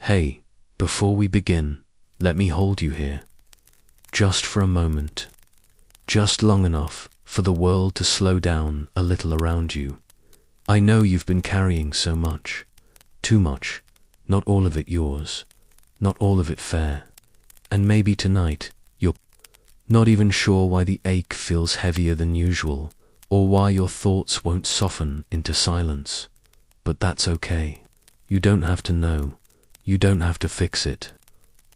Hey, before we begin, let me hold you here. Just for a moment. Just long enough for the world to slow down a little around you. I know you've been carrying so much. Too much. Not all of it yours. Not all of it fair. And maybe tonight, you're not even sure why the ache feels heavier than usual, or why your thoughts won't soften into silence. But that's okay. You don't have to know. You don't have to fix it.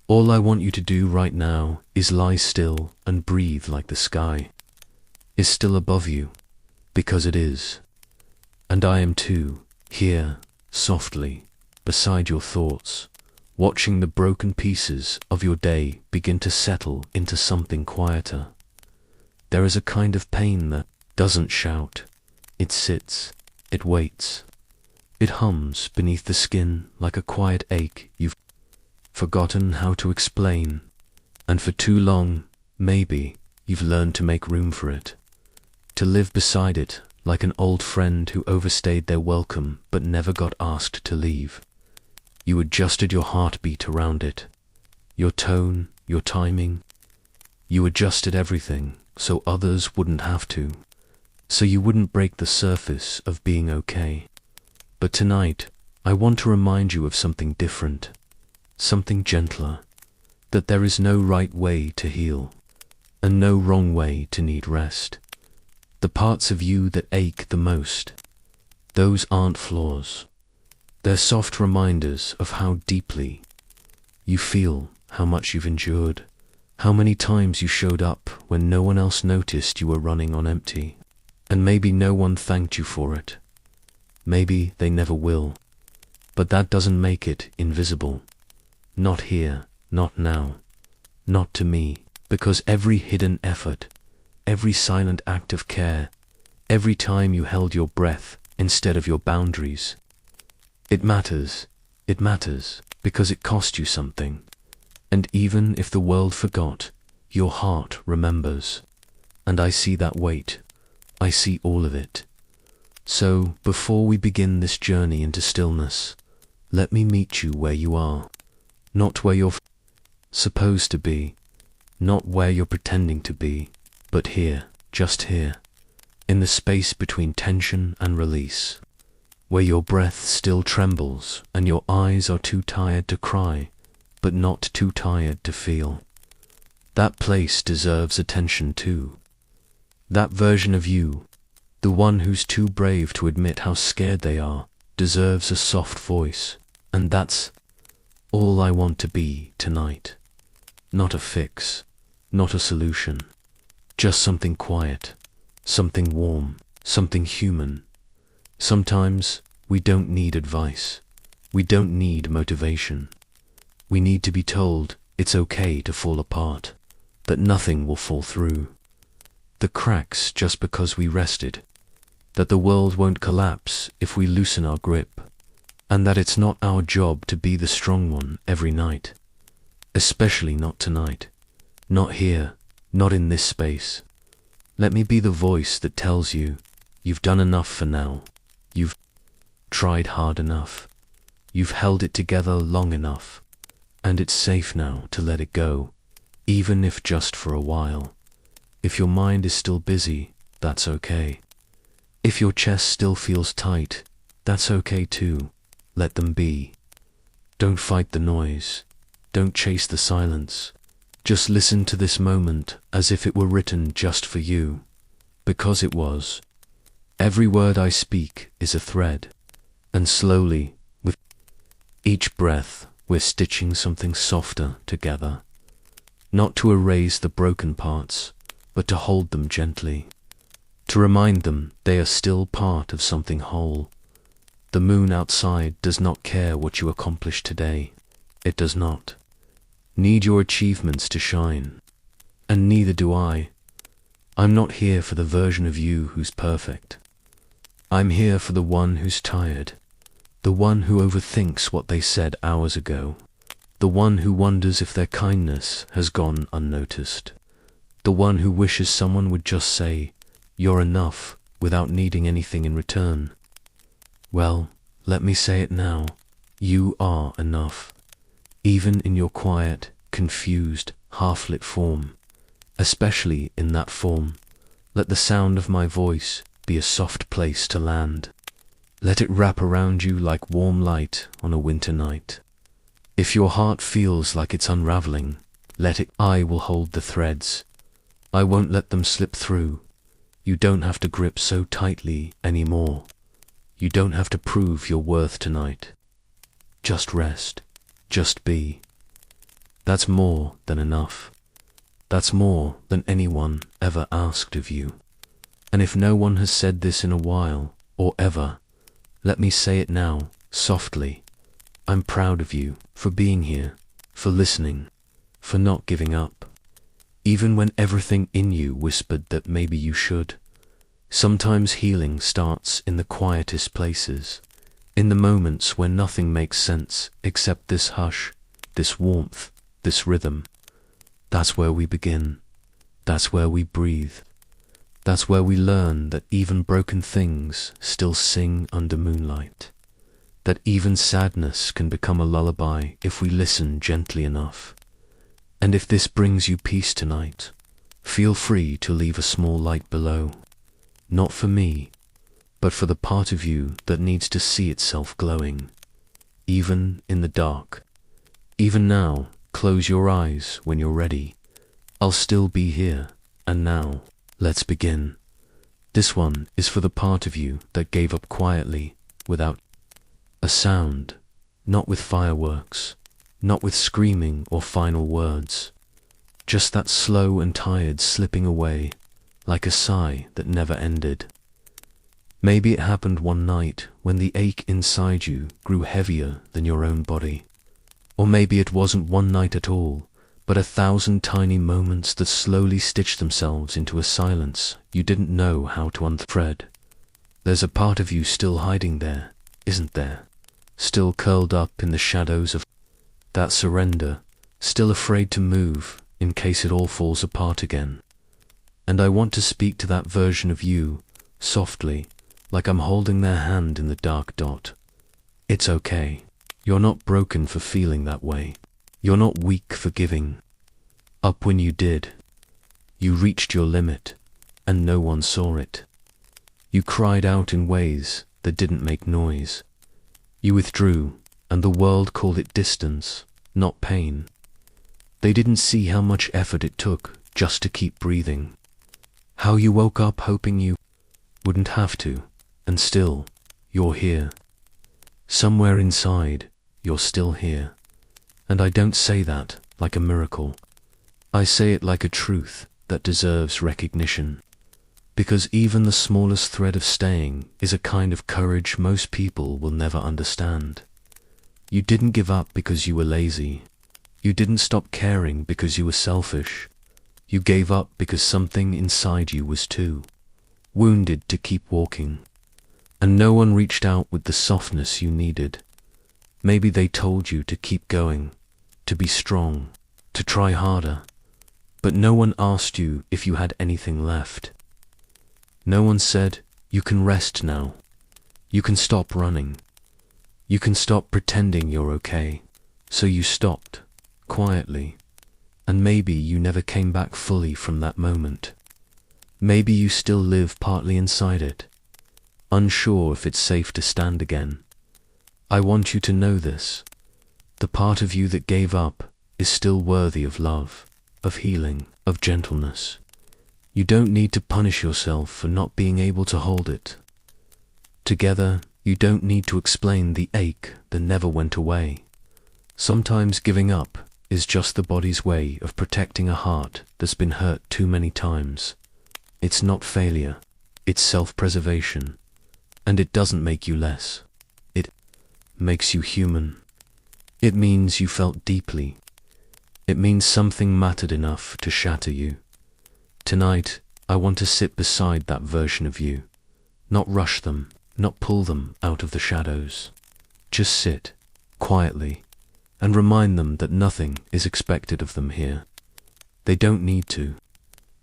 All I want you to do right now is lie still and breathe like the sky is still above you, because it is. And I am too, here, softly, beside your thoughts, watching the broken pieces of your day begin to settle into something quieter. There is a kind of pain that doesn't shout. It sits, it waits. It hums beneath the skin like a quiet ache you've forgotten how to explain, and for too long, maybe, you've learned to make room for it, to live beside it like an old friend who overstayed their welcome but never got asked to leave. You adjusted your heartbeat around it, your tone, your timing. You adjusted everything so others wouldn't have to, so you wouldn't break the surface of being okay. But tonight, I want to remind you of something different, something gentler, that there is no right way to heal, and no wrong way to need rest. The parts of you that ache the most, those aren't flaws. They're soft reminders of how deeply you feel, how much you've endured, how many times you showed up when no one else noticed you were running on empty, and maybe no one thanked you for it. Maybe they never will, but that doesn't make it invisible. Not here, not now, not to me, because every hidden effort, every silent act of care, every time you held your breath instead of your boundaries, it matters because it cost you something. And even if the world forgot, your heart remembers. And I see that weight. I see all of it. So, before we begin this journey into stillness, let me meet you where you are. Not where you're supposed to be, not where you're pretending to be, but here, just here, in the space between tension and release, where your breath still trembles and your eyes are too tired to cry, but not too tired to feel. That place deserves attention too. That version of you, the one who's too brave to admit how scared they are, deserves a soft voice, and that's all I want to be tonight. Not a fix, not a solution, just something quiet, something warm, something human. Sometimes we don't need advice, we don't need motivation. We need to be told it's okay to fall apart, that nothing will fall through the cracks just because we rested, that the world won't collapse if we loosen our grip, and that it's not our job to be the strong one every night, especially not tonight, not here, not in this space. Let me be the voice that tells you, you've done enough for now, you've tried hard enough, you've held it together long enough, and it's safe now to let it go, even if just for a while. If your mind is still busy, that's okay. If your chest still feels tight, that's okay too. Let them be. Don't fight the noise. Don't chase the silence. Just listen to this moment as if it were written just for you, because it was. Every word I speak is a thread, and slowly, with each breath, we're stitching something softer together. Not to erase the broken parts, but to hold them gently. To remind them they are still part of something whole. The moon outside does not care what you accomplish today. It does not need your achievements to shine. And neither do I. I'm not here for the version of you who's perfect. I'm here for the one who's tired. The one who overthinks what they said hours ago. The one who wonders if their kindness has gone unnoticed. The one who wishes someone would just say, "You're enough," without needing anything in return. Well, let me say it now. You are enough. even in your quiet, confused, half-lit form. Especially in that form, let the sound of my voice be a soft place to land. Let it wrap around you like warm light on a winter night. If your heart feels like it's unraveling, let it. I will hold the threads. I won't let them slip through. You don't have to grip so tightly anymore. You don't have to prove your worth tonight. Just rest. Just be. That's more than enough. That's more than anyone ever asked of you. And if no one has said this in a while, or ever, let me say it now, softly. I'm proud of you for being here, for listening, for not giving up. Even when everything in you whispered that maybe you should. Sometimes healing starts in the quietest places, in the moments where nothing makes sense except this hush, this warmth, this rhythm. That's where we begin. That's where we breathe. That's where we learn that even broken things still sing under moonlight. That even sadness can become a lullaby if we listen gently enough. And if this brings you peace tonight, feel free to leave a small light below. Not for me, but for the part of you that needs to see itself glowing, even in the dark. Even now, close your eyes when you're ready. I'll still be here, and now, let's begin. This one is for the part of you that gave up quietly, without a sound, not with fireworks, not with screaming or final words. Just that slow and tired slipping away, like a sigh that never ended. Maybe it happened one night when the ache inside you grew heavier than your own body. Or maybe it wasn't one night at all, but 1,000 tiny moments that slowly stitched themselves into a silence you didn't know how to unthread. There's a part of you still hiding there, isn't there? Still curled up in the shadows of that surrender, still afraid to move in case it all falls apart again. And I want to speak to that version of you, softly, like I'm holding their hand in the dark dot. It's okay. You're not broken for feeling that way. You're not weak for giving up when you did. You reached your limit, and no one saw it. You cried out in ways that didn't make noise. You withdrew, and the world called it distance, not pain. They didn't see how much effort it took just to keep breathing. How you woke up hoping you wouldn't have to, and still, you're here. Somewhere inside, you're still here. And I don't say that like a miracle. I say it like a truth that deserves recognition. Because even the smallest thread of staying is a kind of courage most people will never understand. You didn't give up because you were lazy. You didn't stop caring because you were selfish. You gave up because something inside you was too wounded to keep walking. And no one reached out with the softness you needed. Maybe they told you to keep going, to be strong, to try harder. But no one asked you if you had anything left. No one said, you can rest now. You can stop running. You can stop pretending you're okay. So you stopped, quietly. And maybe you never came back fully from that moment. Maybe you still live partly inside it, unsure if it's safe to stand again. I want you to know this. The part of you that gave up is still worthy of love, of healing, of gentleness. You don't need to punish yourself for not being able to hold it. Together, you don't need to explain the ache that never went away. Sometimes giving up is just the body's way of protecting a heart that's been hurt too many times. It's not failure, it's self-preservation. And it doesn't make you less. It makes you human. It means you felt deeply. It means something mattered enough to shatter you. Tonight, I want to sit beside that version of you. Not rush them, not pull them out of the shadows. Just sit, quietly, and remind them that nothing is expected of them here. They don't need to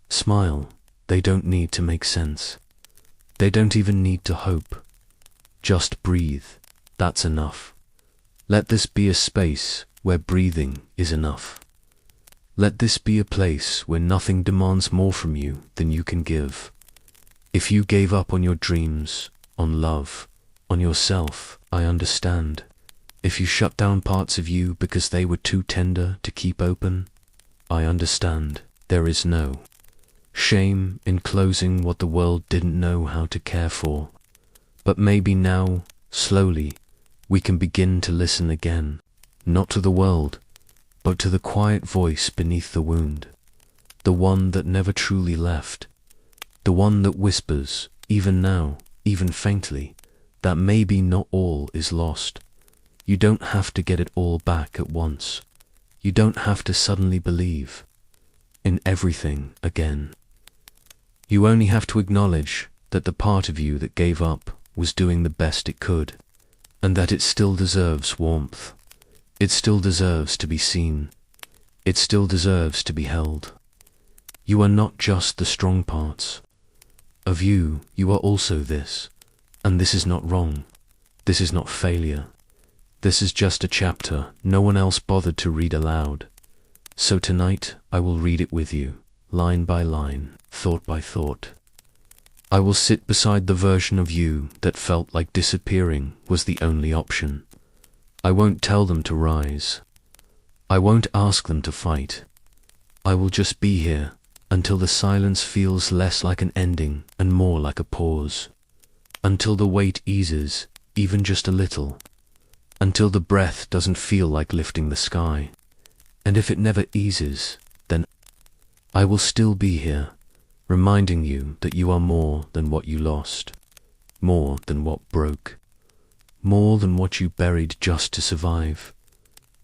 smile. They don't need to make sense. They don't even need to hope. Just breathe. That's enough. Let this be a space where breathing is enough. Let this be a place where nothing demands more from you than you can give. If you gave up on your dreams, on love, on yourself, I understand. If you shut down parts of you because they were too tender to keep open, I understand. There is no shame in closing what the world didn't know how to care for. But maybe now, slowly, we can begin to listen again, not to the world, but to the quiet voice beneath the wound, the one that never truly left, the one that whispers, even now, even faintly, that maybe not all is lost. You don't have to get it all back at once. You don't have to suddenly believe in everything again. You only have to acknowledge that the part of you that gave up was doing the best it could, and that it still deserves warmth. It still deserves to be seen. It still deserves to be held. You are not just the strong parts of you, you are also this. And this is not wrong. This is not failure. This is just a chapter no one else bothered to read aloud. So tonight I will read it with you, line by line, thought by thought. I will sit beside the version of you that felt like disappearing was the only option. I won't tell them to rise. I won't ask them to fight. I will just be here until the silence feels less like an ending and more like a pause. Until the weight eases, even just a little. Until the breath doesn't feel like lifting the sky. And if it never eases, then I will still be here, reminding you that you are more than what you lost, more than what broke, more than what you buried just to survive.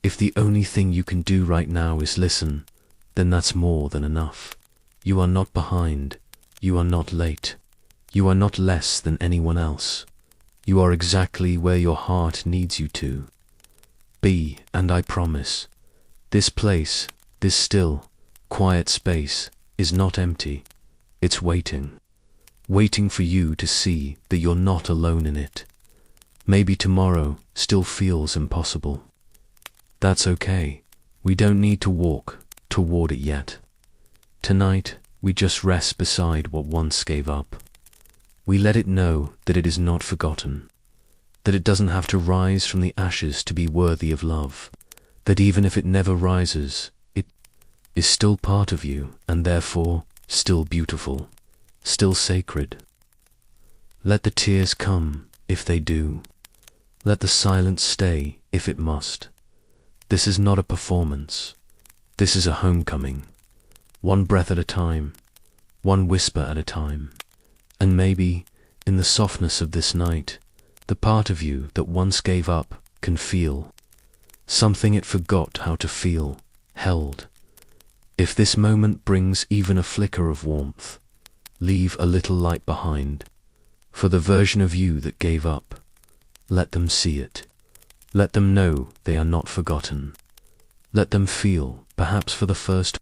If the only thing you can do right now is listen, then that's more than enough. You are not behind. You are not late. You are not less than anyone else. You are exactly where your heart needs you to be, and I promise, this place, this still, quiet space, is not empty. It's waiting. Waiting for you to see that you're not alone in it. Maybe tomorrow still feels impossible. That's okay. We don't need to walk toward it yet. Tonight, we just rest beside what once gave up. We let it know that it is not forgotten, that it doesn't have to rise from the ashes to be worthy of love, that even if it never rises, it is still part of you and therefore still beautiful, still sacred. Let the tears come if they do. Let the silence stay if it must. This is not a performance. This is a homecoming. One breath at a time, one whisper at a time. And maybe, in the softness of this night, the part of you that once gave up can feel something it forgot how to feel, held. If this moment brings even a flicker of warmth, leave a little light behind. For the version of you that gave up, let them see it. Let them know they are not forgotten. Let them feel, perhaps for the first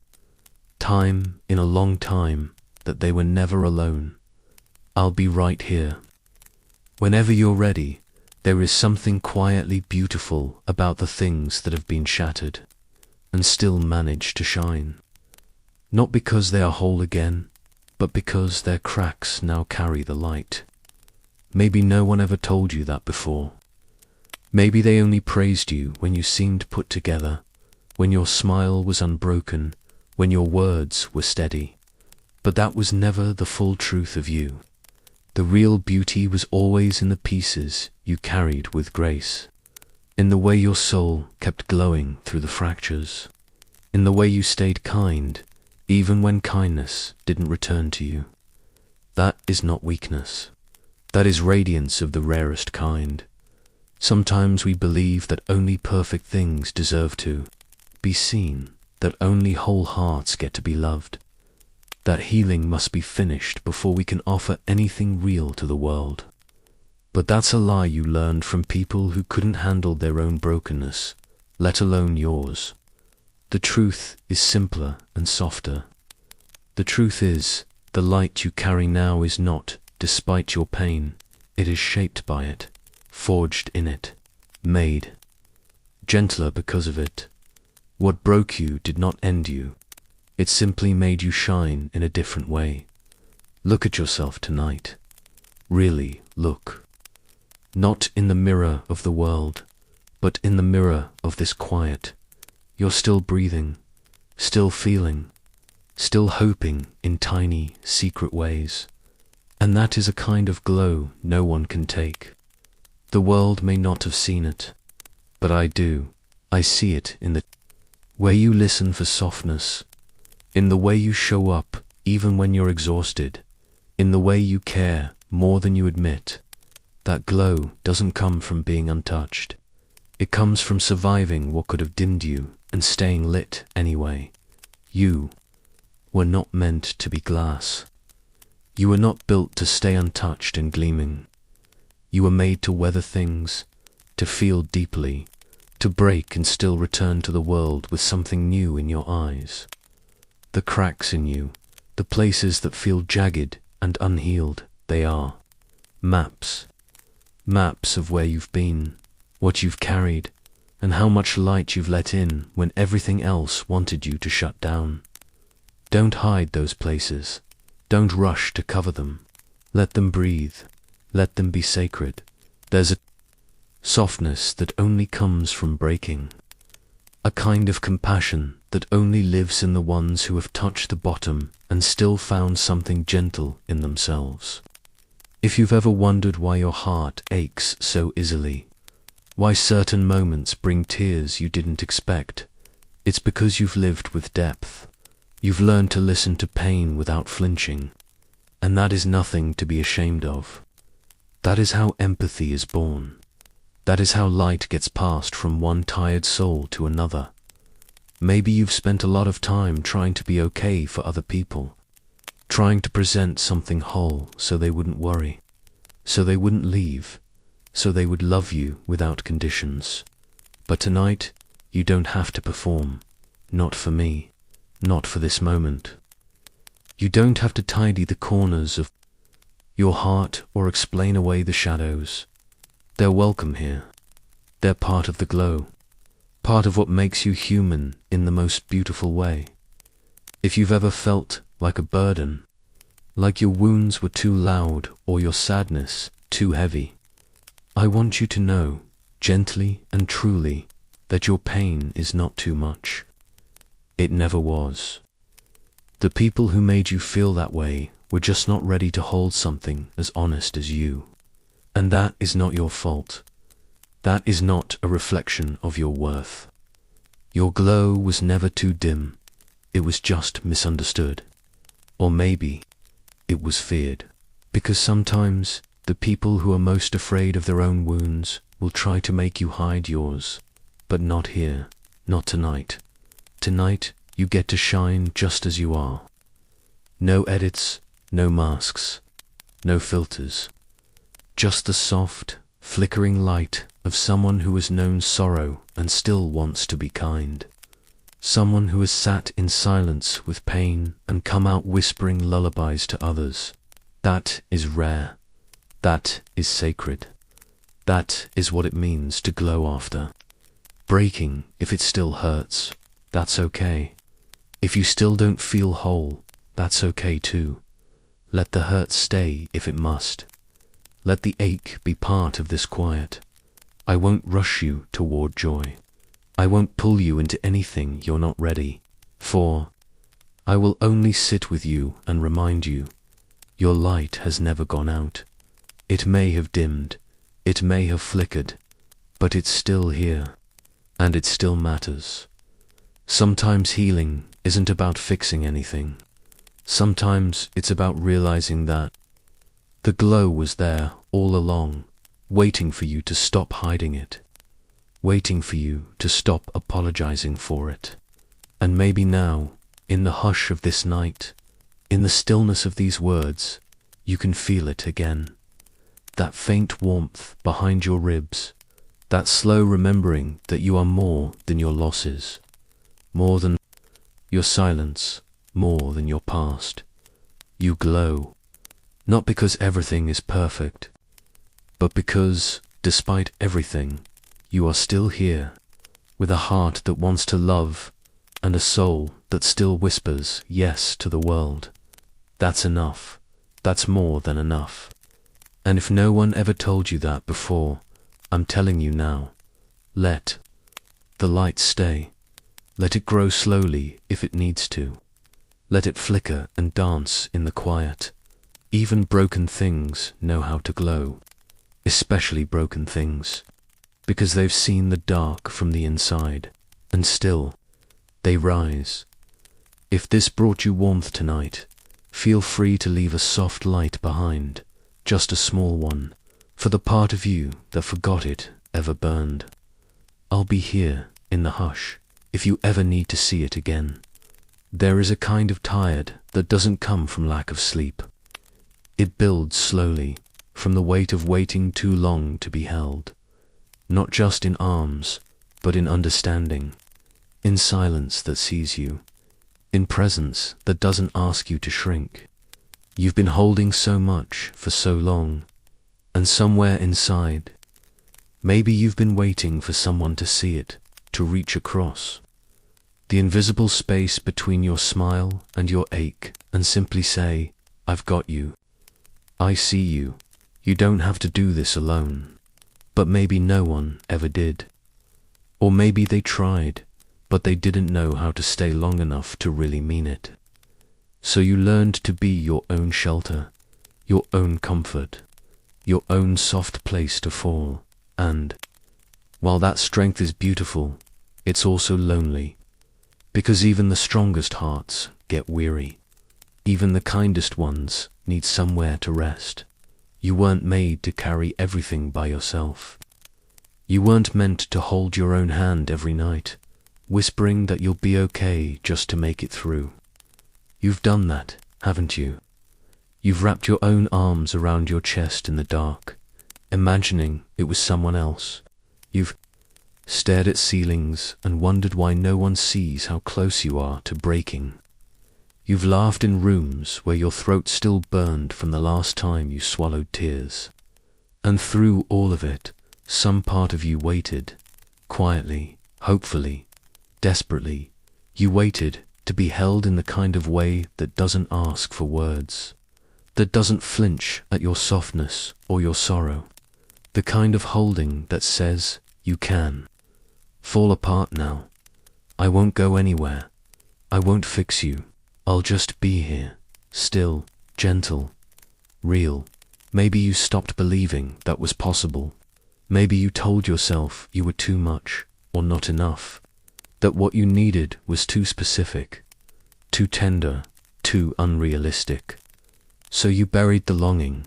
time in a long time, that they were never alone. I'll be right here. Whenever you're ready, there is something quietly beautiful about the things that have been shattered and still manage to shine. Not because they are whole again, but because their cracks now carry the light. Maybe no one ever told you that before. Maybe they only praised you when you seemed put together, when your smile was unbroken, when your words were steady. But that was never the full truth of you. The real beauty was always in the pieces you carried with grace, in the way your soul kept glowing through the fractures, in the way you stayed kind, even when kindness didn't return to you. That is not weakness. That is radiance of the rarest kind. Sometimes we believe that only perfect things deserve to be seen, that only whole hearts get to be loved, that healing must be finished before we can offer anything real to the world. But that's a lie you learned from people who couldn't handle their own brokenness, let alone yours. The truth is simpler and softer. The truth is, the light you carry now is not, despite your pain, it is shaped by it, forged in it, made gentler because of it, What broke you did not end you. It simply made you shine in a different way. Look at yourself tonight. Really look. Not in the mirror of the world, but in the mirror of this quiet. You're still breathing, still feeling, still hoping in tiny, secret ways. And that is a kind of glow no one can take. The world may not have seen it, but I do. I see it in the way you listen for softness, in the way you show up even when you're exhausted, in the way you care more than you admit. That glow doesn't come from being untouched. It comes from surviving what could have dimmed you and staying lit anyway. You were not meant to be glass. You were not built to stay untouched and gleaming. You were made to weather things, to feel deeply, to break and still return to the world with something new in your eyes. The cracks in you, the places that feel jagged and unhealed, they are maps. Maps of where you've been, what you've carried, and how much light you've let in when everything else wanted you to shut down. Don't hide those places. Don't rush to cover them. Let them breathe. Let them be sacred. There's a softness that only comes from breaking. A kind of compassion that only lives in the ones who have touched the bottom and still found something gentle in themselves. If you've ever wondered why your heart aches so easily, why certain moments bring tears you didn't expect, it's because you've lived with depth. You've learned to listen to pain without flinching, and that is nothing to be ashamed of. That is how empathy is born. That is how light gets passed from one tired soul to another. Maybe you've spent a lot of time trying to be okay for other people, trying to present something whole so they wouldn't worry, so they wouldn't leave, so they would love you without conditions. But tonight, you don't have to perform. Not for me. Not for this moment. You don't have to tidy the corners of your heart or explain away the shadows. They're welcome here. They're part of the glow, part of what makes you human in the most beautiful way. If you've ever felt like a burden, like your wounds were too loud or your sadness too heavy, I want you to know, gently and truly, that your pain is not too much. It never was. The people who made you feel that way were just not ready to hold something as honest as you. And that is not your fault. That is not a reflection of your worth. Your glow was never too dim. It was just misunderstood. Or maybe it was feared. Because sometimes the people who are most afraid of their own wounds will try to make you hide yours. But not here. Not tonight. Tonight, you get to shine just as you are. No edits, no masks, no filters. Just the soft, flickering light of someone who has known sorrow and still wants to be kind. Someone who has sat in silence with pain and come out whispering lullabies to others. That is rare. That is sacred. That is what it means to glow after. Breaking if it still hurts. That's okay. If you still don't feel whole, that's okay too. Let the hurt stay if it must. Let the ache be part of this quiet. I won't rush you toward joy. I won't pull you into anything you're not ready for. I will only sit with you and remind you, your light has never gone out. It may have dimmed, it may have flickered, but it's still here, and it still matters. Sometimes healing isn't about fixing anything. Sometimes it's about realizing that the glow was there all along, waiting for you to stop hiding it, waiting for you to stop apologizing for it. And maybe now, in the hush of this night, in the stillness of these words, you can feel it again. That faint warmth behind your ribs, that slow remembering that you are more than your losses, more than your silence, more than your past. You glow, not because everything is perfect, but because, despite everything, you are still here, with a heart that wants to love, and a soul that still whispers yes to the world. That's enough. That's more than enough. And if no one ever told you that before, I'm telling you now. Let the light stay. Let it grow slowly if it needs to. Let it flicker and dance in the quiet. Even broken things know how to glow. Especially broken things. Because they've seen the dark from the inside. And still, they rise. If this brought you warmth tonight, feel free to leave a soft light behind. Just a small one. For the part of you that forgot it ever burned. I'll be here, in the hush, if you ever need to see it again. There is a kind of tired that doesn't come from lack of sleep. It builds slowly, from the weight of waiting too long to be held. Not just in arms, but in understanding. In silence that sees you. In presence that doesn't ask you to shrink. You've been holding so much for so long, and somewhere inside, maybe you've been waiting for someone to see it, to reach across the invisible space between your smile and your ache and simply say, I've got you. I see you. You don't have to do this alone. But maybe no one ever did. Or maybe they tried, but they didn't know how to stay long enough to really mean it. So you learned to be your own shelter, your own comfort, your own soft place to fall. And while that strength is beautiful, it's also lonely. Because even the strongest hearts get weary. Even the kindest ones need somewhere to rest. You weren't made to carry everything by yourself. You weren't meant to hold your own hand every night, whispering that you'll be okay just to make it through. You've done that, haven't you? You've wrapped your own arms around your chest in the dark, imagining it was someone else. You've stared at ceilings and wondered why no one sees how close you are to breaking. You've laughed in rooms where your throat still burned from the last time you swallowed tears. And through all of it, some part of you waited, quietly, hopefully, desperately. You waited to be held in the kind of way that doesn't ask for words, that doesn't flinch at your softness or your sorrow, the kind of holding that says, you can fall apart now. I won't go anywhere. I won't fix you. I'll just be here, still, gentle, real. Maybe you stopped believing that was possible. Maybe you told yourself you were too much or not enough, that what you needed was too specific, too tender, too unrealistic. So you buried the longing.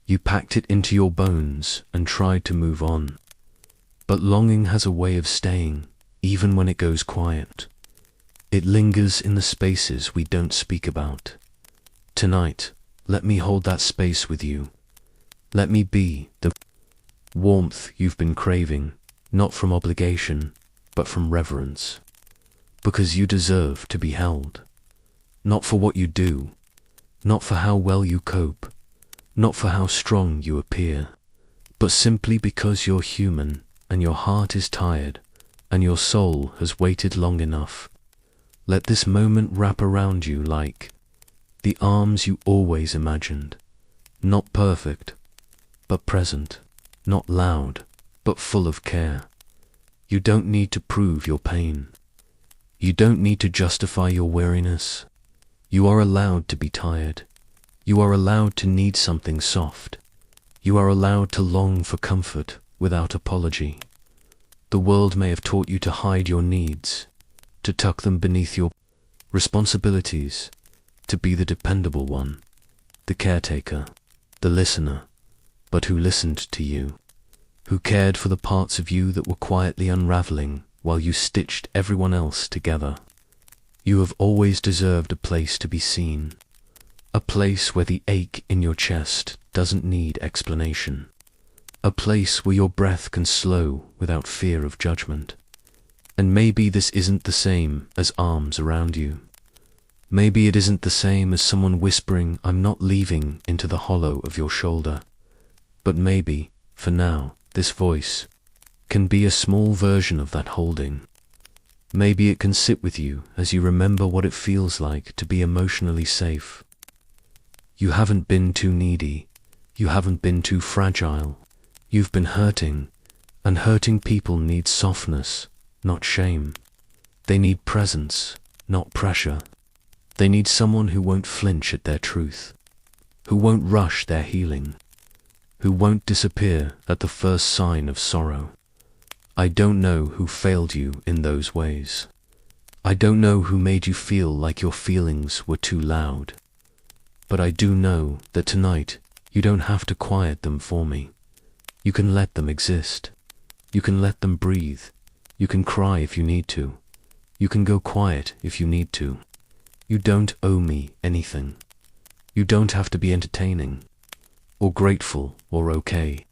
You packed it into your bones and tried to move on. But longing has a way of staying, even when it goes quiet. It lingers in the spaces we don't speak about. Tonight, let me hold that space with you. Let me be the warmth you've been craving, not from obligation, but from reverence. Because you deserve to be held. Not for what you do, not for how well you cope, not for how strong you appear, but simply because you're human and your heart is tired and your soul has waited long enough. Let this moment wrap around you like the arms you always imagined. Not perfect, but present. Not loud, but full of care. You don't need to prove your pain. You don't need to justify your weariness. You are allowed to be tired. You are allowed to need something soft. You are allowed to long for comfort without apology. The world may have taught you to hide your needs, to tuck them beneath your responsibilities, to be the dependable one, the caretaker, the listener, but who listened to you, who cared for the parts of you that were quietly unraveling while you stitched everyone else together. You have always deserved a place to be seen, a place where the ache in your chest doesn't need explanation, a place where your breath can slow without fear of judgment. And maybe this isn't the same as arms around you. Maybe it isn't the same as someone whispering, I'm not leaving, into the hollow of your shoulder. But maybe, for now, this voice, can be a small version of that holding. Maybe it can sit with you as you remember what it feels like to be emotionally safe. You haven't been too needy. You haven't been too fragile. You've been hurting, and hurting people need softness, not shame. They need presence, not pressure. They need someone who won't flinch at their truth, who won't rush their healing, who won't disappear at the first sign of sorrow. I don't know who failed you in those ways. I don't know who made you feel like your feelings were too loud. But I do know that tonight you don't have to quiet them for me. You can let them exist. You can let them breathe. You can cry if you need to. You can go quiet if you need to. You don't owe me anything. You don't have to be entertaining, or grateful, or okay.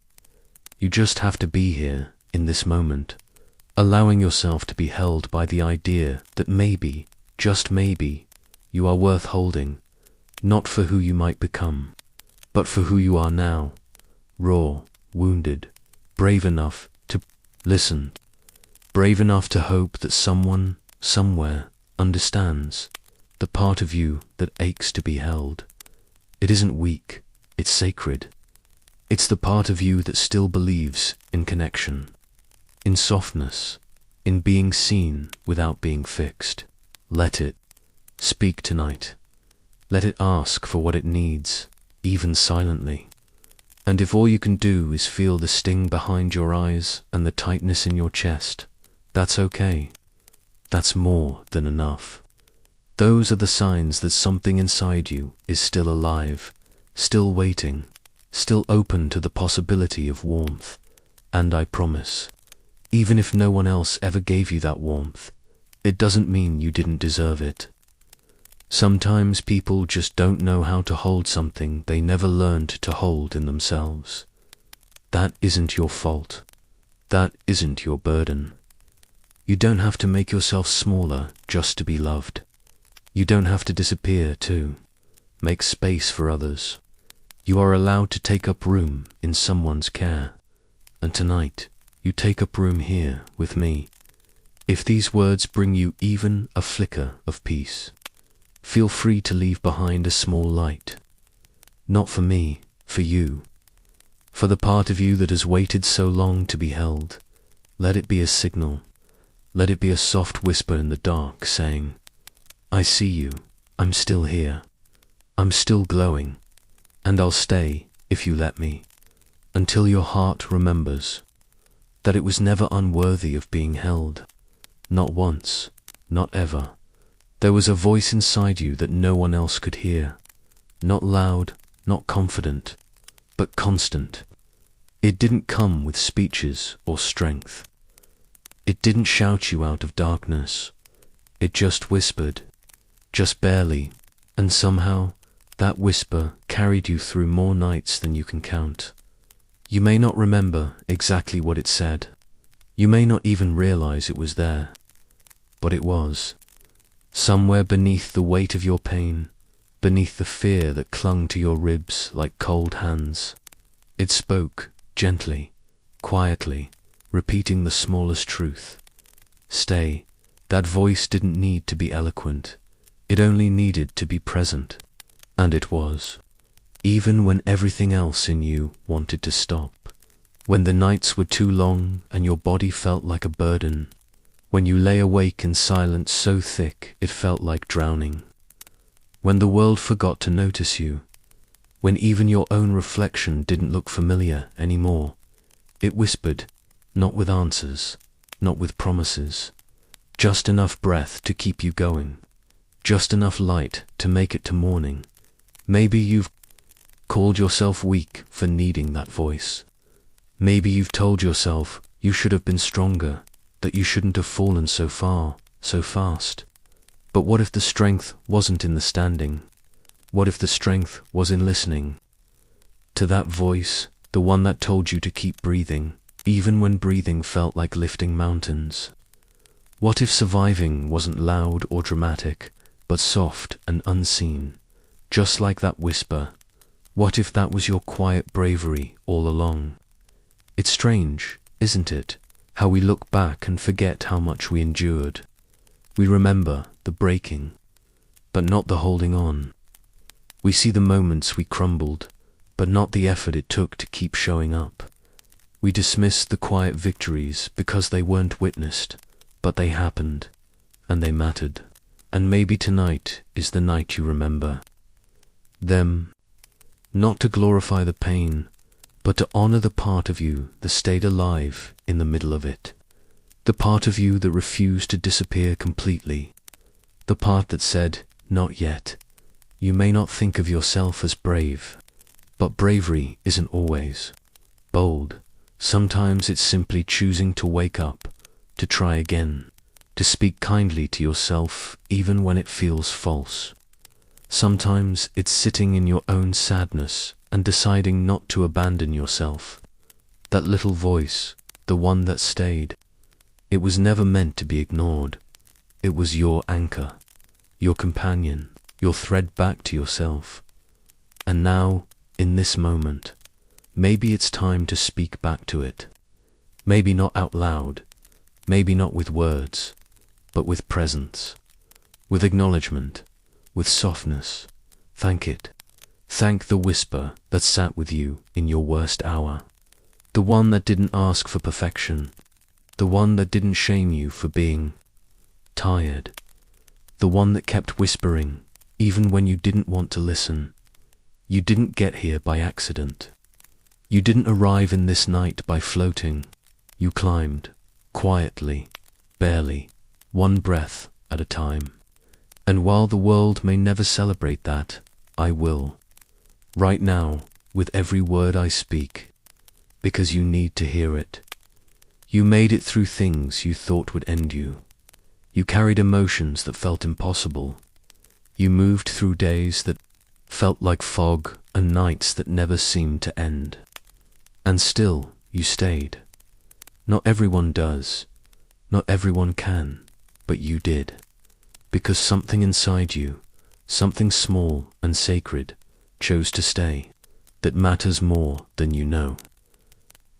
You just have to be here, in this moment, allowing yourself to be held by the idea that maybe, just maybe, you are worth holding, not for who you might become, but for who you are now, raw, wounded, brave enough to listen, brave enough to hope that someone, somewhere, understands the part of you that aches to be held. It isn't weak, it's sacred. It's the part of you that still believes in connection, in softness, in being seen without being fixed. Let it speak tonight. Let it ask for what it needs, even silently. And if all you can do is feel the sting behind your eyes and the tightness in your chest, that's okay. That's more than enough. Those are the signs that something inside you is still alive, still waiting, still open to the possibility of warmth. And I promise, even if no one else ever gave you that warmth, it doesn't mean you didn't deserve it. Sometimes people just don't know how to hold something they never learned to hold in themselves. That isn't your fault. That isn't your burden. You don't have to make yourself smaller just to be loved. You don't have to disappear to make space for others. You are allowed to take up room in someone's care. And tonight, you take up room here with me. If these words bring you even a flicker of peace, feel free to leave behind a small light. Not for me, for you. For the part of you that has waited so long to be held. Let it be a signal. Let it be a soft whisper in the dark saying, I see you. I'm still here. I'm still glowing. And I'll stay, if you let me, until your heart remembers that it was never unworthy of being held. Not once, not ever. There was a voice inside you that no one else could hear. Not loud, not confident, but constant. It didn't come with speeches or strength. It didn't shout you out of darkness. It just whispered, just barely, and somehow that whisper carried you through more nights than you can count. You may not remember exactly what it said. You may not even realize it was there. But it was. Somewhere beneath the weight of your pain, beneath the fear that clung to your ribs like cold hands, it spoke gently, quietly, repeating the smallest truth. Stay. That voice didn't need to be eloquent. It only needed to be present. And it was. Even when everything else in you wanted to stop. When the nights were too long and your body felt like a burden. When you lay awake in silence so thick it felt like drowning. When the world forgot to notice you. When even your own reflection didn't look familiar anymore. It whispered, not with answers, not with promises. Just enough breath to keep you going. Just enough light to make it to morning. Maybe you've called yourself weak for needing that voice. Maybe you've told yourself you should have been stronger, that you shouldn't have fallen so far, so fast. But what if the strength wasn't in the standing? What if the strength was in listening? To that voice, the one that told you to keep breathing, even when breathing felt like lifting mountains. What if surviving wasn't loud or dramatic, but soft and unseen? Just like that whisper. What if that was your quiet bravery all along? It's strange, isn't it, How we look back and forget how much we endured. We remember the breaking, but not the holding on. We see the moments we crumbled, but not the effort it took to keep showing up. We dismiss the quiet victories because they weren't witnessed, but they happened, and they mattered. And maybe tonight is the night you remember them, not to glorify the pain, but to honor the part of you that stayed alive in the middle of it. The part of you that refused to disappear completely. The part that said, not yet. You may not think of yourself as brave, but bravery isn't always bold. Sometimes it's simply choosing to wake up, to try again, to speak kindly to yourself even when it feels false. Sometimes it's sitting in your own sadness and deciding not to abandon yourself. That little voice, the one that stayed, it was never meant to be ignored. It was your anchor, your companion, your thread back to yourself. And now, in this moment, maybe it's time to speak back to it. Maybe not out loud, maybe not with words, but with presence, with acknowledgement, with softness. Thank it. Thank the whisper that sat with you in your worst hour. The one that didn't ask for perfection. The one that didn't shame you for being tired. The one that kept whispering, even when you didn't want to listen. You didn't get here by accident. You didn't arrive in this night by floating. You climbed, quietly, barely, one breath at a time. And while the world may never celebrate that, I will. Right now, with every word I speak, because you need to hear it. You made it through things you thought would end you. You carried emotions that felt impossible. You moved through days that felt like fog and nights that never seemed to end. And still, you stayed. Not everyone does. Not everyone can. But you did. Because something inside you, something small and sacred, chose to stay. That matters more than you know.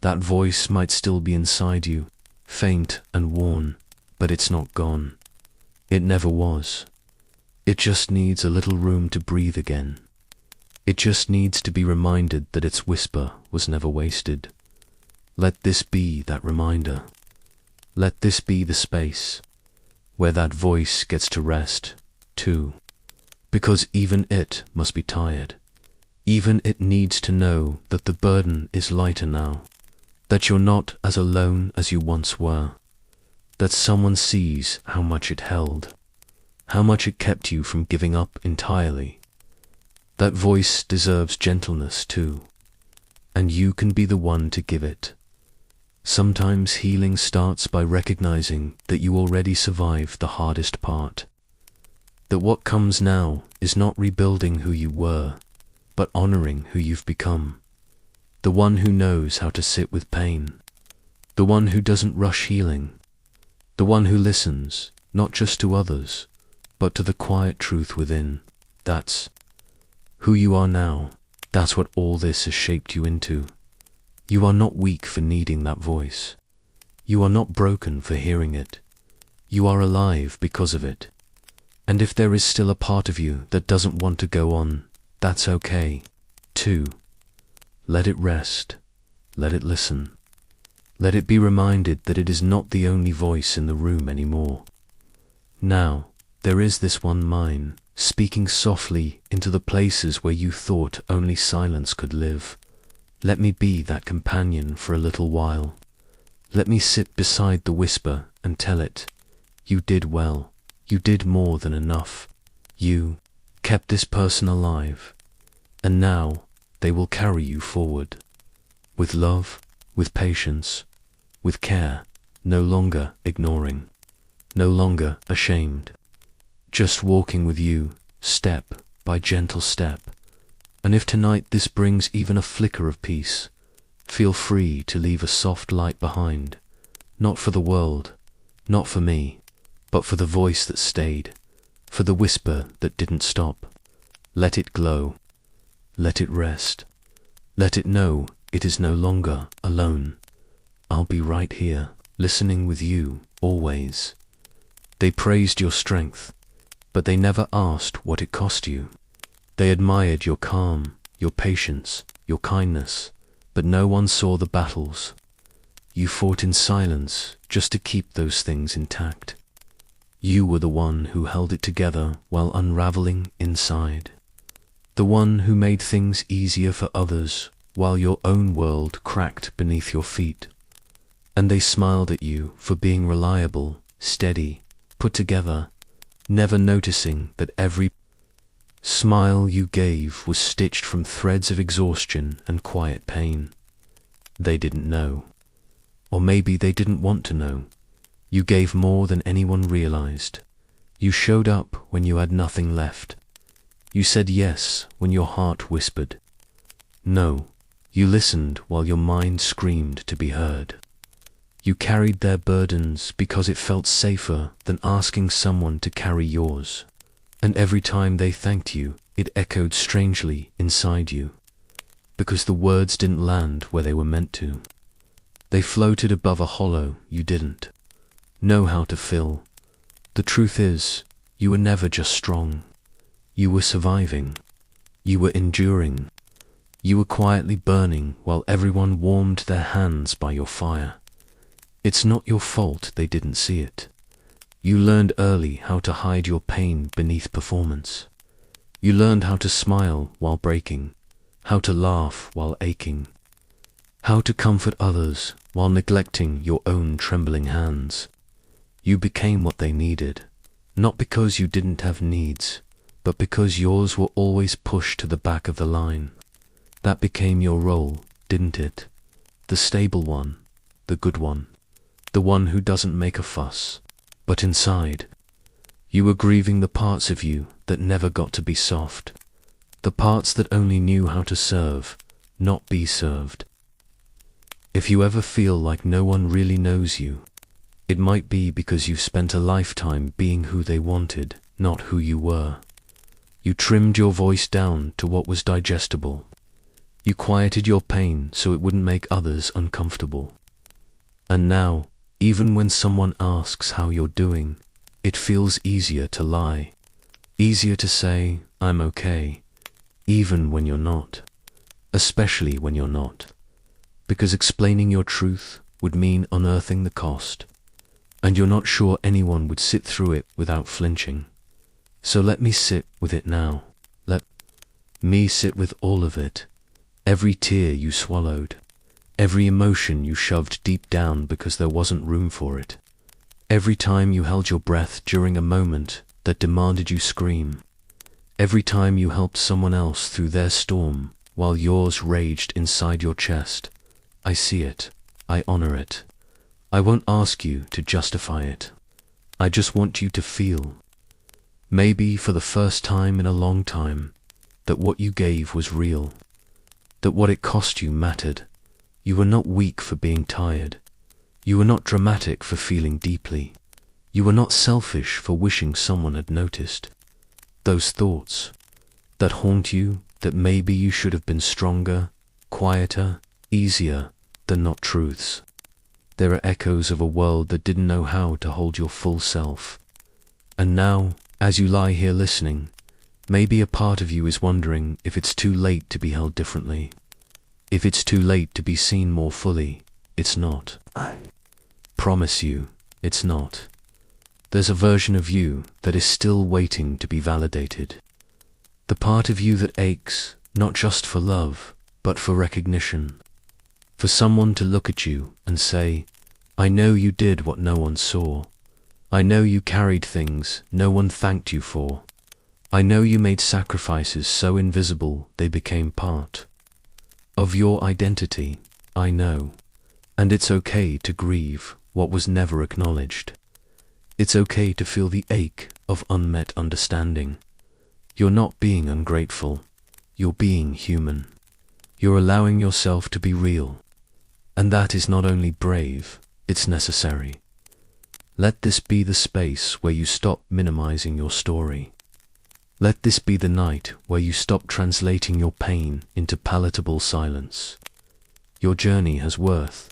That voice might still be inside you, faint and worn, but it's not gone. It never was. It just needs a little room to breathe again. It just needs to be reminded that its whisper was never wasted. Let this be that reminder. Let this be the space where that voice gets to rest, too. Because even it must be tired. Even it needs to know that the burden is lighter now. That you're not as alone as you once were. That someone sees how much it held. How much it kept you from giving up entirely. That voice deserves gentleness too. And you can be the one to give it. Sometimes healing starts by recognizing that you already survived the hardest part. That what comes now is not rebuilding who you were, but honoring who you've become. The one who knows how to sit with pain. The one who doesn't rush healing. The one who listens, not just to others, but to the quiet truth within. That's who you are now. That's what all this has shaped you into. You are not weak for needing that voice. You are not broken for hearing it. You are alive because of it. And if there is still a part of you that doesn't want to go on, that's okay, too. Let it rest. Let it listen. Let it be reminded that it is not the only voice in the room anymore. Now, there is this one mine, speaking softly into the places where you thought only silence could live. Let me be that companion for a little while. Let me sit beside the whisper and tell it, you did well. You did more than enough. You kept this person alive. And now they will carry you forward. With love, with patience, with care, no longer ignoring, no longer ashamed. Just walking with you, step by gentle step. And if tonight this brings even a flicker of peace, feel free to leave a soft light behind. Not for the world, not for me, but for the voice that stayed, for the whisper that didn't stop. Let it glow. Let it rest. Let it know it is no longer alone. I'll be right here. listening with you, always. They praised your strength, but they never asked what it cost you. They admired your calm, your patience, your kindness, but no one saw the battles. You fought in silence just to keep those things intact. You were the one who held it together while unraveling inside. The one who made things easier for others while your own world cracked beneath your feet. And they smiled at you for being reliable, steady, put together, never noticing that every smile you gave was stitched from threads of exhaustion and quiet pain. They didn't know. Or maybe they didn't want to know. You gave more than anyone realized. You showed up when you had nothing left. You said yes when your heart whispered no. You listened while your mind screamed to be heard. You carried their burdens because it felt safer than asking someone to carry yours. And every time they thanked you, it echoed strangely inside you, because the words didn't land where they were meant to. They floated above a hollow you didn't know how to fill. The truth is, you were never just strong. You were surviving. You were enduring. You were quietly burning while everyone warmed their hands by your fire. It's not your fault they didn't see it. You learned early how to hide your pain beneath performance. You learned how to smile while breaking, how to laugh while aching, how to comfort others while neglecting your own trembling hands. You became what they needed, not because you didn't have needs, but because yours were always pushed to the back of the line. That became your role, didn't it? The stable one, the good one, the one who doesn't make a fuss. But inside, you were grieving the parts of you that never got to be soft, the parts that only knew how to serve, not be served. If you ever feel like no one really knows you, it might be because you've spent a lifetime being who they wanted, not who you were. You trimmed your voice down to what was digestible. You quieted your pain so it wouldn't make others uncomfortable. And now, even when someone asks how you're doing, it feels easier to lie, easier to say, I'm okay, even when you're not, especially when you're not, because explaining your truth would mean unearthing the cost, and you're not sure anyone would sit through it without flinching. So let me sit with it now. Let me sit with all of it, every tear you swallowed, every emotion you shoved deep down because there wasn't room for it. Every time you held your breath during a moment that demanded you scream. Every time you helped someone else through their storm while yours raged inside your chest. I see it. I honor it. I won't ask you to justify it. I just want you to feel, maybe for the first time in a long time, that what you gave was real, that what it cost you mattered. You were not weak for being tired. You were not dramatic for feeling deeply. You were not selfish for wishing someone had noticed. Those thoughts that haunt you, that maybe you should have been stronger, quieter, easier, they're not truths. There are echoes of a world that didn't know how to hold your full self. And now, as you lie here listening, maybe a part of you is wondering if it's too late to be held differently. If it's too late to be seen more fully. It's not. I promise you, it's not. There's a version of you that is still waiting to be validated. The part of you that aches, not just for love, but for recognition. For someone to look at you and say, I know you did what no one saw. I know you carried things no one thanked you for. I know you made sacrifices so invisible they became part of your identity. I know. And it's okay to grieve what was never acknowledged. It's okay to feel the ache of unmet understanding. You're not being ungrateful. You're being human. You're allowing yourself to be real. And that is not only brave, it's necessary. Let this be the space where you stop minimizing your story. Let this be the night where you stop translating your pain into palatable silence. Your journey has worth,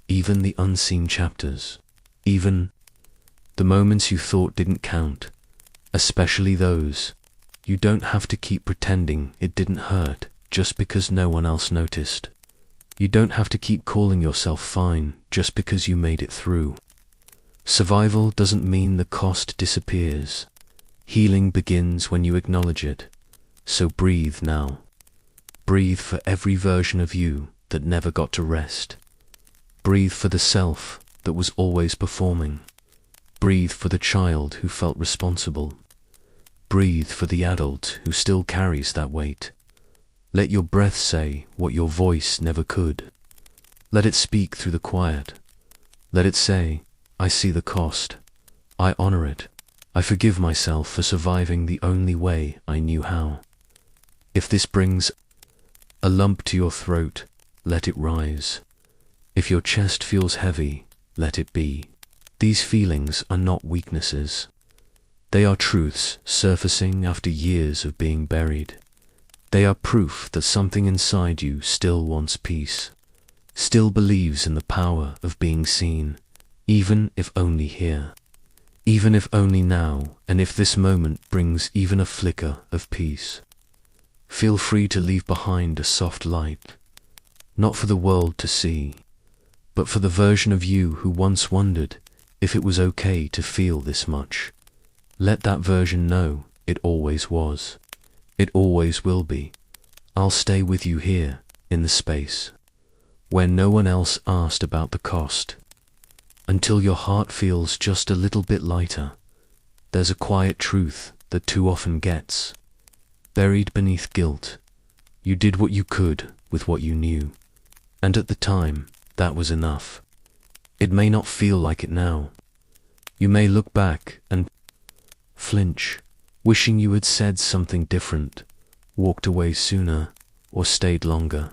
even the unseen chapters, even the moments you thought didn't count, especially those. You don't have to keep pretending it didn't hurt just because no one else noticed. You don't have to keep calling yourself fine just because you made it through. Survival doesn't mean the cost disappears. Healing begins when you acknowledge it. So breathe now. Breathe for every version of you that never got to rest. Breathe for the self that was always performing. Breathe for the child who felt responsible. Breathe for the adult who still carries that weight. Let your breath say what your voice never could. Let it speak through the quiet. Let it say, I see the cost. I honor it. I forgive myself for surviving the only way I knew how. If this brings a lump to your throat, let it rise. If your chest feels heavy, let it be. These feelings are not weaknesses. They are truths surfacing after years of being buried. They are proof that something inside you still wants peace, still believes in the power of being seen, even if only here, even if only now, and if this moment brings even a flicker of peace. Feel free to leave behind a soft light, not for the world to see, but for the version of you who once wondered if it was okay to feel this much. Let that version know it always was. It always will be. I'll stay with you here, in the space, where no one else asked about the cost. Until your heart feels just a little bit lighter, there's a quiet truth that too often gets buried beneath guilt. You did what you could with what you knew, and at the time, that was enough. It may not feel like it now. You may look back and flinch, wishing you had said something different, walked away sooner, or stayed longer.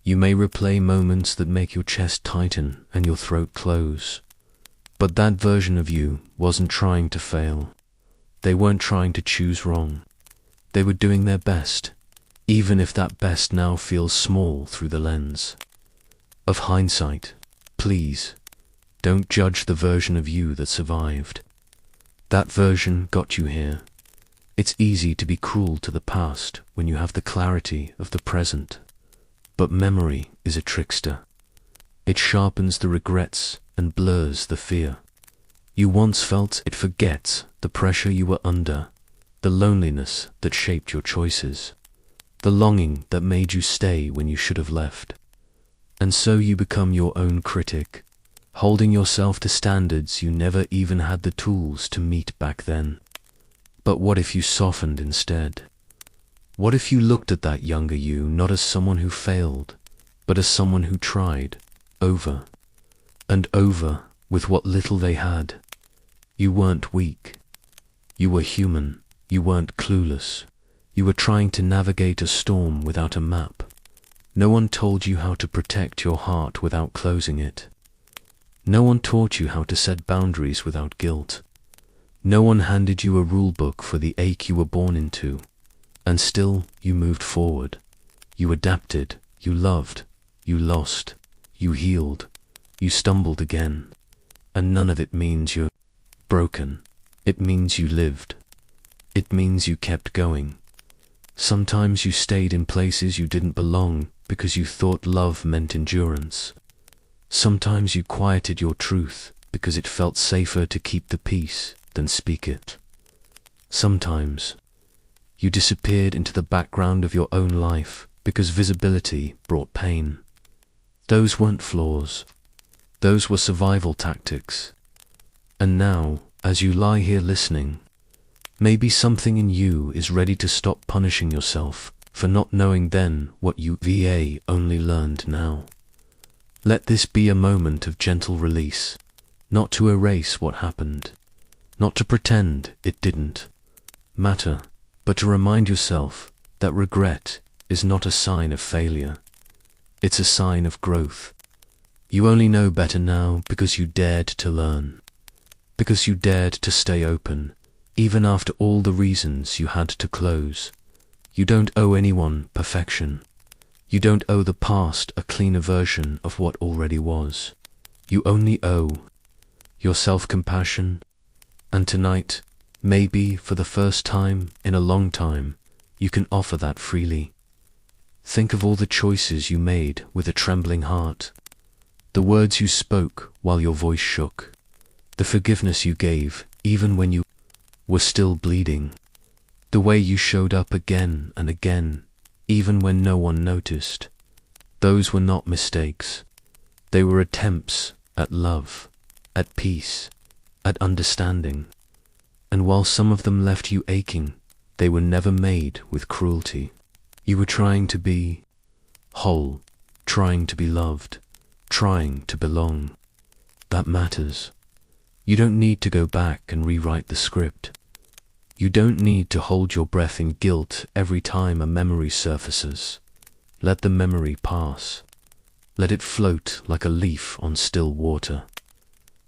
You may replay moments that make your chest tighten and your throat close. But that version of you wasn't trying to fail. They weren't trying to choose wrong. They were doing their best, even if that best now feels small through the lens of hindsight. Please, don't judge the version of you that survived. That version got you here. It's easy to be cruel to the past when you have the clarity of the present. But memory is a trickster. It sharpens the regrets and blurs the fear. You once felt it forgets the pressure you were under, the loneliness that shaped your choices, the longing that made you stay when you should have left. And so you become your own critic, holding yourself to standards you never even had the tools to meet back then. But what if you softened instead? What if you looked at that younger you not as someone who failed, but as someone who tried, over and over, with what little they had? You weren't weak. You were human. You weren't clueless. You were trying to navigate a storm without a map. No one told you how to protect your heart without closing it. No one taught you how to set boundaries without guilt. No one handed you a rule book for the ache you were born into. And still, you moved forward. You adapted. You loved. You lost. You healed. You stumbled again. And none of it means you're broken. It means you lived. It means you kept going. Sometimes you stayed in places you didn't belong because you thought love meant endurance. Sometimes you quieted your truth because it felt safer to keep the peace than speak it. Sometimes you disappeared into the background of your own life because visibility brought pain. Those weren't flaws. Those were survival tactics. And now, as you lie here listening, maybe something in you is ready to stop punishing yourself for not knowing then what you only learned now. Let this be a moment of gentle release, not to erase what happened, not to pretend it didn't matter, but to remind yourself that regret is not a sign of failure. It's a sign of growth. You only know better now because you dared to learn, because you dared to stay open, even after all the reasons you had to close. You don't owe anyone perfection. You don't owe the past a cleaner version of what already was. You only owe your self-compassion, and tonight, maybe for the first time in a long time, you can offer that freely. Think of all the choices you made with a trembling heart, the words you spoke while your voice shook, the forgiveness you gave even when you were still bleeding, the way you showed up again and again, even when no one noticed. Those were not mistakes. They were attempts at love, at peace, at understanding. And while some of them left you aching, they were never made with cruelty. You were trying to be whole, trying to be loved, trying to belong. That matters. You don't need to go back and rewrite the script. You don't need to hold your breath in guilt every time a memory surfaces. Let the memory pass. Let it float like a leaf on still water.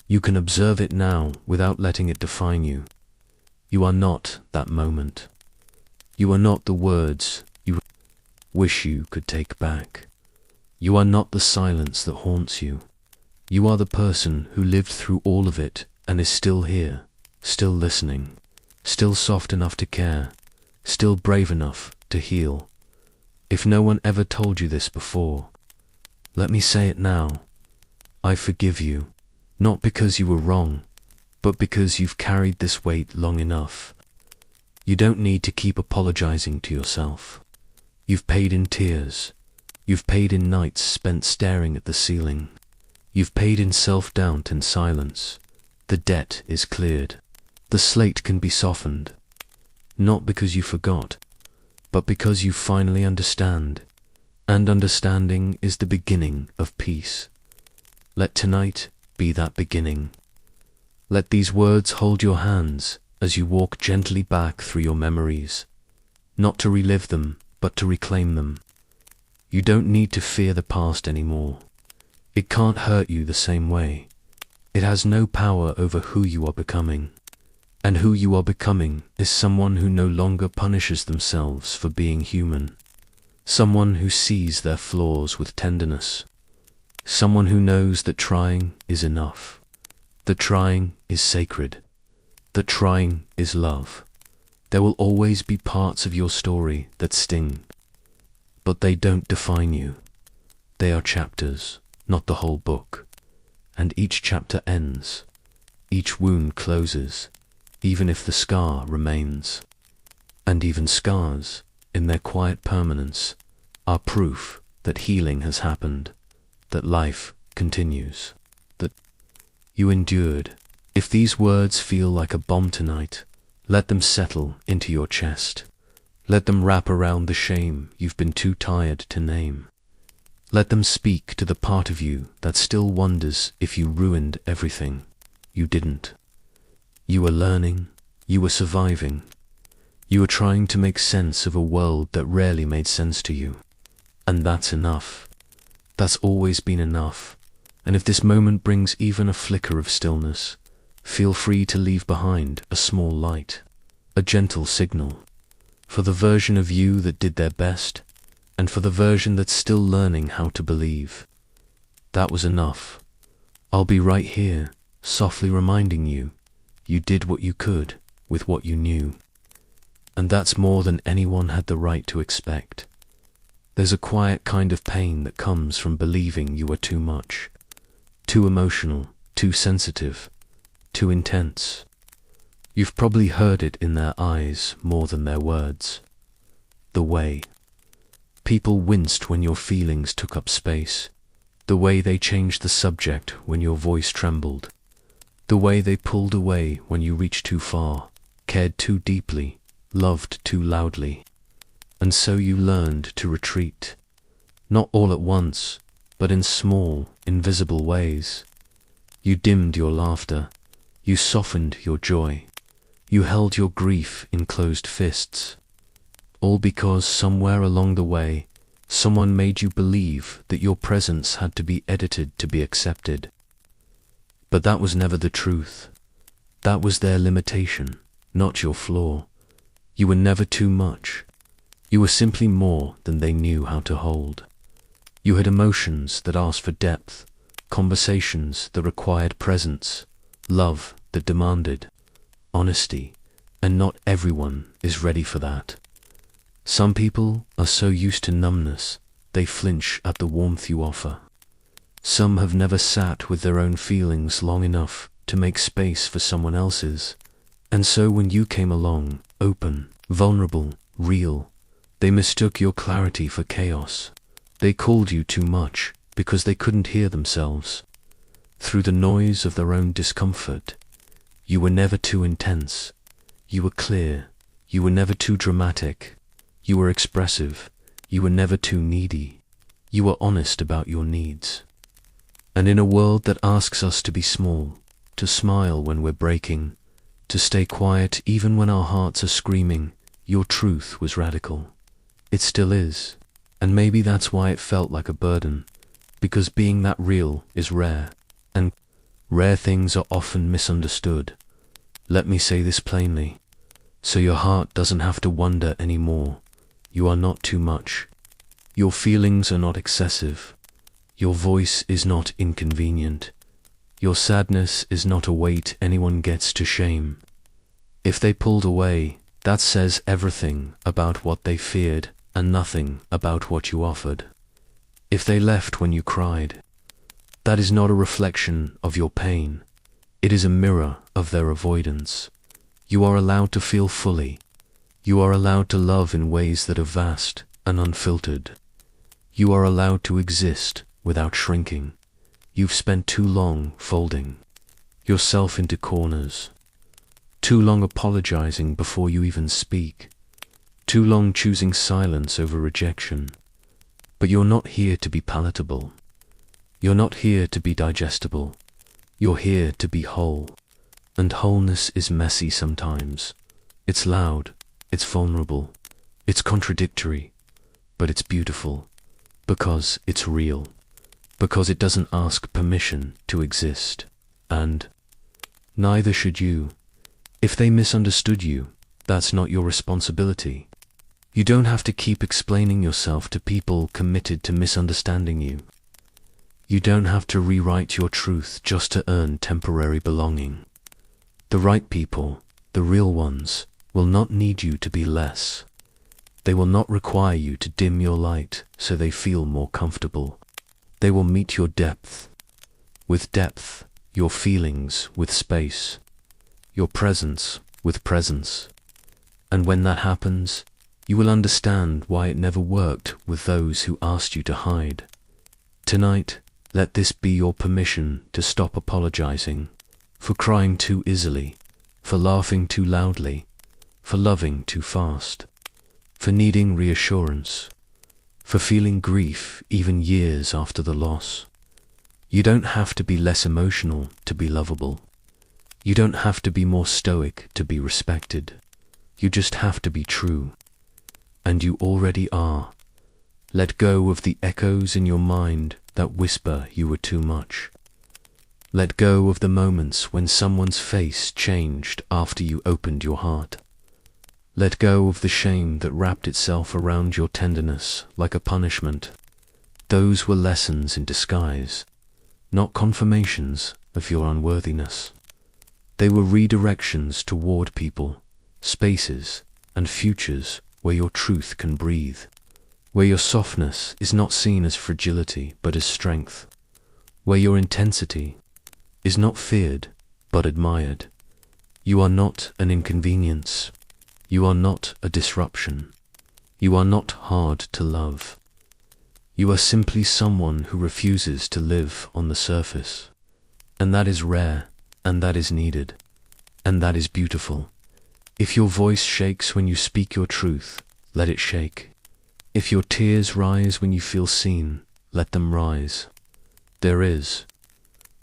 You can observe it now without letting it define you. You are not that moment. You are not the words you wish you could take back. You are not the silence that haunts you. You are the person who lived through all of it and is still here, still listening, still soft enough to care, still brave enough to heal. If no one ever told you this before, let me say it now. I forgive you, not because you were wrong, but because you've carried this weight long enough. You don't need to keep apologizing to yourself. You've paid in tears. You've paid in nights spent staring at the ceiling. You've paid in self-doubt and silence. The debt is cleared. The slate can be softened. Not because you forgot, but because you finally understand. And understanding is the beginning of peace. Let tonight be that beginning. Let these words hold your hands as you walk gently back through your memories, not to relive them, but to reclaim them. You don't need to fear the past anymore. It can't hurt you the same way. It has no power over who you are becoming. And who you are becoming is someone who no longer punishes themselves for being human. Someone who sees their flaws with tenderness. Someone who knows that trying is enough. That trying is sacred. That trying is love. There will always be parts of your story that sting. But they don't define you. They are chapters, not the whole book. And each chapter ends. Each wound closes, even if the scar remains. And even scars, in their quiet permanence, are proof that healing has happened, that life continues, that you endured. If these words feel like a bomb tonight, let them settle into your chest. Let them wrap around the shame you've been too tired to name. Let them speak to the part of you that still wonders if you ruined everything. You didn't. You were learning, you were surviving. You were trying to make sense of a world that rarely made sense to you. And that's enough. That's always been enough. And if this moment brings even a flicker of stillness, feel free to leave behind a small light, a gentle signal, for the version of you that did their best, and for the version that's still learning how to believe. That was enough. I'll be right here, softly reminding you, you did what you could with what you knew. And that's more than anyone had the right to expect. There's a quiet kind of pain that comes from believing you were too much, too emotional, too sensitive, too intense. You've probably heard it in their eyes more than their words. The way people winced when your feelings took up space. The way they changed the subject when your voice trembled. The way they pulled away when you reached too far, cared too deeply, loved too loudly. And so you learned to retreat. Not all at once, but in small, invisible ways. You dimmed your laughter. You softened your joy. You held your grief in closed fists. All because somewhere along the way, someone made you believe that your presence had to be edited to be accepted. But that was never the truth. That was their limitation, not your flaw. You were never too much. You were simply more than they knew how to hold. You had emotions that asked for depth, conversations that required presence, love that demanded honesty, and not everyone is ready for that. Some people are so used to numbness, they flinch at the warmth you offer. Some have never sat with their own feelings long enough to make space for someone else's. And so when you came along, open, vulnerable, real, they mistook your clarity for chaos. They called you too much because they couldn't hear themselves. Through the noise of their own discomfort, you were never too intense. You were clear. You were never too dramatic. You were expressive. You were never too needy. You were honest about your needs. And in a world that asks us to be small, to smile when we're breaking, to stay quiet even when our hearts are screaming, your truth was radical. It still is. And maybe that's why it felt like a burden, because being that real is rare, and rare things are often misunderstood. Let me say this plainly, so your heart doesn't have to wonder anymore. You are not too much. Your feelings are not excessive. Your voice is not inconvenient. Your sadness is not a weight anyone gets to shame. If they pulled away, that says everything about what they feared and nothing about what you offered. If they left when you cried, that is not a reflection of your pain. It is a mirror of their avoidance. You are allowed to feel fully. You are allowed to love in ways that are vast and unfiltered. You are allowed to exist without shrinking. You've spent too long folding yourself into corners, too long apologizing before you even speak, too long choosing silence over rejection. But you're not here to be palatable. You're not here to be digestible. You're here to be whole. And wholeness is messy sometimes. It's loud, it's vulnerable, it's contradictory, but it's beautiful, because it's real, because it doesn't ask permission to exist, and neither should you. If they misunderstood you, that's not your responsibility. You don't have to keep explaining yourself to people committed to misunderstanding you. You don't have to rewrite your truth just to earn temporary belonging. The right people, the real ones, will not need you to be less. They will not require you to dim your light so they feel more comfortable. They will meet your depth. With depth, your feelings with space, your presence with presence. And when that happens, you will understand why it never worked with those who asked you to hide. Tonight, let this be your permission to stop apologizing for crying too easily, for laughing too loudly, for loving too fast, for needing reassurance, for feeling grief even years after the loss. You don't have to be less emotional to be lovable. You don't have to be more stoic to be respected. You just have to be true. And you already are. Let go of the echoes in your mind that whisper you were too much. Let go of the moments when someone's face changed after you opened your heart. Let go of the shame that wrapped itself around your tenderness like a punishment. Those were lessons in disguise, not confirmations of your unworthiness. They were redirections toward people, spaces, and futures where your truth can breathe, where your softness is not seen as fragility but as strength, where your intensity is not feared but admired. You are not an inconvenience. You are not a disruption. You are not hard to love. You are simply someone who refuses to live on the surface. And that is rare, and that is needed, and that is beautiful. If your voice shakes when you speak your truth, let it shake. If your tears rise when you feel seen, let them rise. There is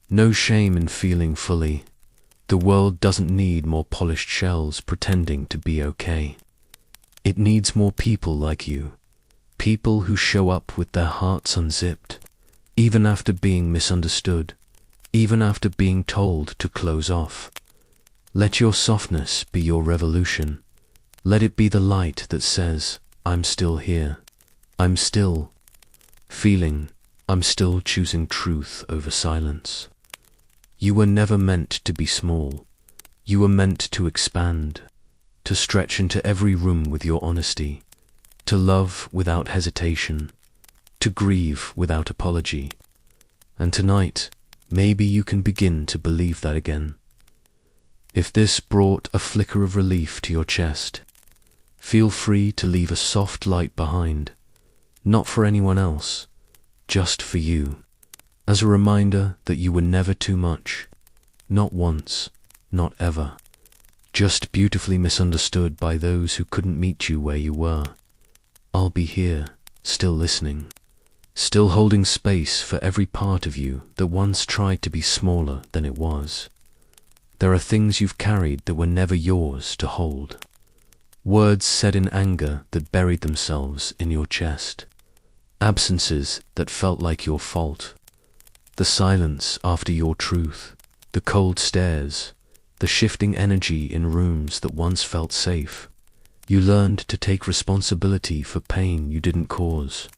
no shame in feeling fully. The world doesn't need more polished shells pretending to be okay. It needs more people like you. People who show up with their hearts unzipped, even after being misunderstood, even after being told to close off. Let your softness be your revolution. Let it be the light that says, I'm still here. I'm still feeling, I'm still choosing truth over silence. You were never meant to be small. You were meant to expand, to stretch into every room with your honesty, to love without hesitation, to grieve without apology. And tonight, maybe you can begin to believe that again. If this brought a flicker of relief to your chest, feel free to leave a soft light behind, not for anyone else, just for you, as a reminder that you were never too much, not once, not ever, just beautifully misunderstood by those who couldn't meet you where you were. I'll be here, still listening, still holding space for every part of you that once tried to be smaller than it was. There are things you've carried that were never yours to hold. Words said in anger that buried themselves in your chest. Absences that felt like your fault. The silence after your truth. The cold stares. The shifting energy in rooms that once felt safe. You learned to take responsibility for pain you didn't cause.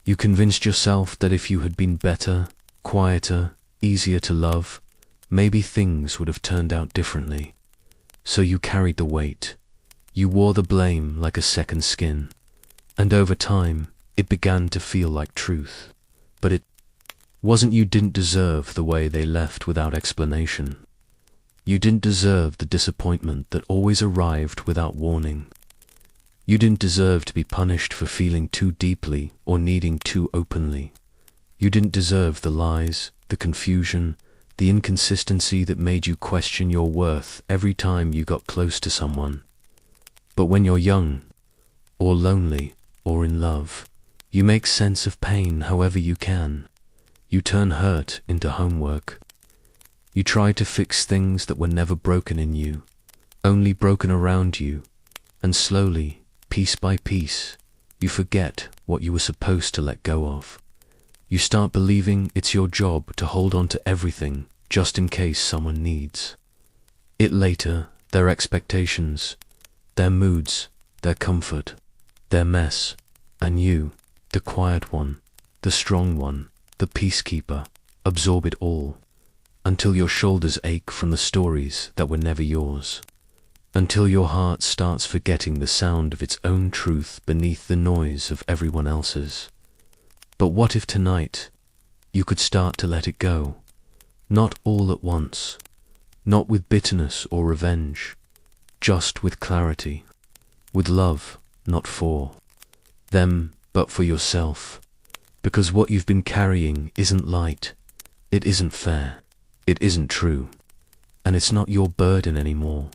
You convinced yourself that if you had been better, quieter, easier to love, maybe things would have turned out differently. So you carried the weight. You wore the blame like a second skin. And over time, it began to feel like truth. But it wasn't. You didn't deserve the way they left without explanation. You didn't deserve the disappointment that always arrived without warning. You didn't deserve to be punished for feeling too deeply or needing too openly. You didn't deserve the lies, the confusion, the inconsistency that made you question your worth every time you got close to someone. But when you're young, or lonely, or in love, you make sense of pain however you can. You turn hurt into homework. You try to fix things that were never broken in you, only broken around you, and slowly, piece by piece, you forget what you were supposed to let go of. You start believing it's your job to hold on to everything just in case someone needs it later, their expectations, their moods, their comfort, their mess, and you, the quiet one, the strong one, the peacekeeper, absorb it all, until your shoulders ache from the stories that were never yours, until your heart starts forgetting the sound of its own truth beneath the noise of everyone else's. But what if tonight you could start to let it go? Not all at once, not with bitterness or revenge, just with clarity, with love, not for them, but for yourself. Because what you've been carrying isn't light, it isn't fair, it isn't true, and it's not your burden anymore.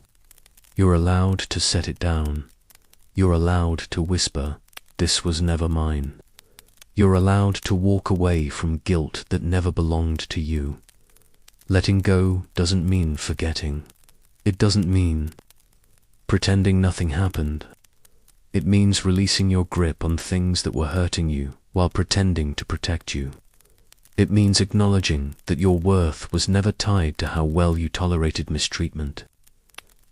You're allowed to set it down. You're allowed to whisper, "This was never mine." You're allowed to walk away from guilt that never belonged to you. Letting go doesn't mean forgetting. It doesn't mean pretending nothing happened. It means releasing your grip on things that were hurting you while pretending to protect you. It means acknowledging that your worth was never tied to how well you tolerated mistreatment.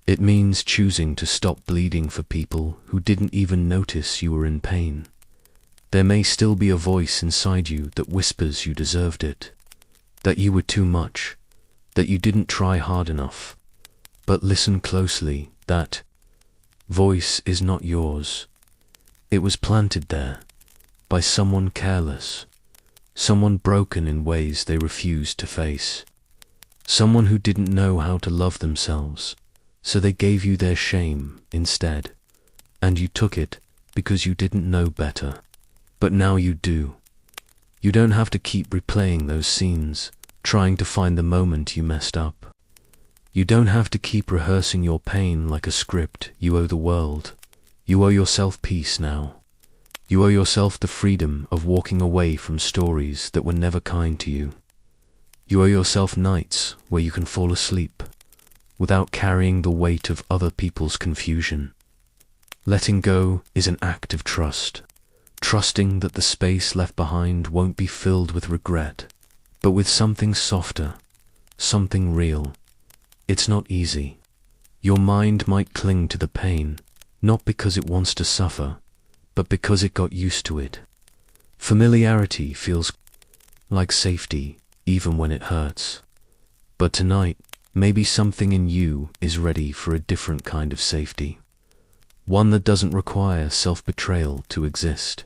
It means choosing to stop bleeding for people who didn't even notice you were in pain. There may still be a voice inside you that whispers you deserved it, that you were too much, that you didn't try hard enough. But listen closely, that voice is not yours. It was planted there by someone careless, someone broken in ways they refused to face, someone who didn't know how to love themselves, so they gave you their shame instead, and you took it because you didn't know better. But now you do. You don't have to keep replaying those scenes, trying to find the moment you messed up. You don't have to keep rehearsing your pain like a script you owe the world. You owe yourself peace now. You owe yourself the freedom of walking away from stories that were never kind to you. You owe yourself nights where you can fall asleep without carrying the weight of other people's confusion. Letting go is an act of trust. Trusting that the space left behind won't be filled with regret, but with something softer, something real. It's not easy. Your mind might cling to the pain, not because it wants to suffer, but because it got used to it. Familiarity feels like safety, even when it hurts. But tonight, maybe something in you is ready for a different kind of safety. One that doesn't require self-betrayal to exist.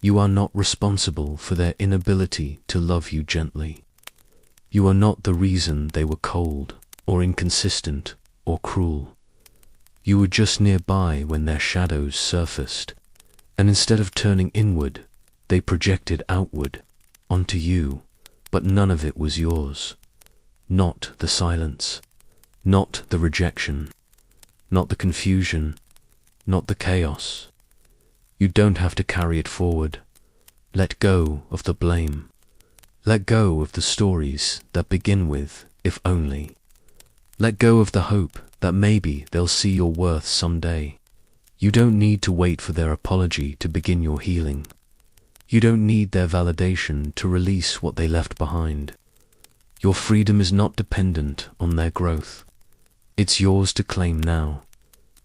You are not responsible for their inability to love you gently. You are not the reason they were cold, or inconsistent, or cruel. You were just nearby when their shadows surfaced, and instead of turning inward, they projected outward, onto you, but none of it was yours. Not the silence, not the rejection, not the confusion, not the chaos. You don't have to carry it forward. Let go of the blame. Let go of the stories that begin with, if only. Let go of the hope that maybe they'll see your worth someday. You don't need to wait for their apology to begin your healing. You don't need their validation to release what they left behind. Your freedom is not dependent on their growth. It's yours to claim now.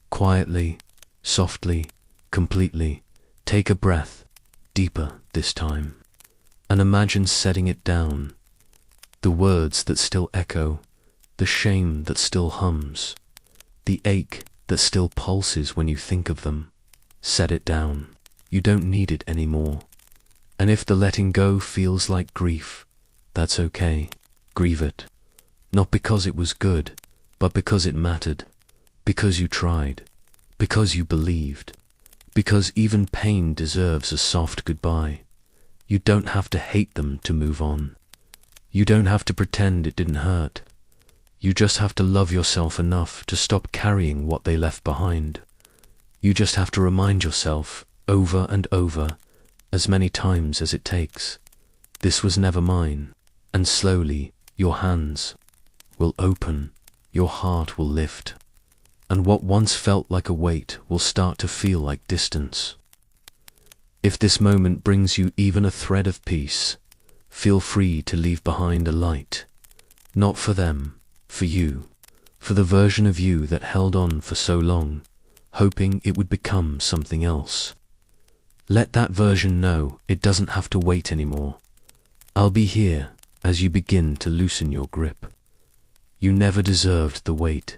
Quietly, softly, completely. Take a breath, deeper this time, and imagine setting it down. The words that still echo, the shame that still hums, the ache that still pulses when you think of them. Set it down. You don't need it anymore. And if the letting go feels like grief, that's okay. Grieve it. Not because it was good, but because it mattered. Because you tried. Because you believed. Because even pain deserves a soft goodbye. You don't have to hate them to move on. You don't have to pretend it didn't hurt. You just have to love yourself enough to stop carrying what they left behind. You just have to remind yourself, over and over, as many times as it takes, this was never mine. And slowly, your hands will open, your heart will lift, and what once felt like a weight will start to feel like distance. If this moment brings you even a thread of peace, feel free to leave behind a light. Not for them, for you, for the version of you that held on for so long, hoping it would become something else. Let that version know it doesn't have to wait anymore. I'll be here as you begin to loosen your grip. You never deserved the wait.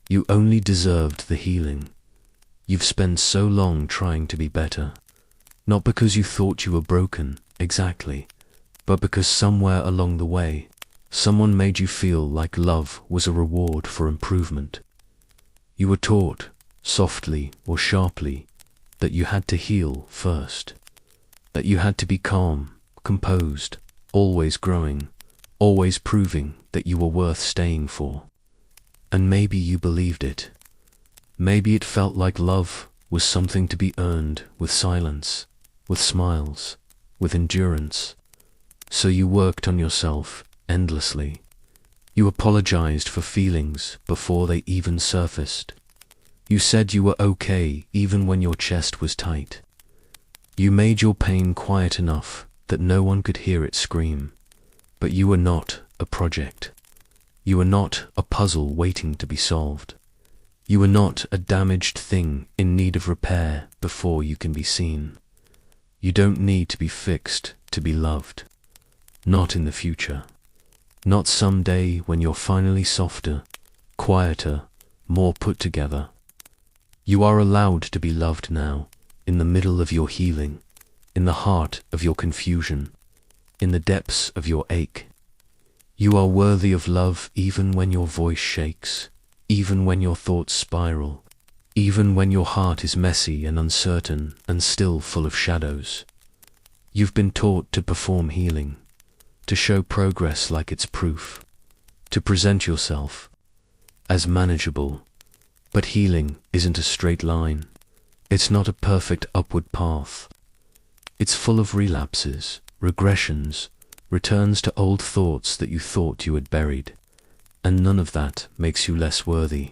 You only deserved the healing. You've spent so long trying to be better, not because you thought you were broken, exactly, but because somewhere along the way, someone made you feel like love was a reward for improvement. You were taught, softly or sharply, that you had to heal first, that you had to be calm, composed, always growing, always proving that you were worth staying for. And maybe you believed it. Maybe it felt like love was something to be earned with silence, with smiles, with endurance. So you worked on yourself endlessly. You apologized for feelings before they even surfaced. You said you were okay even when your chest was tight. You made your pain quiet enough that no one could hear it scream. But you were not a project. You were not a puzzle waiting to be solved. You were not a damaged thing in need of repair before you can be seen. You don't need to be fixed to be loved. Not in the future. Not someday when you're finally softer, quieter, more put together. You are allowed to be loved now, in the middle of your healing, in the heart of your confusion, in the depths of your ache. You are worthy of love even when your voice shakes, even when your thoughts spiral, even when your heart is messy and uncertain and still full of shadows. You've been taught to perform healing, to show progress like it's proof, to present yourself as manageable. But healing isn't a straight line. It's not a perfect upward path. It's full of relapses, regressions, returns to old thoughts that you thought you had buried, and none of that makes you less worthy.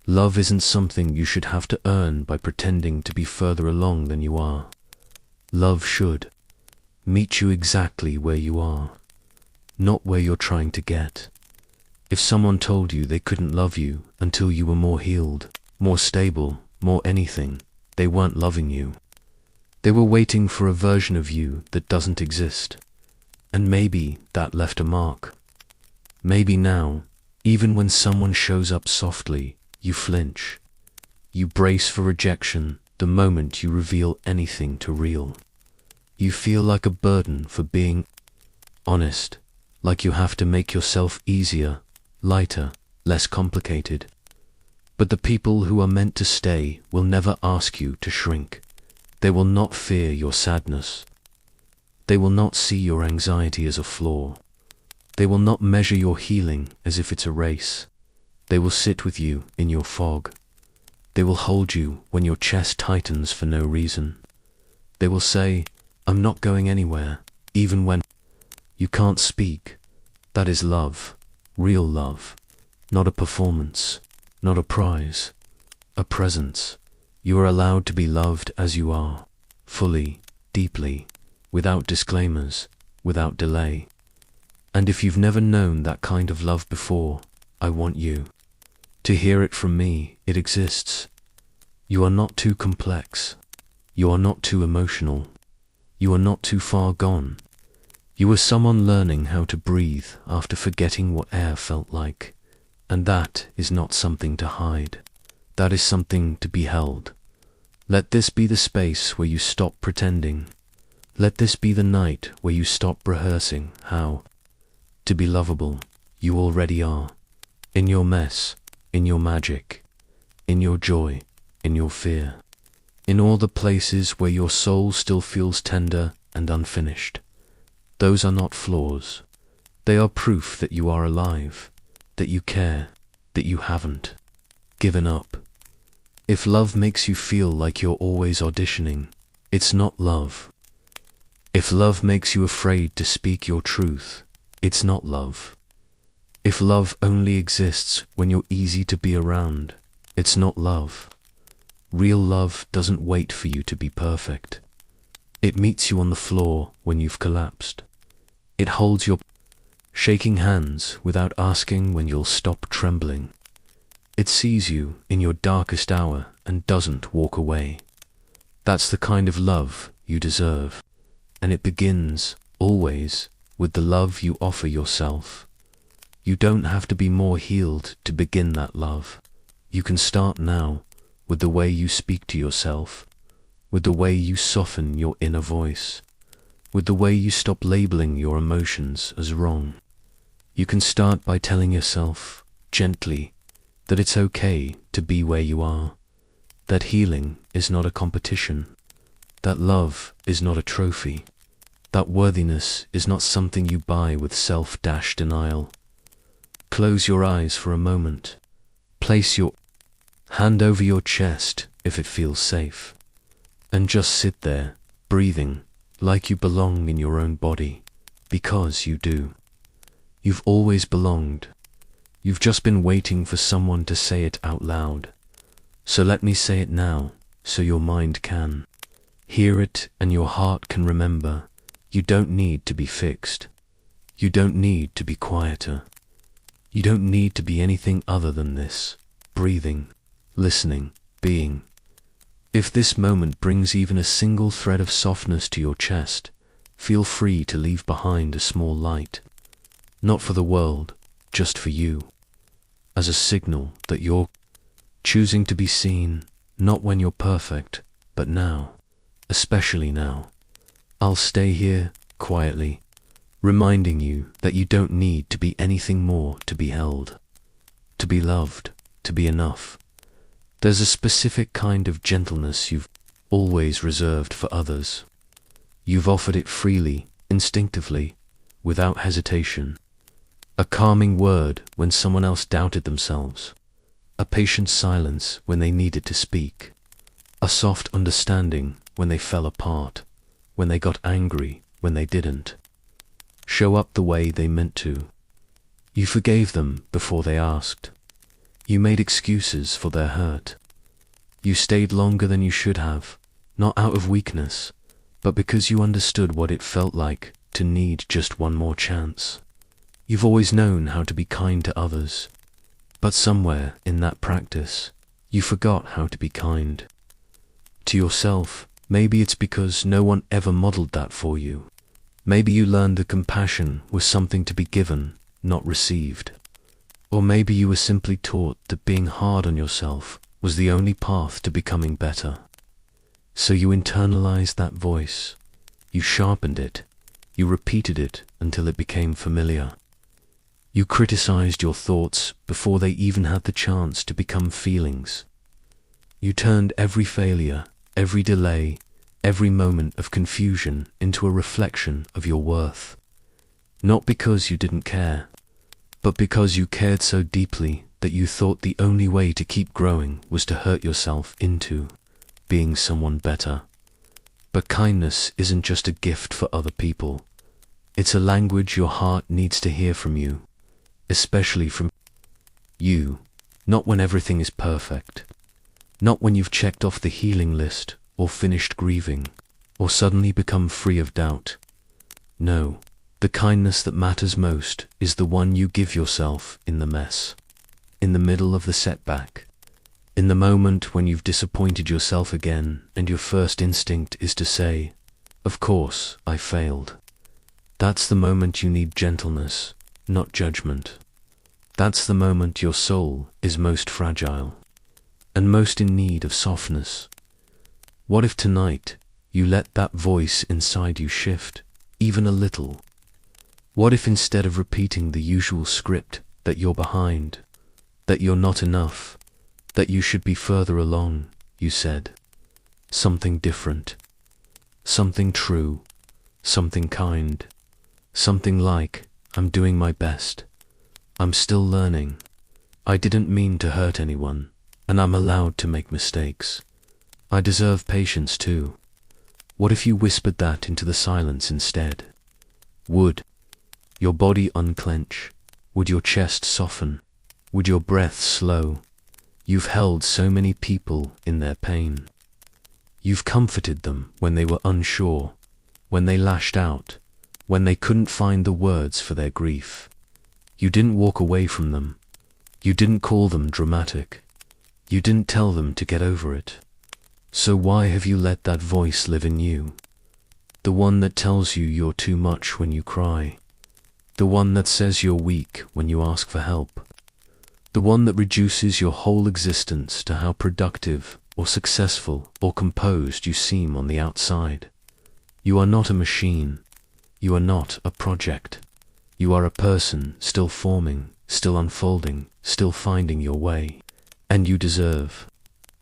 Love isn't something you should have to earn by pretending to be further along than you are. Love should meet you exactly where you are, not where you're trying to get. If someone told you they couldn't love you until you were more healed, more stable, more anything, they weren't loving you. They were waiting for a version of you that doesn't exist. And maybe that left a mark. Maybe now, even when someone shows up softly, you flinch. You brace for rejection the moment you reveal anything to real. You feel like a burden for being honest, like you have to make yourself easier, lighter, less complicated. But the people who are meant to stay will never ask you to shrink. They will not fear your sadness. They will not see your anxiety as a flaw. They will not measure your healing as if it's a race. They will sit with you in your fog. They will hold you when your chest tightens for no reason. They will say, "I'm not going anywhere," even when you can't speak. That is love, real love, not a performance, not a prize, a presence. You are allowed to be loved as you are, fully, deeply, without disclaimers, without delay. And if you've never known that kind of love before, I want you to hear it from me. It exists. You are not too complex. You are not too emotional. You are not too far gone. You are someone learning how to breathe after forgetting what air felt like. And that is not something to hide. That is something to be held. Let this be the space where you stop pretending. Let this be the night where you stop rehearsing how to be lovable. You already are. In your mess, in your magic, in your joy, in your fear. In all the places where your soul still feels tender and unfinished. Those are not flaws. They are proof that you are alive, that you care, that you haven't given up. If love makes you feel like you're always auditioning, it's not love. If love makes you afraid to speak your truth, it's not love. If love only exists when you're easy to be around, it's not love. Real love doesn't wait for you to be perfect. It meets you on the floor when you've collapsed. It holds your shaking hands without asking when you'll stop trembling. It sees you in your darkest hour and doesn't walk away. That's the kind of love you deserve. And it begins, always, with the love you offer yourself. You don't have to be more healed to begin that love. You can start now with the way you speak to yourself, with the way you soften your inner voice, with the way you stop labeling your emotions as wrong. You can start by telling yourself, gently, that it's okay to be where you are, that healing is not a competition, that love is not a trophy, that worthiness is not something you buy with self-denial. Close your eyes for a moment. Place your hand over your chest if it feels safe. And just sit there, breathing, like you belong in your own body, because you do. You've always belonged. You've just been waiting for someone to say it out loud. So let me say it now, so your mind can hear it and your heart can remember. You don't need to be fixed. You don't need to be quieter. You don't need to be anything other than this, breathing, listening, being. If this moment brings even a single thread of softness to your chest, feel free to leave behind a small light. Not for the world, just for you. As a signal that you're choosing to be seen, not when you're perfect, but now, especially now. I'll stay here, quietly, reminding you that you don't need to be anything more to be held, to be loved, to be enough. There's a specific kind of gentleness you've always reserved for others. You've offered it freely, instinctively, without hesitation. A calming word when someone else doubted themselves. A patient silence when they needed to speak. A soft understanding when they fell apart, when they got angry, when they didn't show up the way they meant to. You forgave them before they asked. You made excuses for their hurt. You stayed longer than you should have, not out of weakness, but because you understood what it felt like to need just one more chance. You've always known how to be kind to others, but somewhere in that practice, you forgot how to be kind to yourself Maybe it's because no one ever modeled that for you. Maybe you learned that compassion was something to be given, not received. Or maybe you were simply taught that being hard on yourself was the only path to becoming better. So you internalized that voice. You sharpened it. You repeated it until it became familiar. You criticized your thoughts before they even had the chance to become feelings. You turned every failure, every delay, every moment of confusion into a reflection of your worth. Not because you didn't care, but because you cared so deeply that you thought the only way to keep growing was to hurt yourself into being someone better. But kindness isn't just a gift for other people. It's a language your heart needs to hear from you, especially from you, not when everything is perfect, not when you've checked off the healing list or finished grieving, or suddenly become free of doubt. No, the kindness that matters most is the one you give yourself in the mess, in the middle of the setback, in the moment when you've disappointed yourself again and your first instinct is to say, "Of course, I failed." That's the moment you need gentleness, not judgment. That's the moment your soul is most fragile and most in need of softness. What if tonight you let that voice inside you shift, even a little? What if instead of repeating the usual script that you're behind, that you're not enough, that you should be further along, you said something different, something true, something kind, something like, "I'm doing my best. I'm still learning. I didn't mean to hurt anyone, and I'm allowed to make mistakes. I deserve patience too." What if you whispered that into the silence instead? Would your body unclench? Would your chest soften? Would your breath slow? You've held so many people in their pain. You've comforted them when they were unsure, when they lashed out, when they couldn't find the words for their grief. You didn't walk away from them. You didn't call them dramatic. You didn't tell them to get over it. So why have you let that voice live in you? The one that tells you you're too much when you cry. The one that says you're weak when you ask for help. The one that reduces your whole existence to how productive or successful or composed you seem on the outside. You are not a machine. You are not a project. You are a person still forming, still unfolding, still finding your way. And you deserve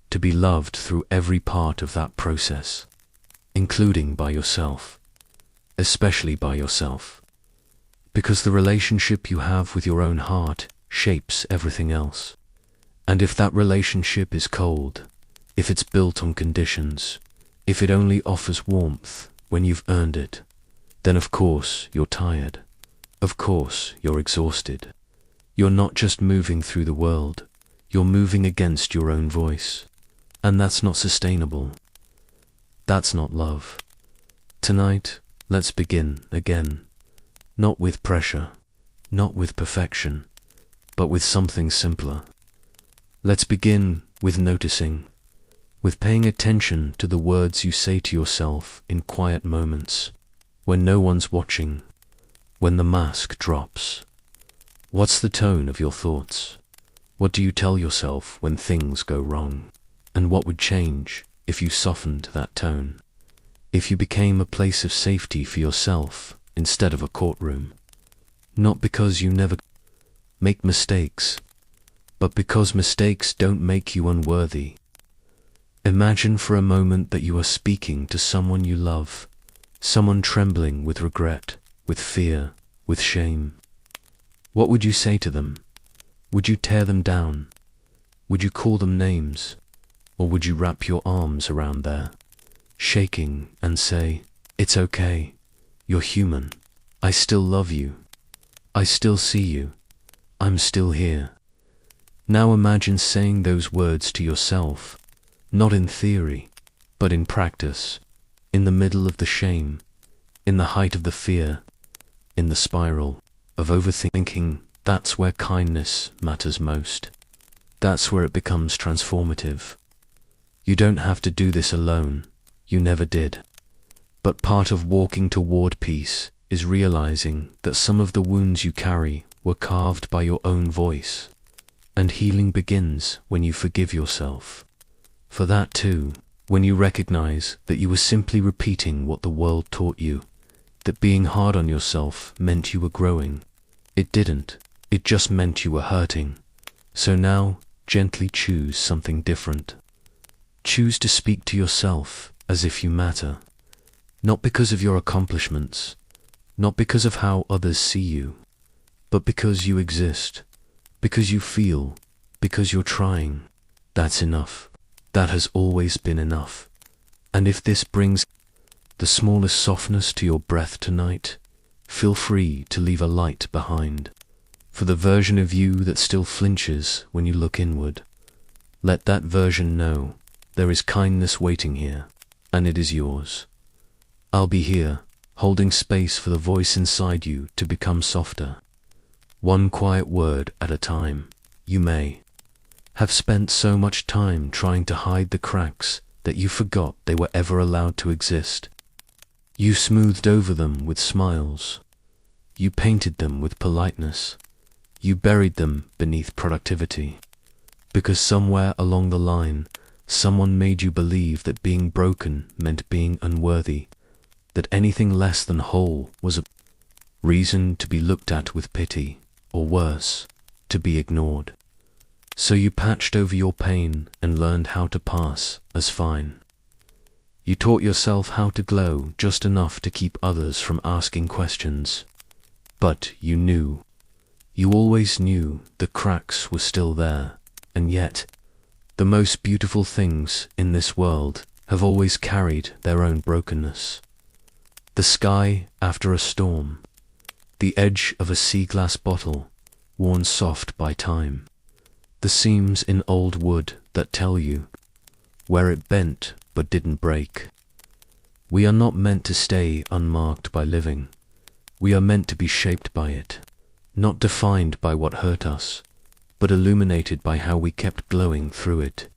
to be loved through every part of that process, including by yourself, especially by yourself. Because the relationship you have with your own heart shapes everything else. And if that relationship is cold, if it's built on conditions, if it only offers warmth when you've earned it, then of course you're tired. Of course you're exhausted. You're not just moving through the world, you're moving against your own voice. And that's not sustainable. That's not love. Tonight, let's begin again. Not with pressure, not with perfection, but with something simpler. Let's begin with noticing, with paying attention to the words you say to yourself in quiet moments, when no one's watching, when the mask drops. What's the tone of your thoughts? What do you tell yourself when things go wrong? And what would change if you softened that tone? If you became a place of safety for yourself instead of a courtroom? Not because you never make mistakes, but because mistakes don't make you unworthy. Imagine for a moment that you are speaking to someone you love, someone trembling with regret, with fear, with shame. What would you say to them? Would you tear them down? Would you call them names? Or would you wrap your arms around their shaking and say, "It's okay. You're human. I still love you. I still see you. I'm still here." Now imagine saying those words to yourself, not in theory, but in practice, in the middle of the shame, in the height of the fear, in the spiral of overthinking. That's where kindness matters most. That's where it becomes transformative. You don't have to do this alone. You never did. But part of walking toward peace is realizing that some of the wounds you carry were carved by your own voice. And healing begins when you forgive yourself. For that too, when you recognize that you were simply repeating what the world taught you, that being hard on yourself meant you were growing. It didn't. It just meant you were hurting. So now, gently choose something different. Choose to speak to yourself as if you matter. Not because of your accomplishments, not because of how others see you, but because you exist, because you feel, because you're trying. That's enough. That has always been enough. And if this brings the smallest softness to your breath tonight, feel free to leave a light behind. For the version of you that still flinches when you look inward, let that version know there is kindness waiting here, and it is yours. I'll be here, holding space for the voice inside you to become softer. One quiet word at a time. You may have spent so much time trying to hide the cracks that you forgot they were ever allowed to exist. You smoothed over them with smiles. You painted them with politeness. You buried them beneath productivity. Because somewhere along the line, someone made you believe that being broken meant being unworthy, that anything less than whole was a reason to be looked at with pity, or worse, to be ignored. So you patched over your pain and learned how to pass as fine. You taught yourself how to glow just enough to keep others from asking questions. But you always knew the cracks were still there, and yet, the most beautiful things in this world have always carried their own brokenness. The sky after a storm, the edge of a sea glass bottle, worn soft by time, the seams in old wood that tell you where it bent but didn't break. We are not meant to stay unmarked by living. We are meant to be shaped by it, not defined by what hurt us, but illuminated by how we kept glowing through it.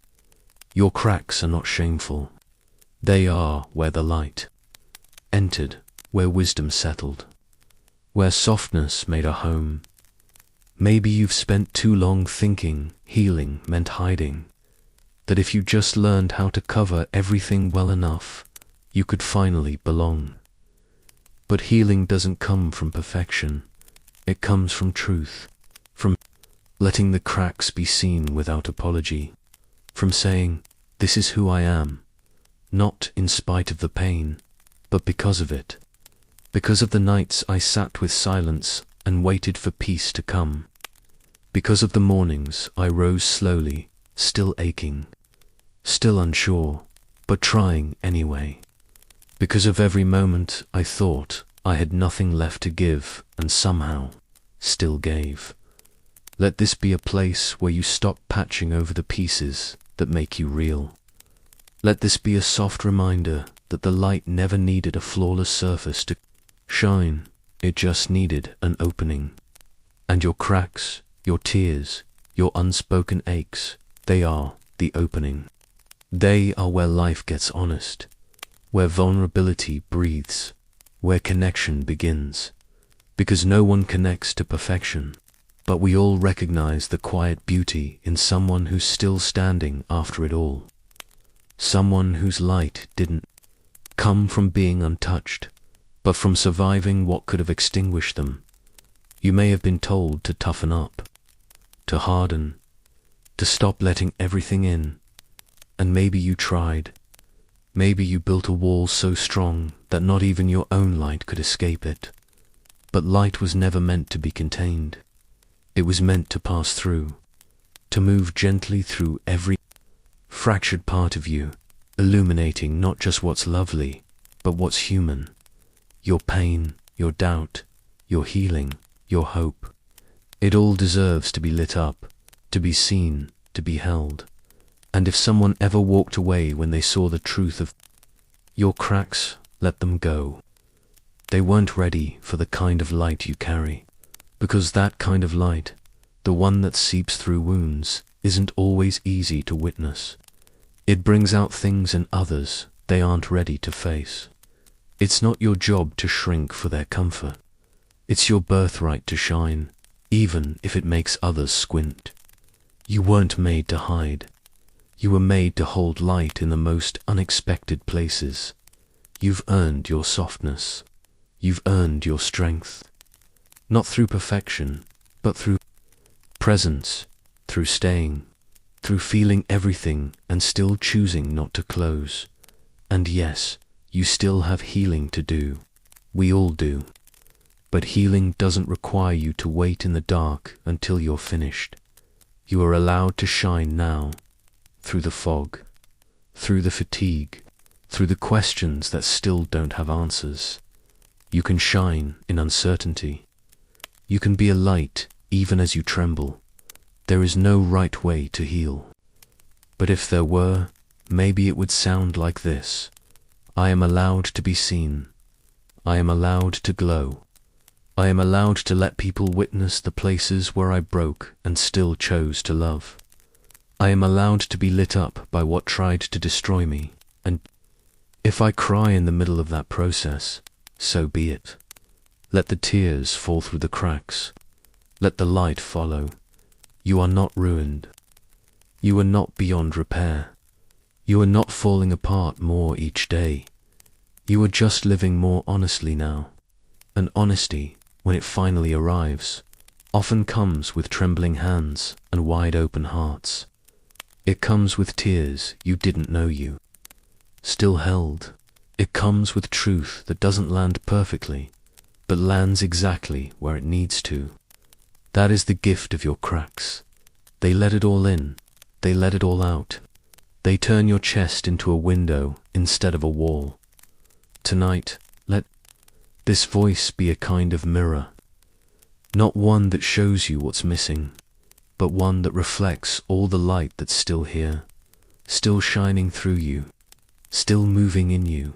Your cracks are not shameful. They are where the light entered, where wisdom settled, where softness made a home. Maybe you've spent too long thinking healing meant hiding, that if you just learned how to cover everything well enough, you could finally belong. But healing doesn't come from perfection. It comes from truth, from letting the cracks be seen without apology, from saying, "This is who I am," not in spite of the pain, but because of it, because of the nights I sat with silence and waited for peace to come, because of the mornings I rose slowly, still aching, still unsure, but trying anyway, because of every moment I thought I had nothing left to give and somehow still gave. Let this be a place where you stop patching over the pieces that make you real. Let this be a soft reminder that the light never needed a flawless surface to shine. It just needed an opening. And your cracks, your tears, your unspoken aches, they are the opening. They are where life gets honest, where vulnerability breathes, where connection begins. Because no one connects to perfection, but we all recognize the quiet beauty in someone who's still standing after it all. Someone whose light didn't come from being untouched, but from surviving what could have extinguished them. You may have been told to toughen up, to harden, to stop letting everything in, and maybe you tried. Maybe you built a wall so strong that not even your own light could escape it. But light was never meant to be contained. It was meant to pass through, to move gently through every fractured part of you, illuminating not just what's lovely, but what's human. Your pain, your doubt, your healing, your hope. It all deserves to be lit up, to be seen, to be held. And if someone ever walked away when they saw the truth of your cracks, let them go. They weren't ready for the kind of light you carry, because that kind of light, the one that seeps through wounds, isn't always easy to witness. It brings out things in others they aren't ready to face. It's not your job to shrink for their comfort. It's your birthright to shine, even if it makes others squint. You weren't made to hide. You were made to hold light in the most unexpected places. You've earned your softness. You've earned your strength. Not through perfection, but through presence, through staying, through feeling everything and still choosing not to close. And yes, you still have healing to do. We all do. But healing doesn't require you to wait in the dark until you're finished. You are allowed to shine now, through the fog, through the fatigue, through the questions that still don't have answers. You can shine in uncertainty. You can be a light even as you tremble. There is no right way to heal. But if there were, maybe it would sound like this. I am allowed to be seen. I am allowed to glow. I am allowed to let people witness the places where I broke and still chose to love. I am allowed to be lit up by what tried to destroy me, and if I cry in the middle of that process, so be it. Let the tears fall through the cracks. Let the light follow. You are not ruined. You are not beyond repair. You are not falling apart more each day. You are just living more honestly now. And honesty, when it finally arrives, often comes with trembling hands and wide open hearts. It comes with tears you didn't know you still held. It comes with truth that doesn't land perfectly, but lands exactly where it needs to. That is the gift of your cracks. They let it all in. They let it all out. They turn your chest into a window instead of a wall. Tonight, let this voice be a kind of mirror. Not one that shows you what's missing, but one that reflects all the light that's still here, still shining through you, still moving in you,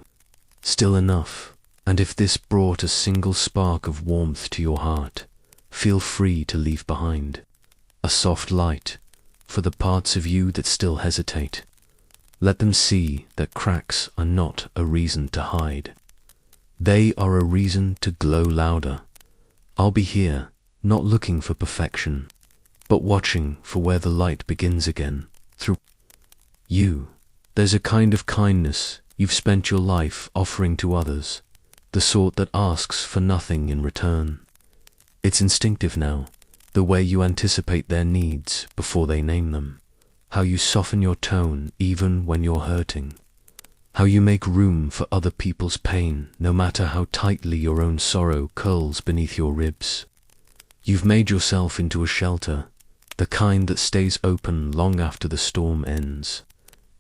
still enough. And if this brought a single spark of warmth to your heart, feel free to leave behind a soft light for the parts of you that still hesitate. Let them see that cracks are not a reason to hide. They are a reason to glow louder. I'll be here, not looking for perfection, but watching for where the light begins again, through you. There's a kind of kindness you've spent your life offering to others, the sort that asks for nothing in return. It's instinctive now, the way you anticipate their needs before they name them, how you soften your tone even when you're hurting, how you make room for other people's pain no matter how tightly your own sorrow curls beneath your ribs. You've made yourself into a shelter, the kind that stays open long after the storm ends,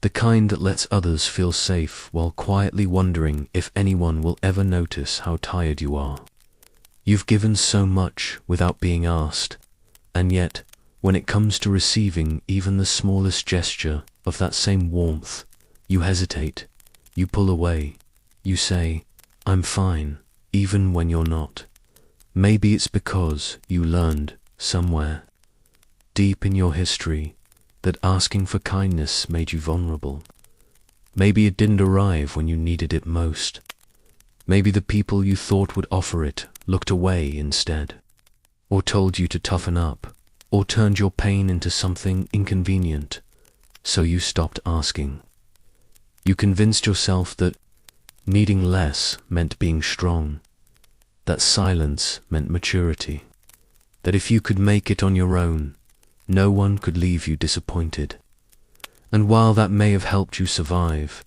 the kind that lets others feel safe while quietly wondering if anyone will ever notice how tired you are. You've given so much without being asked, and yet, when it comes to receiving even the smallest gesture of that same warmth, you hesitate, you pull away, you say, "I'm fine," even when you're not. Maybe it's because you learned somewhere, deep in your history, that asking for kindness made you vulnerable. Maybe it didn't arrive when you needed it most. Maybe the people you thought would offer it looked away instead, or told you to toughen up, or turned your pain into something inconvenient, so you stopped asking. You convinced yourself that needing less meant being strong, that silence meant maturity, that if you could make it on your own, no one could leave you disappointed. And while that may have helped you survive,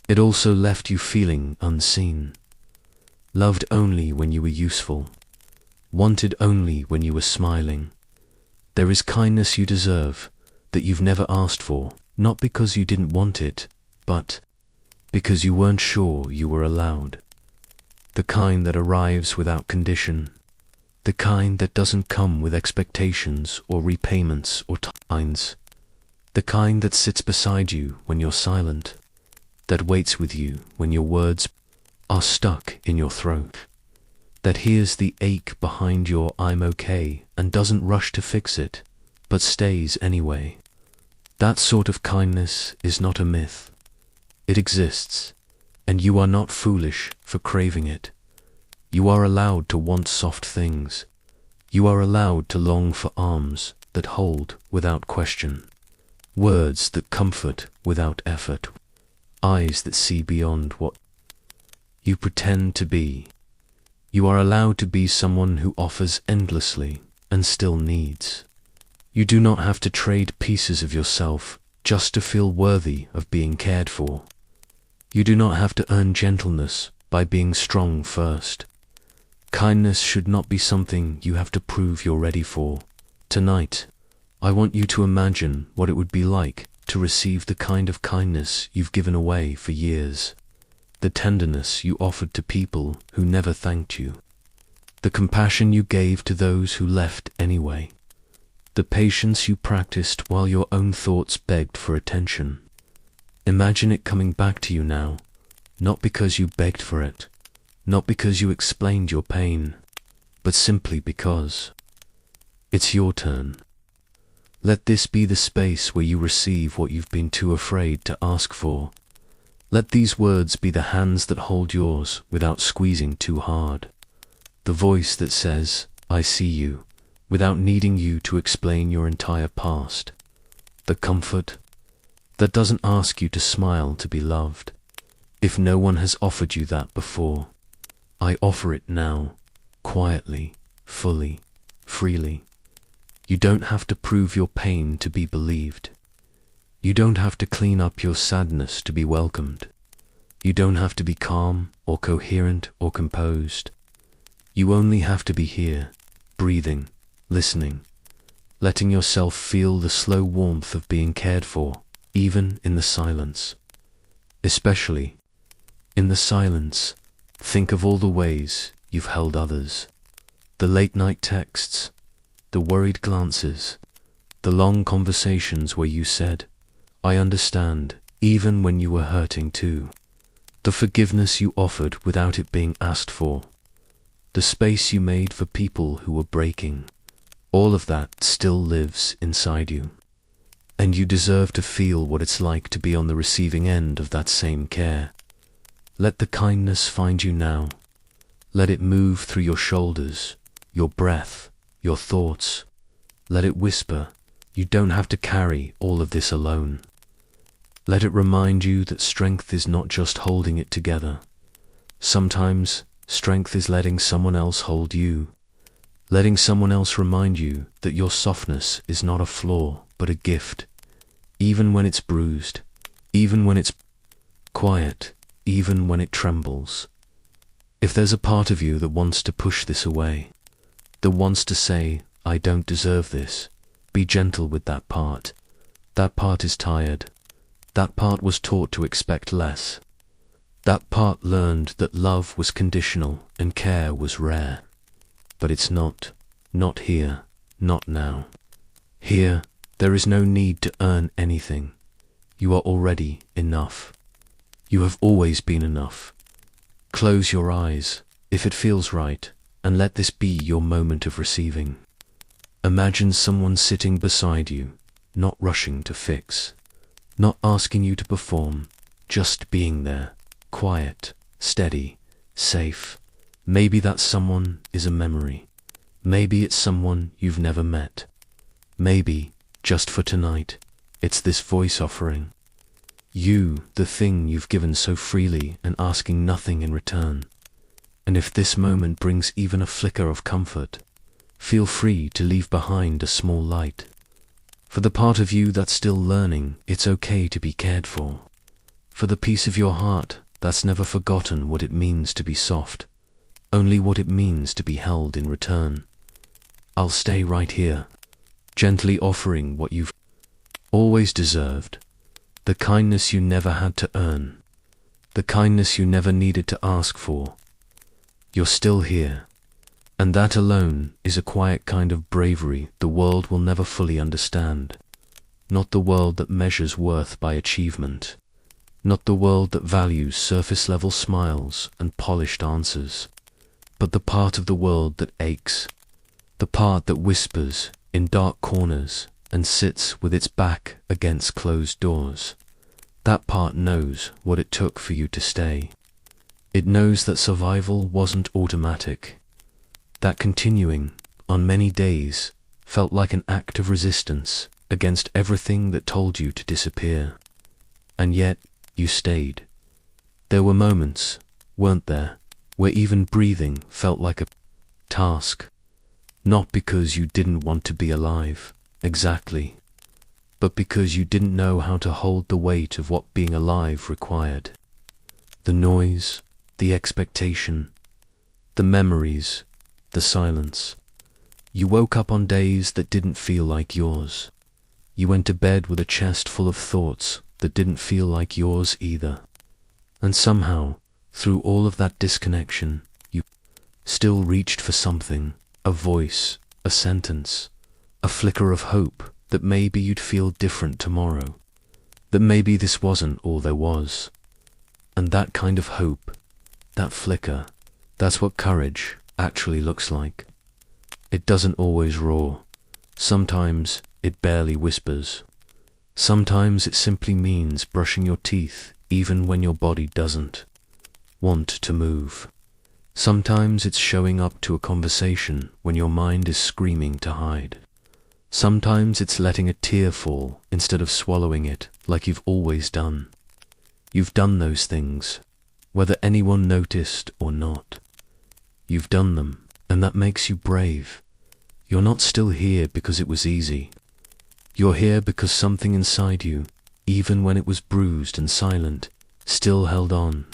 it also left you feeling unseen, loved only when you were useful, wanted only when you were smiling. There is kindness you deserve that you've never asked for, not because you didn't want it, but because you weren't sure you were allowed. The kind that arrives without condition, the kind that doesn't come with expectations or repayments or timelines, the kind that sits beside you when you're silent, that waits with you when your words are stuck in your throat, that hears the ache behind your "I'm okay" and doesn't rush to fix it, but stays anyway. That sort of kindness is not a myth. It exists, And you are not foolish for craving it. You are allowed to want soft things. You are allowed to long for arms that hold without question, words that comfort without effort, eyes that see beyond what you pretend to be. You are allowed to be someone who offers endlessly and still needs. You do not have to trade pieces of yourself just to feel worthy of being cared for. You do not have to earn gentleness by being strong first. Kindness should not be something you have to prove you're ready for. Tonight, I want you to imagine what it would be like to receive the kind of kindness you've given away for years, the tenderness you offered to people who never thanked you, the compassion you gave to those who left anyway, the patience you practiced while your own thoughts begged for attention. Imagine it coming back to you now, not because you begged for it, not because you explained your pain, but simply because it's your turn. Let this be the space where you receive what you've been too afraid to ask for. Let these words be the hands that hold yours without squeezing too hard. The voice that says, "I see you," without needing you to explain your entire past. The comfort that doesn't ask you to smile to be loved. If no one has offered you that before, I offer it now, quietly, fully, freely. You don't have to prove your pain to be believed. You don't have to clean up your sadness to be welcomed. You don't have to be calm or coherent or composed. You only have to be here, breathing, listening, letting yourself feel the slow warmth of being cared for, even in the silence. Especially in the silence, think of all the ways you've held others. The late-night texts, the worried glances, the long conversations where you said, "I understand," even when you were hurting too. The forgiveness you offered without it being asked for. The space you made for people who were breaking. All of that still lives inside you. And you deserve to feel what it's like to be on the receiving end of that same care. Let the kindness find you now. Let it move through your shoulders, your breath, your thoughts. Let it whisper, you don't have to carry all of this alone. Let it remind you that strength is not just holding it together. Sometimes, strength is letting someone else hold you. Letting someone else remind you that your softness is not a flaw, but a gift. Even when it's bruised, even when it's quiet, even when it trembles. If there's a part of you that wants to push this away, that wants to say, "I don't deserve this," be gentle with that part. That part is tired. That part was taught to expect less. That part learned that love was conditional and care was rare. But it's not here, not now. Here, there is no need to earn anything. You are already enough. You have always been enough. Close your eyes, if it feels right, and let this be your moment of receiving. Imagine someone sitting beside you, not rushing to fix, not asking you to perform, just being there, quiet, steady, safe. Maybe that someone is a memory. Maybe it's someone you've never met. Maybe, just for tonight, it's this voice offering. You, the thing you've given so freely and asking nothing in return. And if this moment brings even a flicker of comfort, feel free to leave behind a small light. For the part of you that's still learning, it's okay to be cared for. For the piece of your heart that's never forgotten what it means to be soft, only what it means to be held in return. I'll stay right here, gently offering what you've always deserved, the kindness you never had to earn, the kindness you never needed to ask for. You're still here, and that alone is a quiet kind of bravery the world will never fully understand. Not the world that measures worth by achievement, not the world that values surface-level smiles and polished answers, but the part of the world that aches, the part that whispers in dark corners and sits with its back against closed doors. That part knows what it took for you to stay. It knows that survival wasn't automatic, that continuing, on many days, felt like an act of resistance against everything that told you to disappear. And yet, you stayed. There were moments, weren't there, where even breathing felt like a task. Not because you didn't want to be alive, exactly, but because you didn't know how to hold the weight of what being alive required. The noise, the expectation, the memories, the silence. You woke up on days that didn't feel like yours. You went to bed with a chest full of thoughts that didn't feel like yours either. And somehow, through all of that disconnection, you still reached for something, a voice, a sentence, a flicker of hope that maybe you'd feel different tomorrow, that maybe this wasn't all there was. And that kind of hope, that flicker, that's what courage actually looks like. It doesn't always roar. Sometimes it barely whispers. Sometimes it simply means brushing your teeth even when your body doesn't want to move. Sometimes it's showing up to a conversation when your mind is screaming to hide. Sometimes it's letting a tear fall instead of swallowing it like you've always done. You've done those things, whether anyone noticed or not. You've done them, and that makes you brave. You're not still here because it was easy. You're here because something inside you, even when it was bruised and silent, still held on.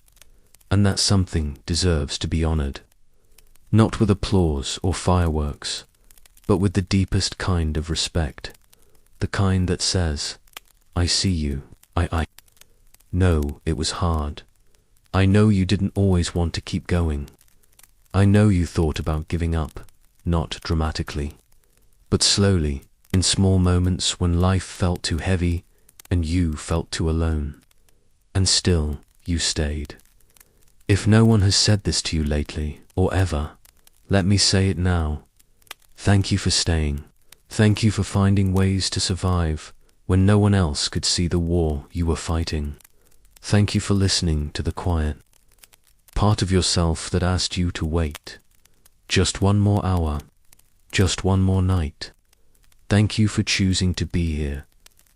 And that something deserves to be honored. Not with applause or fireworks, but with the deepest kind of respect. The kind that says, I see you, I know it was hard. I know you didn't always want to keep going. I know you thought about giving up, not dramatically, but slowly, in small moments when life felt too heavy and you felt too alone. And still, you stayed. If no one has said this to you lately, or ever, let me say it now. Thank you for staying. Thank you for finding ways to survive when no one else could see the war you were fighting. Thank you for listening to the quiet part of yourself that asked you to wait. Just one more hour, just one more night. Thank you for choosing to be here,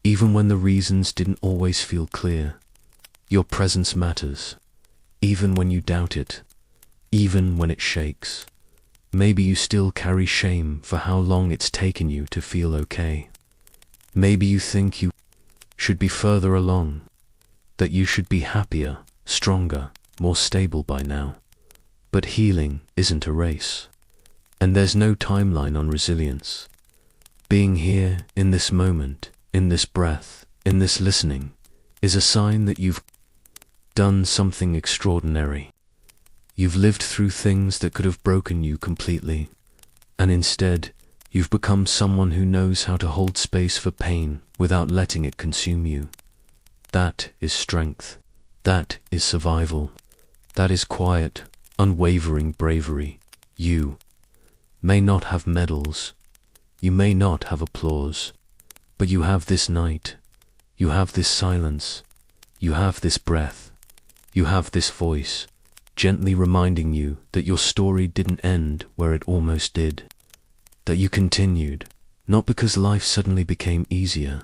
even when the reasons didn't always feel clear. Your presence matters, even when you doubt it, even when it shakes. Maybe you still carry shame for how long it's taken you to feel okay. Maybe you think you should be further along, that you should be happier, stronger, more stable by now. But healing isn't a race, and there's no timeline on resilience. Being here in this moment, in this breath, in this listening, is a sign that you've done something extraordinary. You've lived through things that could have broken you completely, and instead, you've become someone who knows how to hold space for pain without letting it consume you. That is strength. That is survival. That is quiet, unwavering bravery. You may not have medals. You may not have applause. But you have this night. You have this silence. You have this breath. You have this voice, gently reminding you that your story didn't end where it almost did. That you continued, not because life suddenly became easier,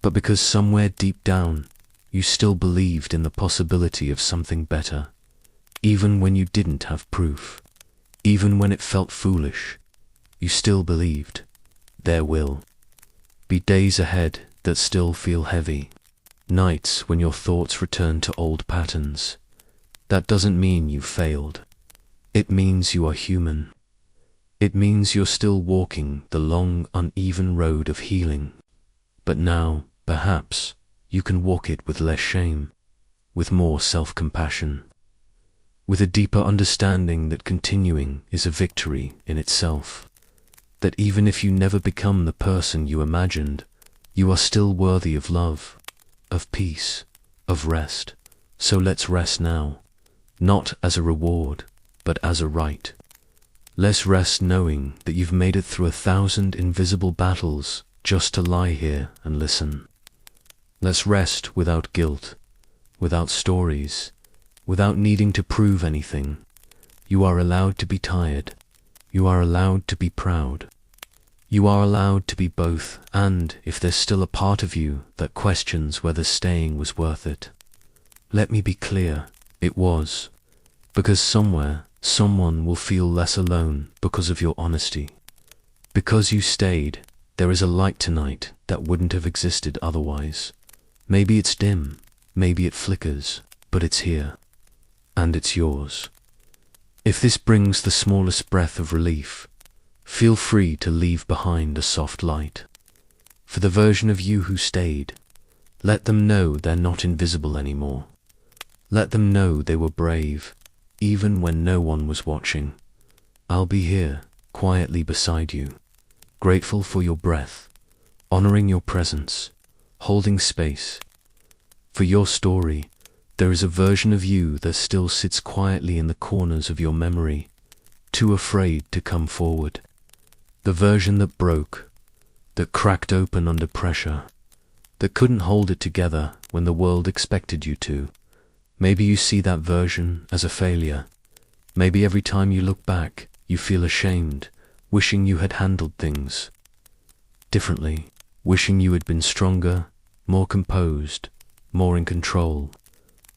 but because somewhere deep down, you still believed in the possibility of something better, even when you didn't have proof, even when it felt foolish. You still believed there will be days ahead that still feel heavy, nights when your thoughts return to old patterns. That doesn't mean you failed. It means you are human. It means you're still walking the long, uneven road of healing. But now, perhaps, you can walk it with less shame, with more self-compassion, with a deeper understanding that continuing is a victory in itself. That even if you never become the person you imagined, you are still worthy of love, of peace, of rest. So let's rest now, not as a reward, but as a right. Let's rest knowing that you've made it through 1,000 invisible battles just to lie here and listen. Let's rest without guilt, without stories, without needing to prove anything. You are allowed to be tired. You are allowed to be proud. You are allowed to be both, and if there's still a part of you that questions whether staying was worth it, let me be clear, it was. Because somewhere, someone will feel less alone because of your honesty. Because you stayed, there is a light tonight that wouldn't have existed otherwise. Maybe it's dim, maybe it flickers, but it's here. And it's yours. If this brings the smallest breath of relief, feel free to leave behind a soft light. For the version of you who stayed, let them know they're not invisible anymore. Let them know they were brave, even when no one was watching. I'll be here, quietly beside you, grateful for your breath, honoring your presence, holding space. For your story, there is a version of you that still sits quietly in the corners of your memory, too afraid to come forward. The version that broke, that cracked open under pressure, that couldn't hold it together when the world expected you to. Maybe you see that version as a failure. Maybe every time you look back, you feel ashamed, wishing you had handled things differently, wishing you had been stronger, more composed, more in control.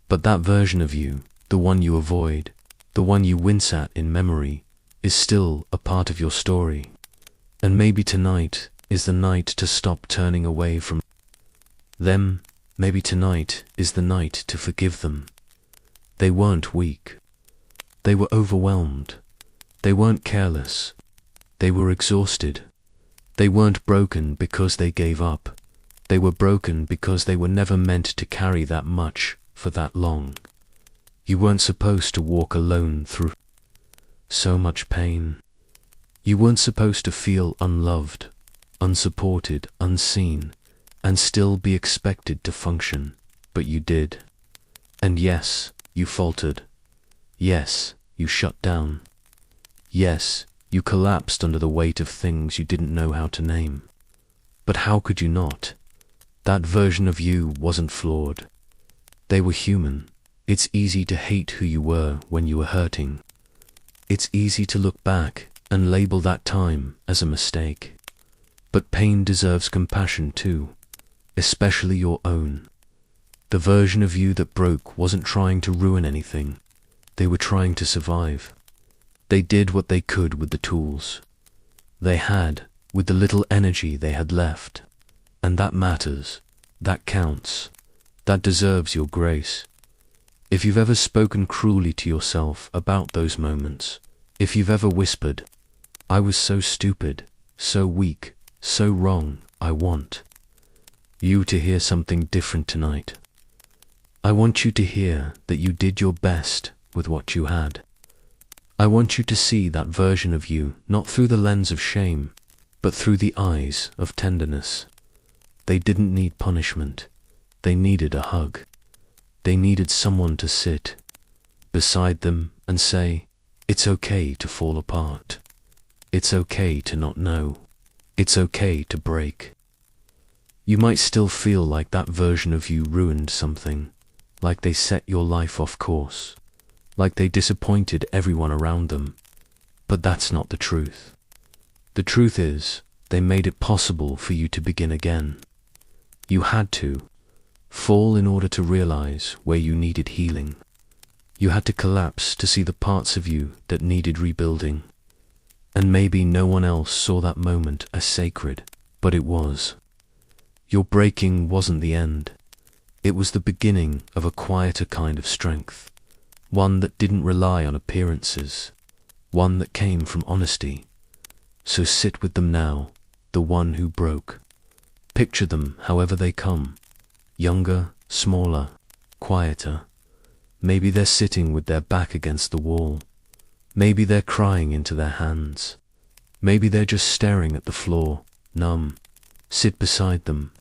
But that version of you, the one you avoid, the one you wince at in memory, is still a part of your story. And maybe tonight is the night to stop turning away from them. Maybe tonight is the night to forgive them. They weren't weak. They were overwhelmed. They weren't careless. They were exhausted. They weren't broken because they gave up. They were broken because they were never meant to carry that much for that long. You weren't supposed to walk alone through so much pain. You weren't supposed to feel unloved, unsupported, unseen, and still be expected to function, but you did. And yes, you faltered. Yes, you shut down. Yes, you collapsed under the weight of things you didn't know how to name. But how could you not? That version of you wasn't flawed. They were human. It's easy to hate who you were when you were hurting. It's easy to look back and label that time as a mistake. But pain deserves compassion too, especially your own. The version of you that broke wasn't trying to ruin anything. They were trying to survive. They did what they could with the tools they had, with the little energy they had left. And that matters. That counts. That deserves your grace. If you've ever spoken cruelly to yourself about those moments, if you've ever whispered, "I was so stupid, so weak, so wrong," I want you to hear something different tonight. I want you to hear that you did your best with what you had. I want you to see that version of you not through the lens of shame, but through the eyes of tenderness. They didn't need punishment. They needed a hug. They needed someone to sit beside them and say, "It's okay to fall apart. It's okay to not know. It's okay to break." You might still feel like that version of you ruined something, like they set your life off course, like they disappointed everyone around them. But that's not the truth. The truth is, they made it possible for you to begin again. You had to fall in order to realize where you needed healing. You had to collapse to see the parts of you that needed rebuilding. And maybe no one else saw that moment as sacred, but it was. Your breaking wasn't the end. It was the beginning of a quieter kind of strength, one that didn't rely on appearances, one that came from honesty. So sit with them now, the one who broke. Picture them however they come, younger, smaller, quieter. Maybe they're sitting with their back against the wall. Maybe they're crying into their hands. Maybe they're just staring at the floor, numb. Sit beside them.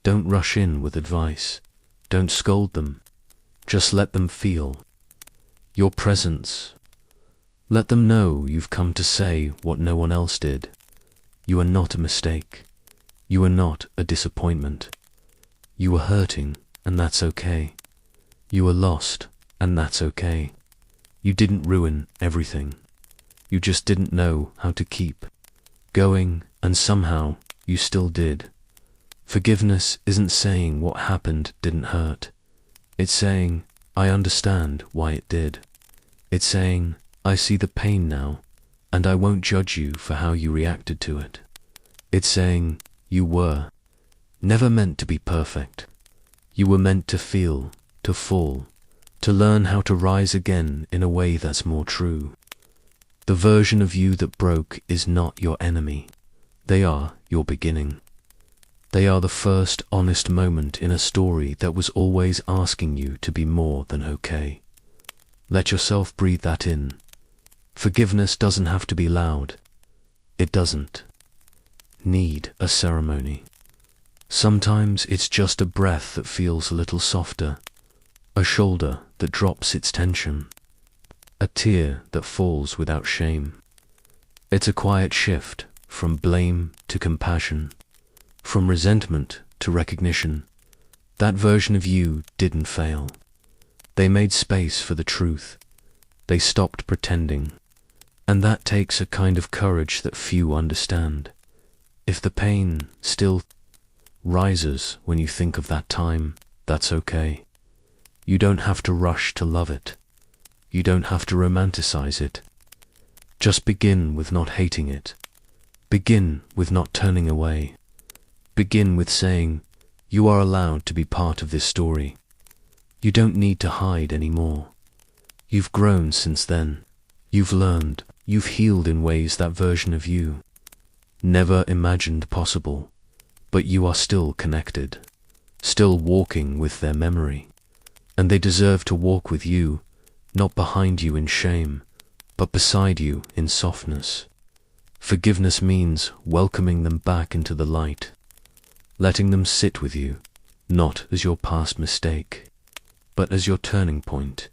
Don't rush in with advice. Don't scold them. Just let them feel your presence. Let them know you've come to say what no one else did. You are not a mistake. You are not a disappointment. You were hurting, and that's okay. You were lost, and that's okay. You didn't ruin everything. You just didn't know how to keep going, and somehow you still did. Forgiveness isn't saying what happened didn't hurt. It's saying, I understand why it did. It's saying, I see the pain now, and I won't judge you for how you reacted to it. It's saying, you were never meant to be perfect. You were meant to feel, to fall, to learn how to rise again in a way that's more true. The version of you that broke is not your enemy. They are your beginning. They are the first honest moment in a story that was always asking you to be more than okay. Let yourself breathe that in. Forgiveness doesn't have to be loud. It doesn't need a ceremony. Sometimes it's just a breath that feels a little softer, a shoulder that drops its tension, a tear that falls without shame. It's a quiet shift from blame to compassion, from resentment to recognition. That version of you didn't fail. They made space for the truth. They stopped pretending. And that takes a kind of courage that few understand. If the pain still rises when you think of that time, that's okay. You don't have to rush to love it. You don't have to romanticize it. Just begin with not hating it. Begin with not turning away. Begin with saying, you are allowed to be part of this story. You don't need to hide anymore. You've grown since then. You've learned. You've healed in ways that version of you never imagined possible. But you are still connected, still walking with their memory. And they deserve to walk with you, not behind you in shame, but beside you in softness. Forgiveness means welcoming them back into the light, letting them sit with you, not as your past mistake, but as your turning point.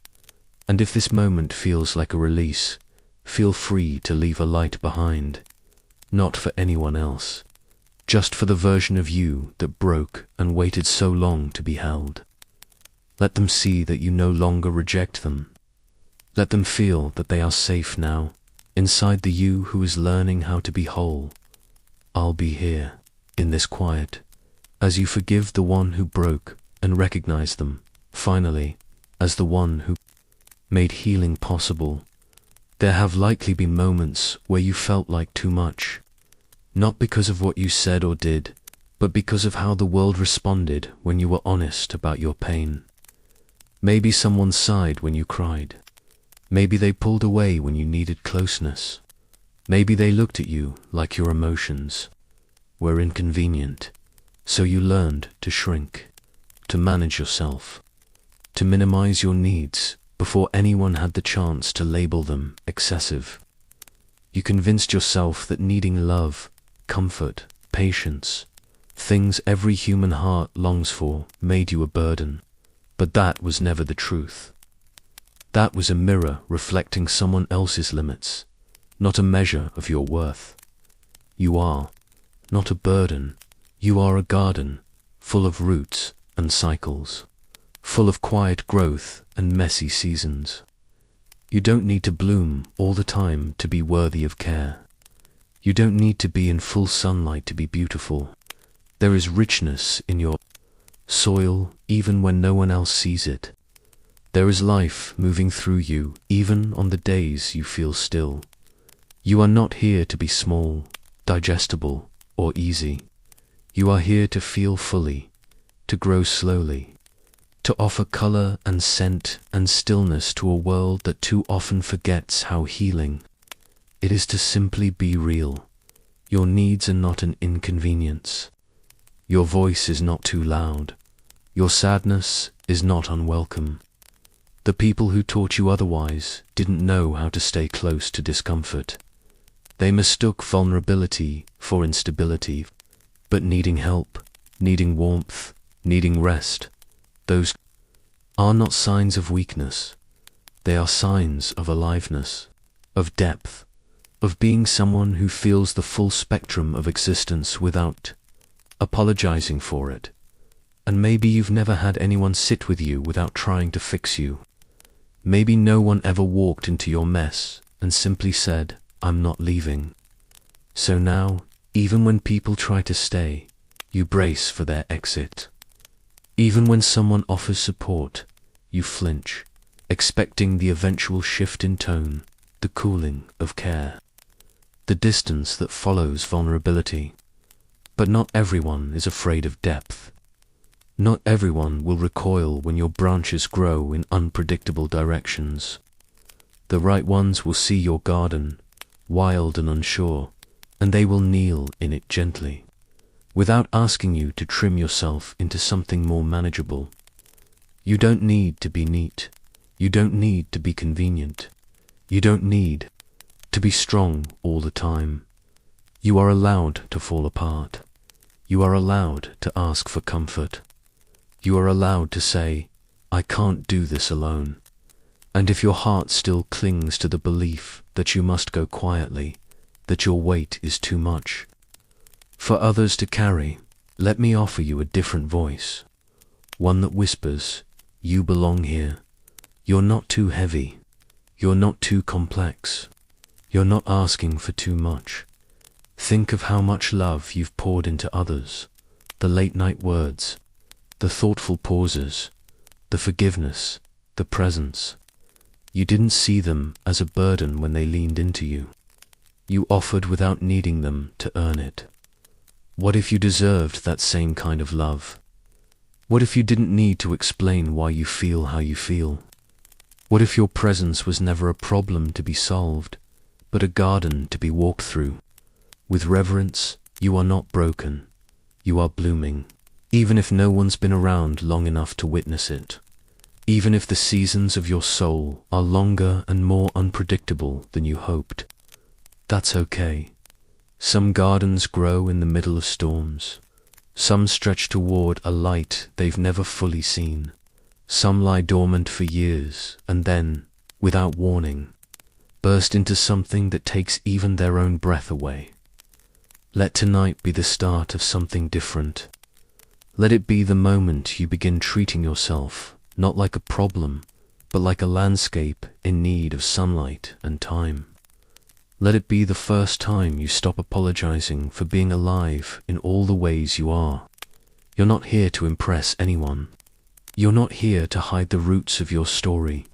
And if this moment feels like a release, feel free to leave a light behind, not for anyone else, just for the version of you that broke and waited so long to be held. Let them see that you no longer reject them. Let them feel that they are safe now, inside the you who is learning how to be whole. I'll be here, in this quiet, as you forgive the one who broke and recognize them, finally, as the one who made healing possible. There have likely been moments where you felt like too much, not because of what you said or did, but because of how the world responded when you were honest about your pain. Maybe someone sighed when you cried. Maybe they pulled away when you needed closeness. Maybe they looked at you like your emotions were inconvenient, so you learned to shrink, to manage yourself, to minimize your needs before anyone had the chance to label them excessive. You convinced yourself that needing love, comfort, patience, things every human heart longs for, made you a burden. But that was never the truth. That was a mirror reflecting someone else's limits, not a measure of your worth. You are not a burden. You are a garden, full of roots and cycles, full of quiet growth and messy seasons. You don't need to bloom all the time to be worthy of care. You don't need to be in full sunlight to be beautiful. There is richness in your soil even when no one else sees it. There is life moving through you even on the days you feel still. You are not here to be small, digestible, or easy. You are here to feel fully, to grow slowly, to offer color and scent and stillness to a world that too often forgets how healing it is to simply be real. Your needs are not an inconvenience. Your voice is not too loud. Your sadness is not unwelcome. The people who taught you otherwise didn't know how to stay close to discomfort. They mistook vulnerability for instability, but needing help, needing warmth, needing rest, those are not signs of weakness. They are signs of aliveness, of depth, of being someone who feels the full spectrum of existence without apologizing for it. And maybe you've never had anyone sit with you without trying to fix you. Maybe no one ever walked into your mess and simply said, "I'm not leaving." So now, even when people try to stay, you brace for their exit. Even when someone offers support, you flinch, expecting the eventual shift in tone, the cooling of care, the distance that follows vulnerability. But not everyone is afraid of depth. Not everyone will recoil when your branches grow in unpredictable directions. The right ones will see your garden, wild and unsure, and they will kneel in it gently, without asking you to trim yourself into something more manageable. You don't need to be neat. You don't need to be convenient. You don't need to be strong all the time. You are allowed to fall apart. You are allowed to ask for comfort. You are allowed to say, "I can't do this alone." And if your heart still clings to the belief that you must go quietly, that your weight is too much for others to carry, let me offer you a different voice. One that whispers, "You belong here. You're not too heavy. You're not too complex. You're not asking for too much." Think of how much love you've poured into others, the late-night words, the thoughtful pauses, the forgiveness, the presence. You didn't see them as a burden when they leaned into you. You offered without needing them to earn it. What if you deserved that same kind of love? What if you didn't need to explain why you feel how you feel? What if your presence was never a problem to be solved, but a garden to be walked through? With reverence, you are not broken. You are blooming, even if no one's been around long enough to witness it. Even if the seasons of your soul are longer and more unpredictable than you hoped. That's okay. Some gardens grow in the middle of storms. Some stretch toward a light they've never fully seen. Some lie dormant for years and then, without warning, burst into something that takes even their own breath away. Let tonight be the start of something different. Let it be the moment you begin treating yourself not like a problem, but like a landscape in need of sunlight and time. Let it be the first time you stop apologizing for being alive in all the ways you are. You're not here to impress anyone. You're not here to hide the roots of your story.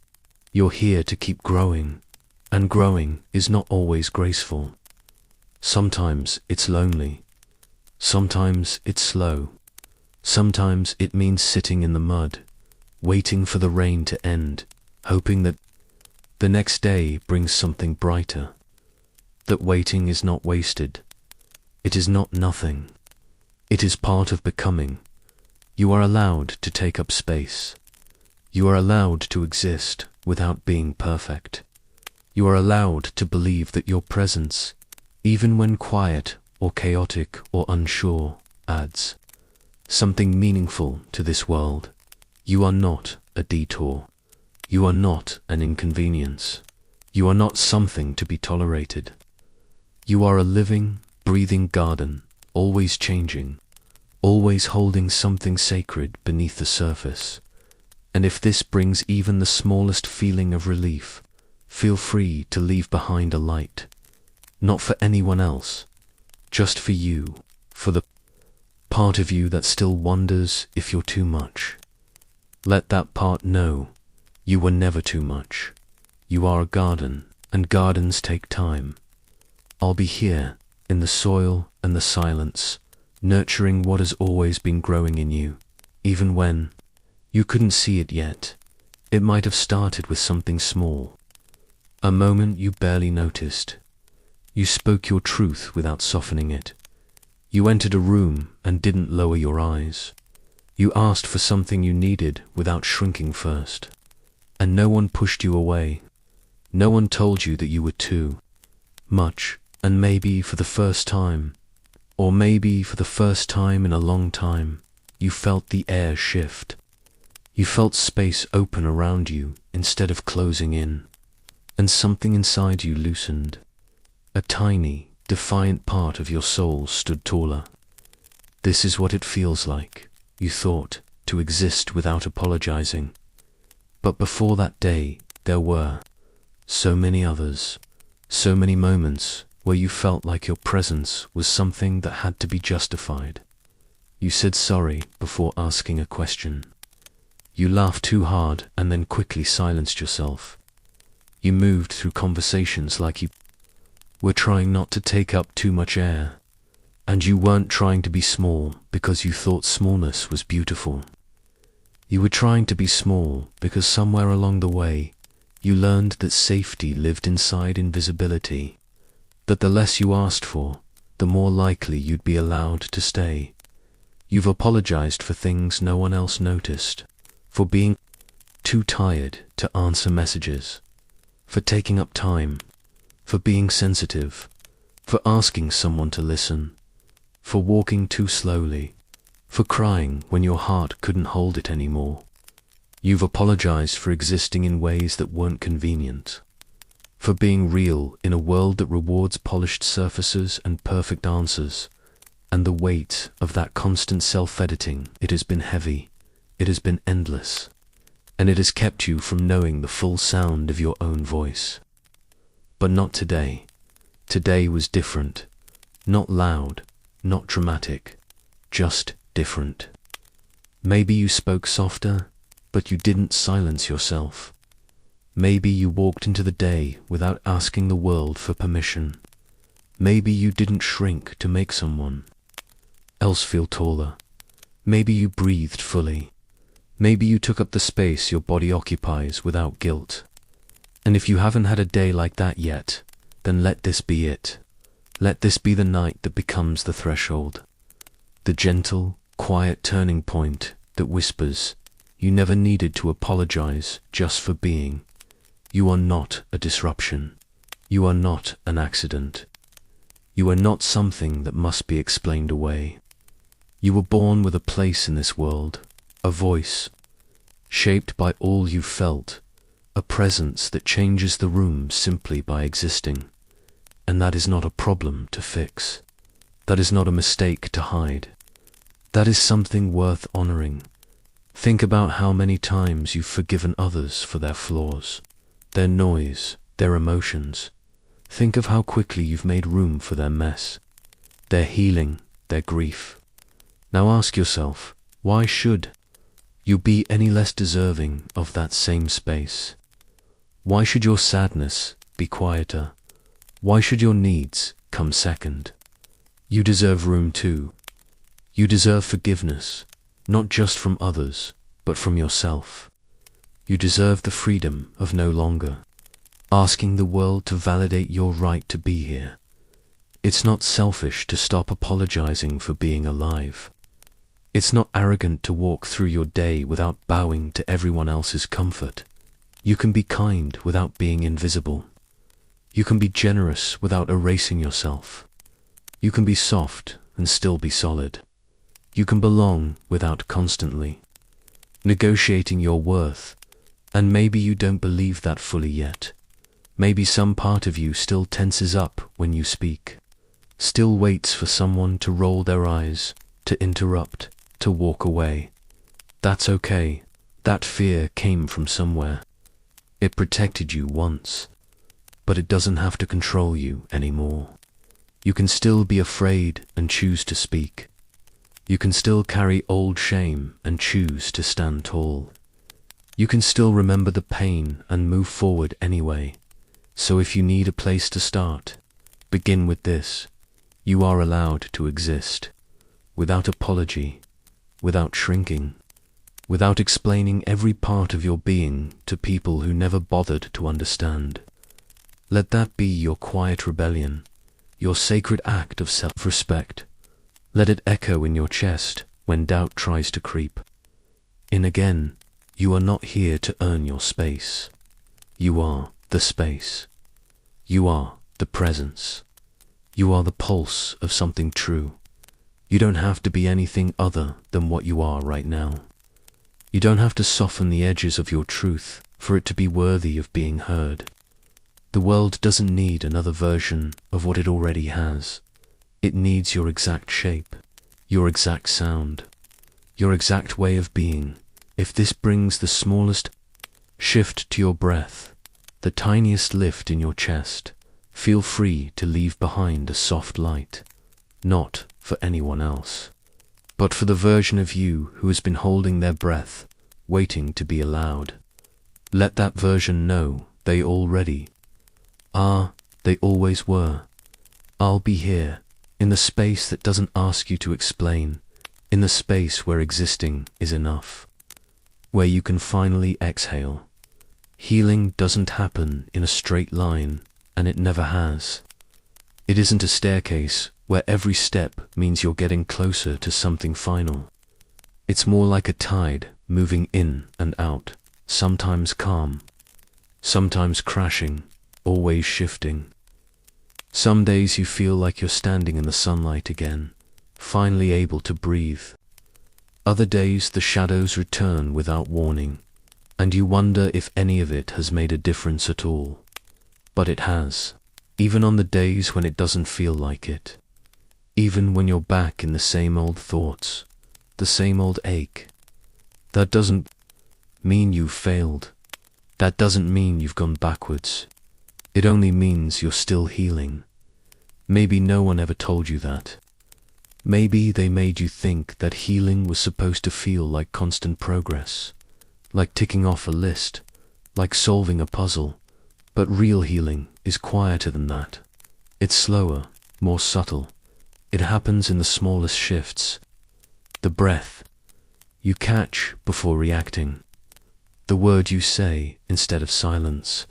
You're here to keep growing, and growing is not always graceful. Sometimes it's lonely. Sometimes it's slow. Sometimes it means sitting in the mud, waiting for the rain to end, hoping that the next day brings something brighter. That waiting is not wasted. It is not nothing. It is part of becoming. You are allowed to take up space. You are allowed to exist without being perfect. You are allowed to believe that your presence, even when quiet or chaotic or unsure, adds something meaningful to this world. You are not a detour. You are not an inconvenience. You are not something to be tolerated. You are a living, breathing garden, always changing, always holding something sacred beneath the surface. And if this brings even the smallest feeling of relief, feel free to leave behind a light. Not for anyone else, just for you, for the part of you that still wonders if you're too much. Let that part know you were never too much. You are a garden, and gardens take time. I'll be here, in the soil and the silence, nurturing what has always been growing in you, even when you couldn't see it yet. It might have started with something small, a moment you barely noticed. You spoke your truth without softening it. You entered a room and didn't lower your eyes. You asked for something you needed without shrinking first. And no one pushed you away. No one told you that you were too much, and maybe for the first time, or maybe for the first time in a long time, you felt the air shift. You felt space open around you instead of closing in, and something inside you loosened. A tiny, defiant part of your soul stood taller. This is what it feels like you thought, to exist without apologizing. But before that day, there were so many others, so many moments where you felt like your presence was something that had to be justified. You said sorry before asking a question. You laughed too hard and then quickly silenced yourself. You moved through conversations like you were trying not to take up too much air. And you weren't trying to be small because you thought smallness was beautiful. You were trying to be small because somewhere along the way, you learned that safety lived inside invisibility, that the less you asked for, the more likely you'd be allowed to stay. You've apologized for things no one else noticed, for being too tired to answer messages, for taking up time, for being sensitive, for asking someone to listen, for walking too slowly, for crying when your heart couldn't hold it anymore. You've apologized for existing in ways that weren't convenient, for being real in a world that rewards polished surfaces and perfect answers, and the weight of that constant self-editing, it has been heavy, it has been endless, and it has kept you from knowing the full sound of your own voice. But not today. Today was different, not loud, not dramatic, just different. Maybe you spoke softer, but you didn't silence yourself. Maybe you walked into the day without asking the world for permission. Maybe you didn't shrink to make someone else feel taller. Maybe you breathed fully. Maybe you took up the space your body occupies without guilt. And if you haven't had a day like that yet, then let this be it. Let this be the night that becomes the threshold. The gentle, quiet turning point that whispers, you never needed to apologize just for being. You are not a disruption. You are not an accident. You are not something that must be explained away. You were born with a place in this world, a voice, shaped by all you felt, a presence that changes the room simply by existing. And that is not a problem to fix. That is not a mistake to hide. That is something worth honoring. Think about how many times you've forgiven others for their flaws, their noise, their emotions. Think of how quickly you've made room for their mess, their healing, their grief. Now ask yourself, why should you be any less deserving of that same space? Why should your sadness be quieter? Why should your needs come second? You deserve room too. You deserve forgiveness, not just from others, but from yourself. You deserve the freedom of no longer asking the world to validate your right to be here. It's not selfish to stop apologizing for being alive. It's not arrogant to walk through your day without bowing to everyone else's comfort. You can be kind without being invisible. You can be generous without erasing yourself. You can be soft and still be solid. You can belong without constantly negotiating your worth. And maybe you don't believe that fully yet. Maybe some part of you still tenses up when you speak, still waits for someone to roll their eyes, to interrupt, to walk away. That's okay. That fear came from somewhere. It protected you once, but it doesn't have to control you anymore. You can still be afraid and choose to speak. You can still carry old shame and choose to stand tall. You can still remember the pain and move forward anyway. So if you need a place to start, begin with this. You are allowed to exist, without apology, without shrinking, without explaining every part of your being to people who never bothered to understand. Let that be your quiet rebellion, your sacred act of self-respect. Let it echo in your chest when doubt tries to creep in again. You are not here to earn your space. You are the space. You are the presence. You are the pulse of something true. You don't have to be anything other than what you are right now. You don't have to soften the edges of your truth for it to be worthy of being heard. The world doesn't need another version of what it already has. It needs your exact shape, your exact sound, your exact way of being. If this brings the smallest shift to your breath, the tiniest lift in your chest, feel free to leave behind a soft light, not for anyone else, but for the version of you who has been holding their breath, waiting to be allowed. Let that version know they already are, they always were. I'll be here, in the space that doesn't ask you to explain, in the space where existing is enough, where you can finally exhale. Healing doesn't happen in a straight line, and it never has. It isn't a staircase where every step means you're getting closer to something final. It's more like a tide moving in and out, sometimes calm, sometimes crashing, always shifting. Some days you feel like you're standing in the sunlight again, finally able to breathe. Other days the shadows return without warning, and you wonder if any of it has made a difference at all. But it has, even on the days when it doesn't feel like it. Even when you're back in the same old thoughts, the same old ache. That doesn't mean you've failed. That doesn't mean you've gone backwards. It only means you're still healing. Maybe no one ever told you that. Maybe they made you think that healing was supposed to feel like constant progress, like ticking off a list, like solving a puzzle. But real healing is quieter than that. It's slower, more subtle. It happens in the smallest shifts. The breath you catch before reacting. The word you say instead of silence.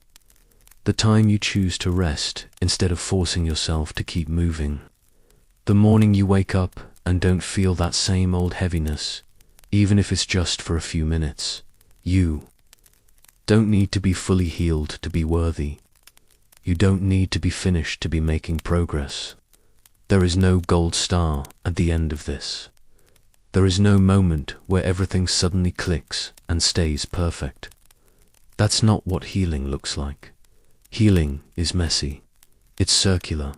The time you choose to rest instead of forcing yourself to keep moving. The morning you wake up and don't feel that same old heaviness, even if it's just for a few minutes. You don't need to be fully healed to be worthy. You don't need to be finished to be making progress. There is no gold star at the end of this. There is no moment where everything suddenly clicks and stays perfect. That's not what healing looks like. Healing is messy. It's circular.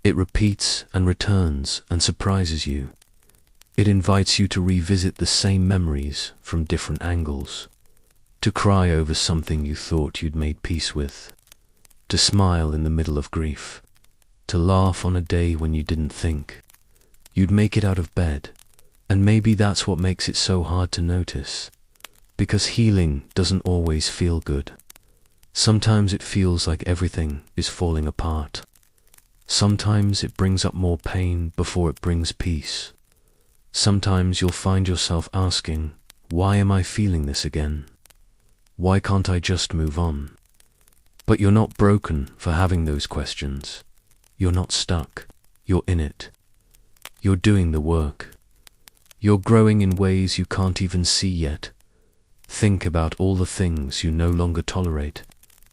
It repeats and returns and surprises you. It invites you to revisit the same memories from different angles, to cry over something you thought you'd made peace with, to smile in the middle of grief, to laugh on a day when you didn't think you'd make it out of bed. And maybe that's what makes it so hard to notice, because healing doesn't always feel good. Sometimes it feels like everything is falling apart. Sometimes it brings up more pain before it brings peace. Sometimes you'll find yourself asking, why am I feeling this again? Why can't I just move on? But you're not broken for having those questions. You're not stuck. You're in it. You're doing the work. You're growing in ways you can't even see yet. Think about all the things you no longer tolerate,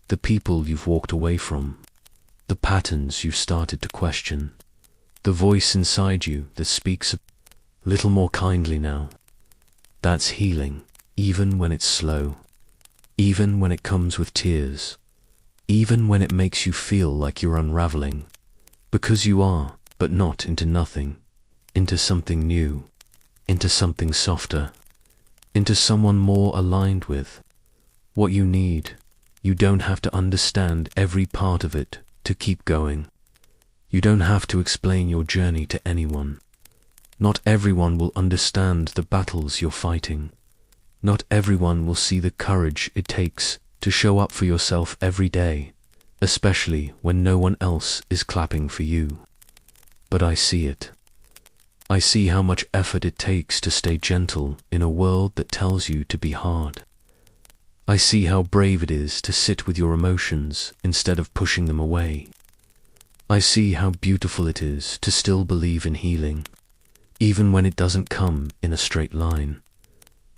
the people you've walked away from, the patterns you've started to question, the voice inside you that speaks a little more kindly now. That's healing, even when it's slow, even when it comes with tears, even when it makes you feel like you're unraveling, because you are, but not into nothing, into something new, into something softer, into someone more aligned with what you need. You don't have to understand every part of it to keep going. You don't have to explain your journey to anyone. Not everyone will understand the battles you're fighting. Not everyone will see the courage it takes to show up for yourself every day, especially when no one else is clapping for you. But I see it. I see how much effort it takes to stay gentle in a world that tells you to be hard. I see how brave it is to sit with your emotions instead of pushing them away. I see how beautiful it is to still believe in healing, even when it doesn't come in a straight line.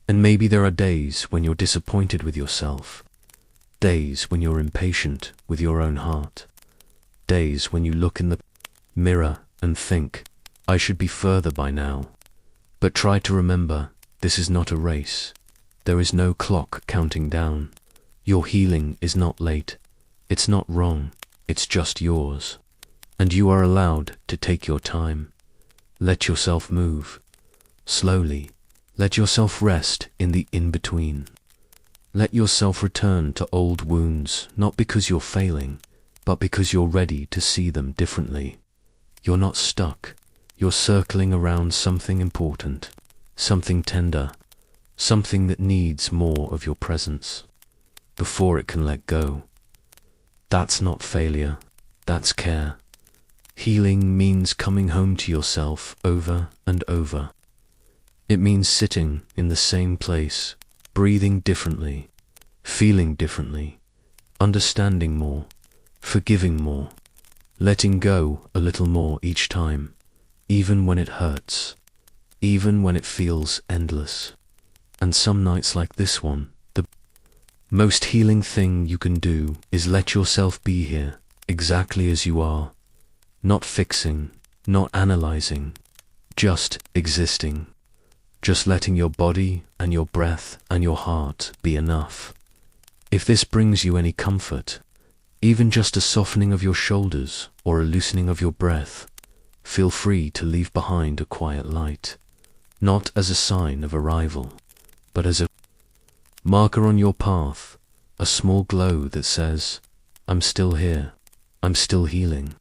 And maybe there are days when you're disappointed with yourself, days when you're impatient with your own heart, days when you look in the mirror and think, I should be further by now. But try to remember, this is not a race. There is no clock counting down. Your healing is not late. It's not wrong. It's just yours. And you are allowed to take your time. Let yourself move. Slowly. Let yourself rest in the in-between. Let yourself return to old wounds, not because you're failing, but because you're ready to see them differently. You're not stuck. You're circling around something important, something tender, something that needs more of your presence before it can let go. That's not failure, that's care. Healing means coming home to yourself over and over. It means sitting in the same place, breathing differently, feeling differently, understanding more, forgiving more, letting go a little more each time, even when it hurts, even when it feels endless. And some nights like this one, the most healing thing you can do is let yourself be here, exactly as you are, not fixing, not analyzing, just existing, just letting your body and your breath and your heart be enough. If this brings you any comfort, even just a softening of your shoulders or a loosening of your breath, feel free to leave behind a quiet light, not as a sign of arrival, but as a marker on your path, a small glow that says, I'm still here, I'm still healing,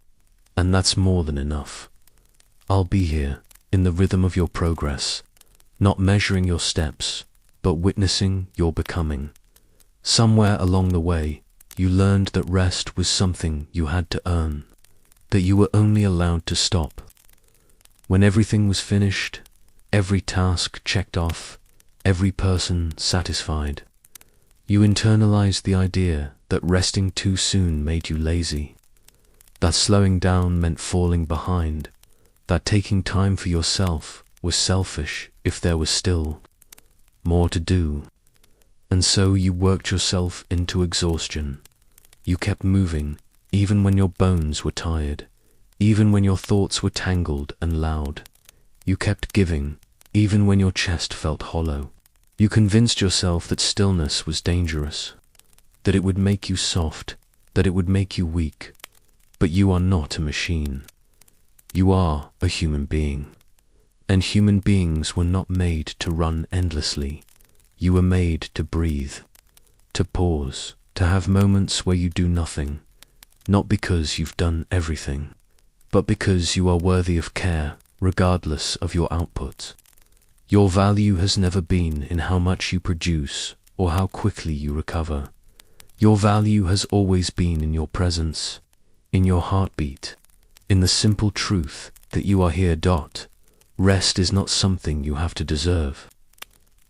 and that's more than enough. I'll be here, in the rhythm of your progress, not measuring your steps, but witnessing your becoming. Somewhere along the way, you learned that rest was something you had to earn, that you were only allowed to stop when everything was finished, every task checked off, every person satisfied. You internalized the idea that resting too soon made you lazy, that slowing down meant falling behind, that taking time for yourself was selfish if there was still more to do. And so you worked yourself into exhaustion. You kept moving, even when your bones were tired, even when your thoughts were tangled and loud. You kept giving, even when your chest felt hollow. You convinced yourself that stillness was dangerous, that it would make you soft, that it would make you weak. But you are not a machine. You are a human being. And human beings were not made to run endlessly. You were made to breathe, to pause, to have moments where you do nothing, not because you've done everything, but because you are worthy of care, regardless of your output. Your value has never been in how much you produce or how quickly you recover. Your value has always been in your presence, in your heartbeat, in the simple truth that you are here. Rest is not something you have to deserve.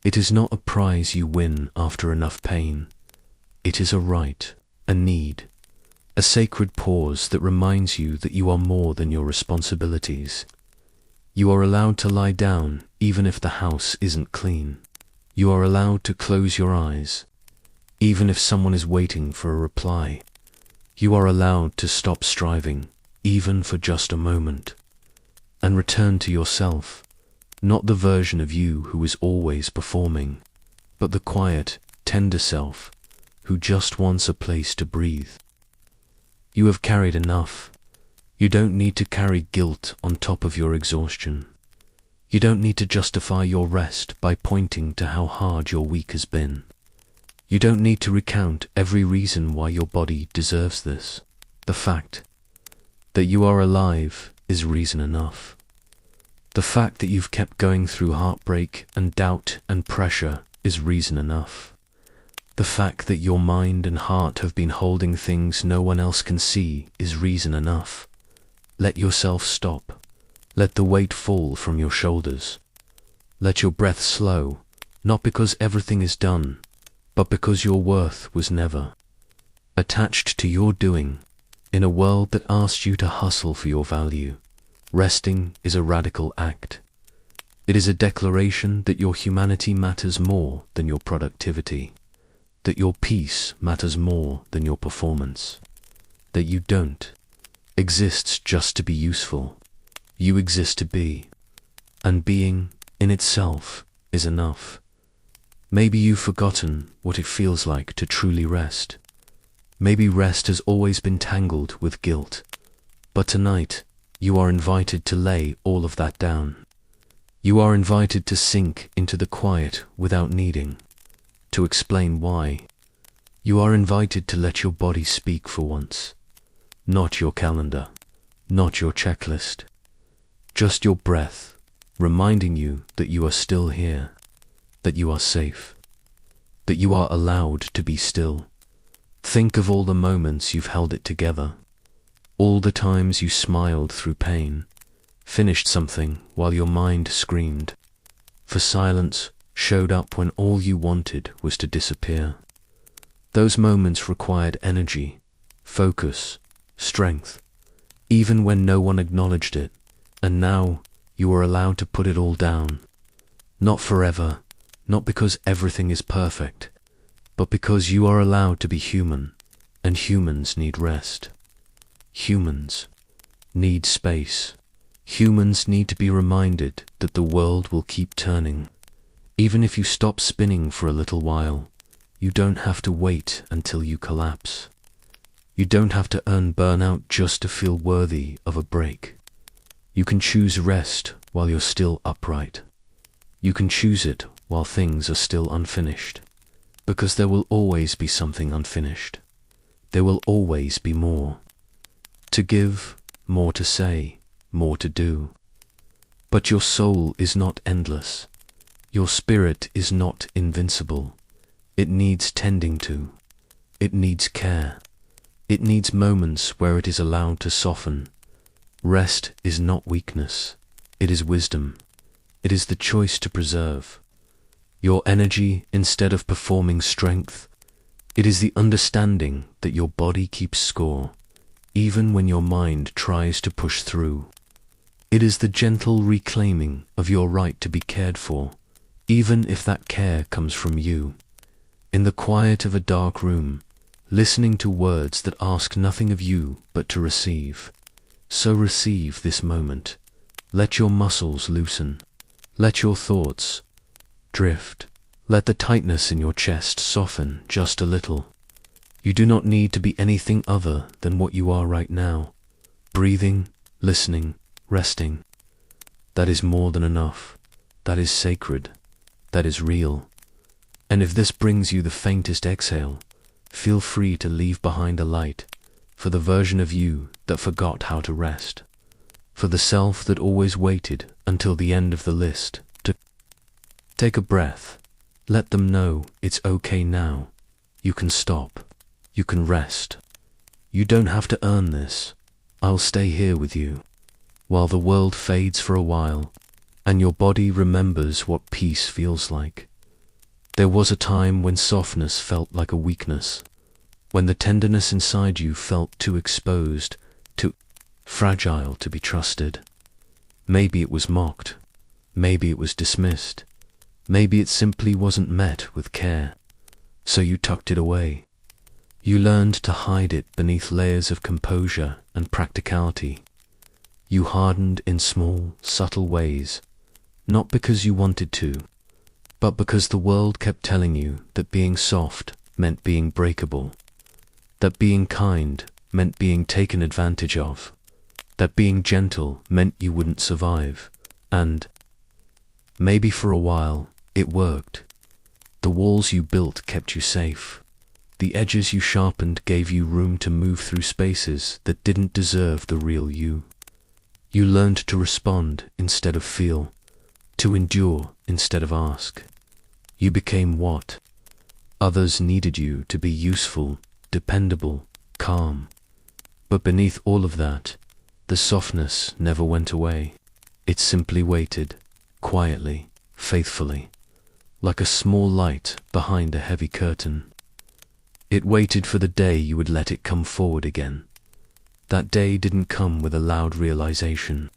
It is not a prize you win after enough pain. It is a right, a need, a sacred pause that reminds you that you are more than your responsibilities. You are allowed to lie down even if the house isn't clean. You are allowed to close your eyes, even if someone is waiting for a reply. You are allowed to stop striving, even for just a moment, and return to yourself. Not the version of you who is always performing, but the quiet, tender self who just wants a place to breathe. You have carried enough. You don't need to carry guilt on top of your exhaustion. You don't need to justify your rest by pointing to how hard your week has been. You don't need to recount every reason why your body deserves this. The fact that you are alive is reason enough. The fact that you've kept going through heartbreak and doubt and pressure is reason enough. The fact that your mind and heart have been holding things no one else can see is reason enough. Let yourself stop. Let the weight fall from your shoulders. Let your breath slow, not because everything is done, but because your worth was never attached to your doing. In a world that asks you to hustle for your value, resting is a radical act. It is a declaration that your humanity matters more than your productivity, that your peace matters more than your performance, that you don't exist just to be useful. You exist to be, and being in itself is enough. Maybe you've forgotten what it feels like to truly rest. Maybe rest has always been tangled with guilt, but tonight you are invited to lay all of that down. You are invited to sink into the quiet without needing to explain why. You are invited to let your body speak for once. Not your calendar, not your checklist. Just your breath, reminding you that you are still here, that you are safe, that you are allowed to be still. Think of all the moments you've held it together, all the times you smiled through pain, finished something while your mind screamed, for silence showed up when all you wanted was to disappear. Those moments required energy, focus, strength, even when no one acknowledged it, and now you are allowed to put it all down. Not forever, not because everything is perfect, but because you are allowed to be human, and humans need rest. Humans need space. Humans need to be reminded that the world will keep turning. Even if you stop spinning for a little while, you don't have to wait until you collapse. You don't have to earn burnout just to feel worthy of a break. You can choose rest while you're still upright. You can choose it while things are still unfinished. Because there will always be something unfinished. There will always be more to give, more to say, more to do. But your soul is not endless. Your spirit is not invincible. It needs tending to. It needs care. It needs moments where it is allowed to soften. Rest is not weakness. It is wisdom. It is the choice to preserve your energy instead of performing strength. It is the understanding that your body keeps score, even when your mind tries to push through. It is the gentle reclaiming of your right to be cared for, even if that care comes from you. In the quiet of a dark room, listening to words that ask nothing of you but to receive. So receive this moment. Let your muscles loosen. Let your thoughts drift. Let the tightness in your chest soften just a little. You do not need to be anything other than what you are right now. Breathing, listening, resting. That is more than enough. That is sacred. That is real. And if this brings you the faintest exhale, feel free to leave behind a light for the version of you that forgot how to rest. For the self that always waited until the end of the list to take a breath. Let them know it's okay now. You can stop. You can rest. You don't have to earn this. I'll stay here with you while the world fades for a while and your body remembers what peace feels like. There was a time when softness felt like a weakness, when the tenderness inside you felt too exposed, too fragile to be trusted. Maybe it was mocked. Maybe it was dismissed. Maybe it simply wasn't met with care. So you tucked it away. You learned to hide it beneath layers of composure and practicality. You hardened in small, subtle ways, not because you wanted to, but because the world kept telling you that being soft meant being breakable, that being kind meant being taken advantage of, that being gentle meant you wouldn't survive, and maybe for a while it worked. The walls you built kept you safe. The edges you sharpened gave you room to move through spaces that didn't deserve the real you. You learned to respond instead of feel, to endure instead of ask. You became what others needed you to be: useful, dependable, calm. But beneath all of that, the softness never went away. It simply waited, quietly, faithfully, like a small light behind a heavy curtain. It waited for the day you would let it come forward again. That day didn't come with a loud realization.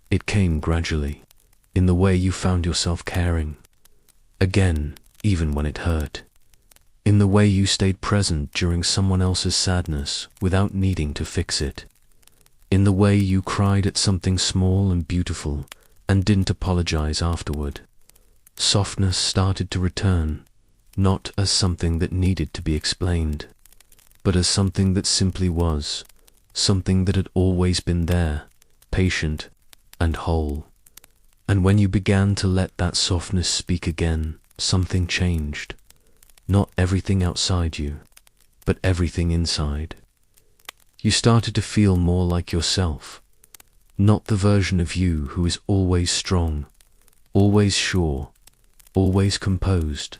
It came gradually, in the way you found yourself caring. Again, even when it hurt. In the way you stayed present during someone else's sadness without needing to fix it. In the way you cried at something small and beautiful and didn't apologize afterward. Softness started to return, not as something that needed to be explained, but as something that simply was, something that had always been there, patient and whole. And when you began to let that softness speak again, something changed. Not everything outside you, but everything inside. You started to feel more like yourself, not the version of you who is always strong, always sure, always composed,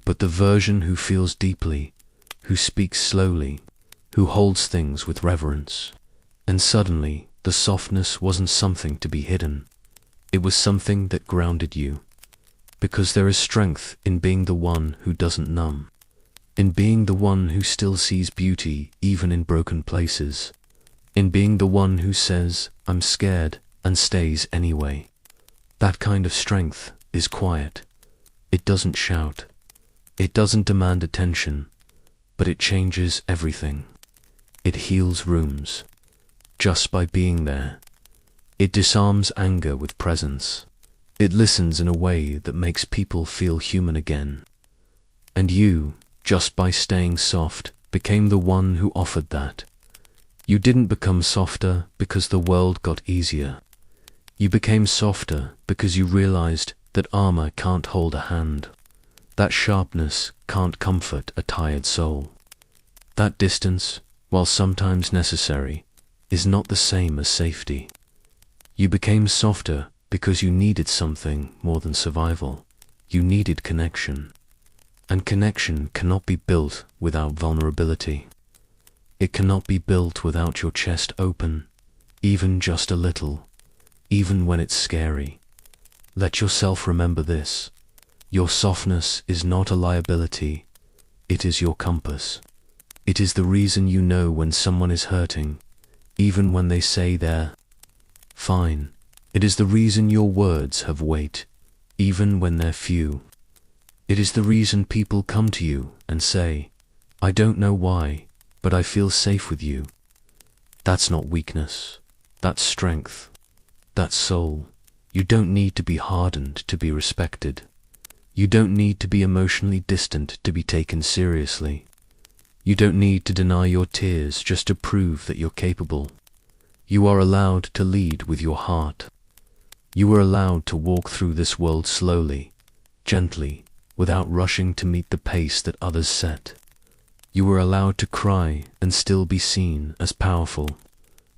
but the version who feels deeply, who speaks slowly, who holds things with reverence. And suddenly, the softness wasn't something to be hidden. It was something that grounded you. Because there is strength in being the one who doesn't numb, in being the one who still sees beauty even in broken places, in being the one who says, "I'm scared," and stays anyway. That kind of strength is quiet. It doesn't shout. It doesn't demand attention, but it changes everything. It heals rooms just by being there. It disarms anger with presence. It listens in a way that makes people feel human again. And you, just by staying soft, became the one who offered that. You didn't become softer because the world got easier. You became softer because you realized that armor can't hold a hand. That sharpness can't comfort a tired soul. That distance, while sometimes necessary, is not the same as safety. You became softer because you needed something more than survival. You needed connection. And connection cannot be built without vulnerability. It cannot be built without your chest open, even just a little, even when it's scary. Let yourself remember this. Your softness is not a liability. It is your compass. It is the reason you know when someone is hurting, even when they say they're fine. It is the reason your words have weight, even when they're few. It is the reason people come to you and say, "I don't know why, but I feel safe with you." That's not weakness. That's strength. That's soul. You don't need to be hardened to be respected. You don't need to be emotionally distant to be taken seriously. You don't need to deny your tears just to prove that you're capable. You are allowed to lead with your heart. You are allowed to walk through this world slowly, gently, without rushing to meet the pace that others set. You are allowed to cry and still be seen as powerful.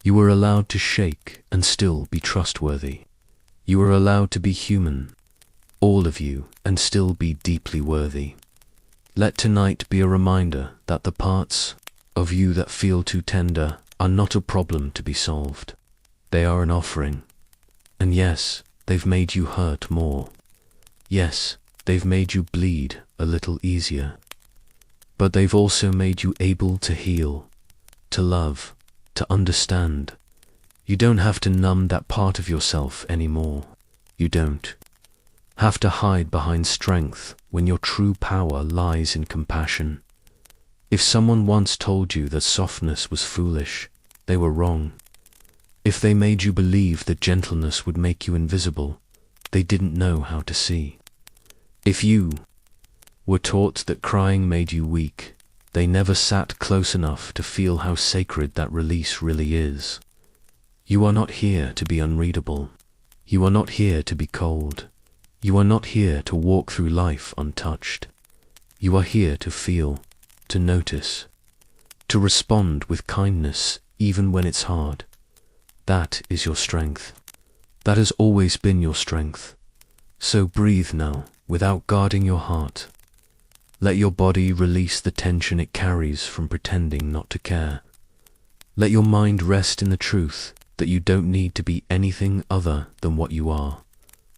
You are allowed to shake and still be trustworthy. You are allowed to be human, all of you, and still be deeply worthy. Let tonight be a reminder that the parts of you that feel too tender are not a problem to be solved. They are an offering. And yes, they've made you hurt more. Yes, they've made you bleed a little easier. But they've also made you able to heal, to love, to understand. You don't have to numb that part of yourself anymore. You don't have to hide behind strength when your true power lies in compassion. If someone once told you that softness was foolish, they were wrong. If they made you believe that gentleness would make you invisible, they didn't know how to see. If you were taught that crying made you weak, they never sat close enough to feel how sacred that release really is. You are not here to be unreadable. You are not here to be cold. You are not here to walk through life untouched. You are here to feel, to notice, to respond with kindness even when it's hard. That is your strength. That has always been your strength. So breathe now, without guarding your heart. Let your body release the tension it carries from pretending not to care. Let your mind rest in the truth that you don't need to be anything other than what you are.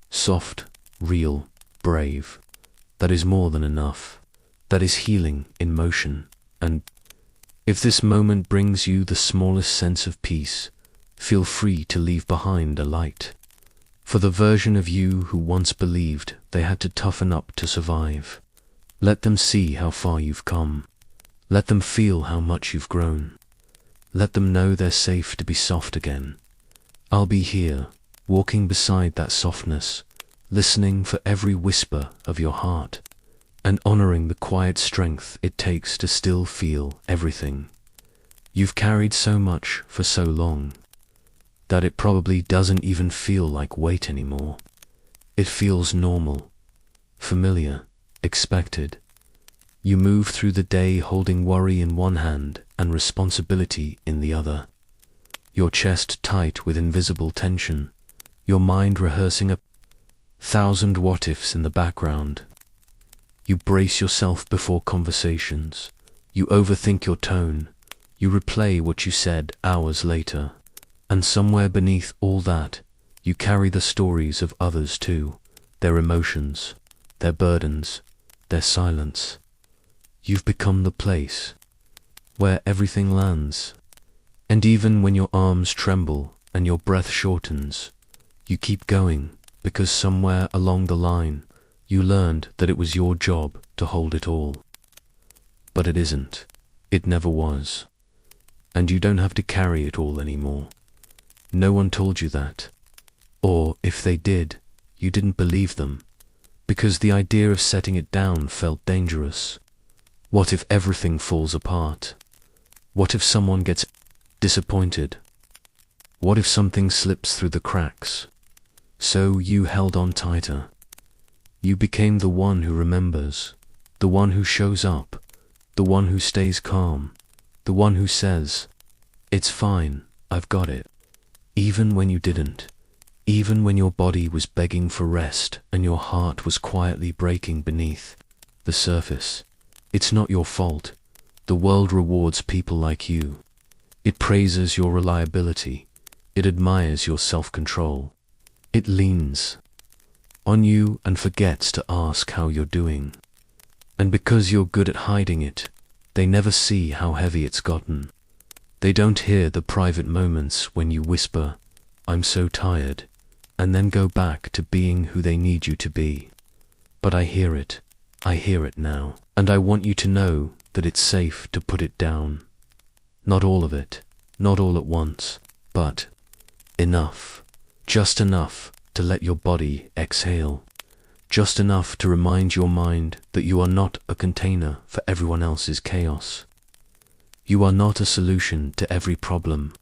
Soft, real, brave. That is more than enough. That is healing in motion. And if this moment brings you the smallest sense of peace, feel free to leave behind a light. For the version of you who once believed they had to toughen up to survive, let them see how far you've come. Let them feel how much you've grown. Let them know they're safe to be soft again. I'll be here, walking beside that softness, listening for every whisper of your heart, and honoring the quiet strength it takes to still feel everything. You've carried so much for so long that it probably doesn't even feel like weight anymore. It feels normal, familiar, expected. You move through the day holding worry in one hand and responsibility in the other. Your chest tight with invisible tension, your mind rehearsing 1,000 what-ifs in the background. You brace yourself before conversations. You overthink your tone. You replay what you said hours later. And somewhere beneath all that, you carry the stories of others too, their emotions, their burdens, their silence. You've become the place where everything lands. And even when your arms tremble and your breath shortens, you keep going because somewhere along the line, you learned that it was your job to hold it all. But it isn't. It never was. And you don't have to carry it all anymore. No one told you that. Or, if they did, you didn't believe them, because the idea of setting it down felt dangerous. What if everything falls apart? What if someone gets disappointed? What if something slips through the cracks? So you held on tighter. You became the one who remembers, the one who shows up, the one who stays calm, the one who says, "It's fine, I've got it." Even when you didn't, even when your body was begging for rest and your heart was quietly breaking beneath the surface. It's not your fault. The world rewards people like you. It praises your reliability. It admires your self-control. It leans on you and forgets to ask how you're doing. And because you're good at hiding it, they never see how heavy it's gotten. They don't hear the private moments when you whisper, "I'm so tired," and then go back to being who they need you to be. But I hear it now, and I want you to know that it's safe to put it down. Not all of it, not all at once, but enough. Just enough to let your body exhale. Just enough to remind your mind that you are not a container for everyone else's chaos. You are not a solution to every problem.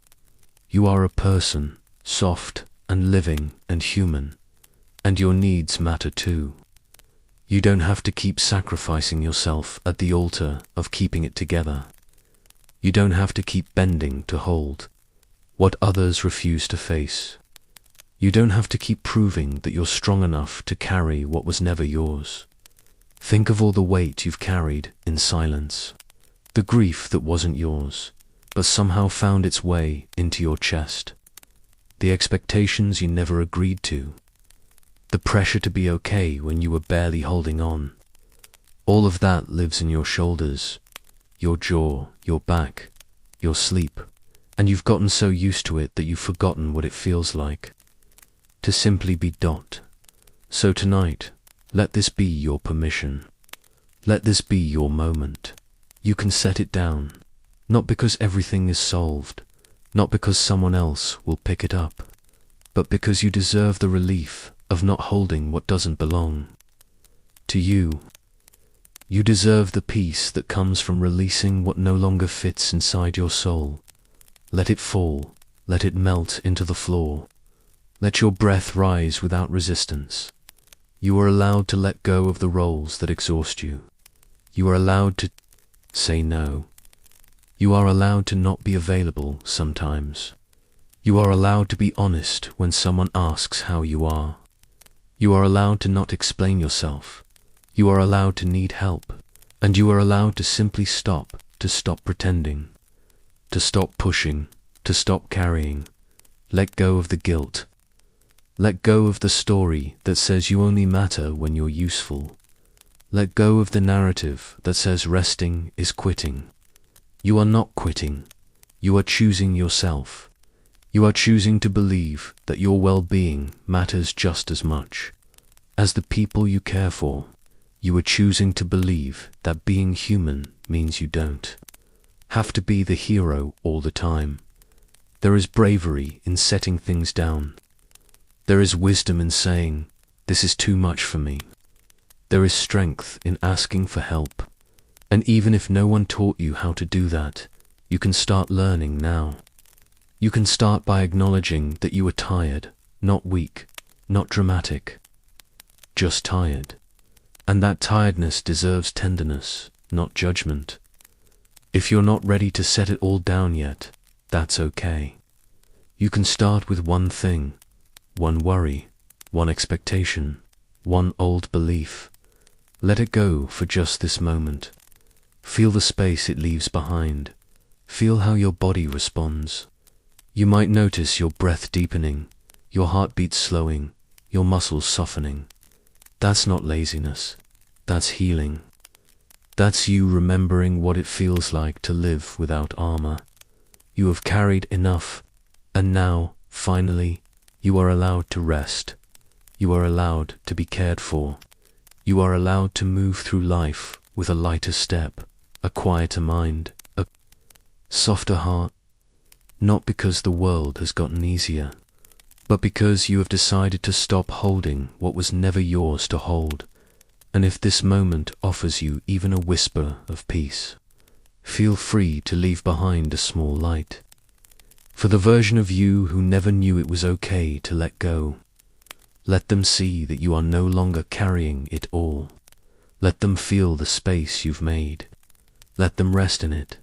You are a person, soft and living and human, and your needs matter too. You don't have to keep sacrificing yourself at the altar of keeping it together. You don't have to keep bending to hold what others refuse to face. You don't have to keep proving that you're strong enough to carry what was never yours. Think of all the weight you've carried in silence. The grief that wasn't yours, but somehow found its way into your chest. The expectations you never agreed to. The pressure to be okay when you were barely holding on. All of that lives in your shoulders, your jaw, your back, your sleep, and you've gotten so used to it that you've forgotten what it feels like to simply be Dot. So tonight, let this be your permission. Let this be your moment. You can set it down, not because everything is solved, not because someone else will pick it up, but because you deserve the relief of not holding what doesn't belong to you. You deserve the peace that comes from releasing what no longer fits inside your soul. Let it fall, let it melt into the floor. Let your breath rise without resistance. You are allowed to let go of the roles that exhaust you. You are allowed to say no. You are allowed to not be available sometimes. You are allowed to be honest when someone asks how you are. You are allowed to not explain yourself. You are allowed to need help. And you are allowed to simply stop, to stop pretending, to stop pushing, to stop carrying. Let go of the guilt. Let go of the story that says you only matter when you're useful. Let go of the narrative that says resting is quitting. You are not quitting. You are choosing yourself. You are choosing to believe that your well-being matters just as much as the people you care for. You are choosing to believe that being human means you don't have to be the hero all the time. There is bravery in setting things down. There is wisdom in saying, "This is too much for me." There is strength in asking for help. And even if no one taught you how to do that, you can start learning now. You can start by acknowledging that you are tired, not weak, not dramatic. just tired. And that tiredness deserves tenderness, not judgment. If you're not ready to set it all down yet, that's okay. You can start with one thing, one worry, one expectation, one old belief. Let it go for just this moment. Feel the space it leaves behind. Feel how your body responds. You might notice your breath deepening, your heartbeat slowing, your muscles softening. That's not laziness. That's healing. That's you remembering what it feels like to live without armor. You have carried enough, and now, finally, you are allowed to rest. You are allowed to be cared for. You are allowed to move through life with a lighter step, a quieter mind, a softer heart, not because the world has gotten easier, but because you have decided to stop holding what was never yours to hold. And if this moment offers you even a whisper of peace, feel free to leave behind a small light. For the version of you who never knew it was okay to let go, let them see that you are no longer carrying it all. Let them feel the space you've made. Let them rest in it.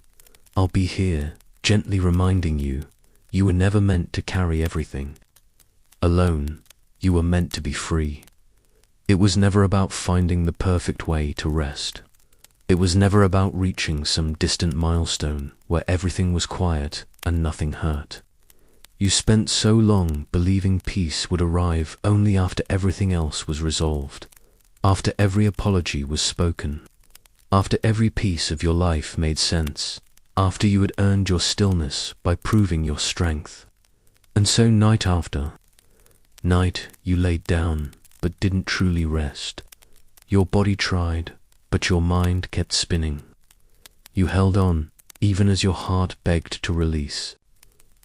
I'll be here, gently reminding you, you were never meant to carry everything. Alone, you were meant to be free. It was never about finding the perfect way to rest. It was never about reaching some distant milestone where everything was quiet and nothing hurt. You spent so long believing peace would arrive only after everything else was resolved, after every apology was spoken, after every piece of your life made sense, after you had earned your stillness by proving your strength. And so night after night you laid down but didn't truly rest. Your body tried, but your mind kept spinning. You held on, even as your heart begged to release.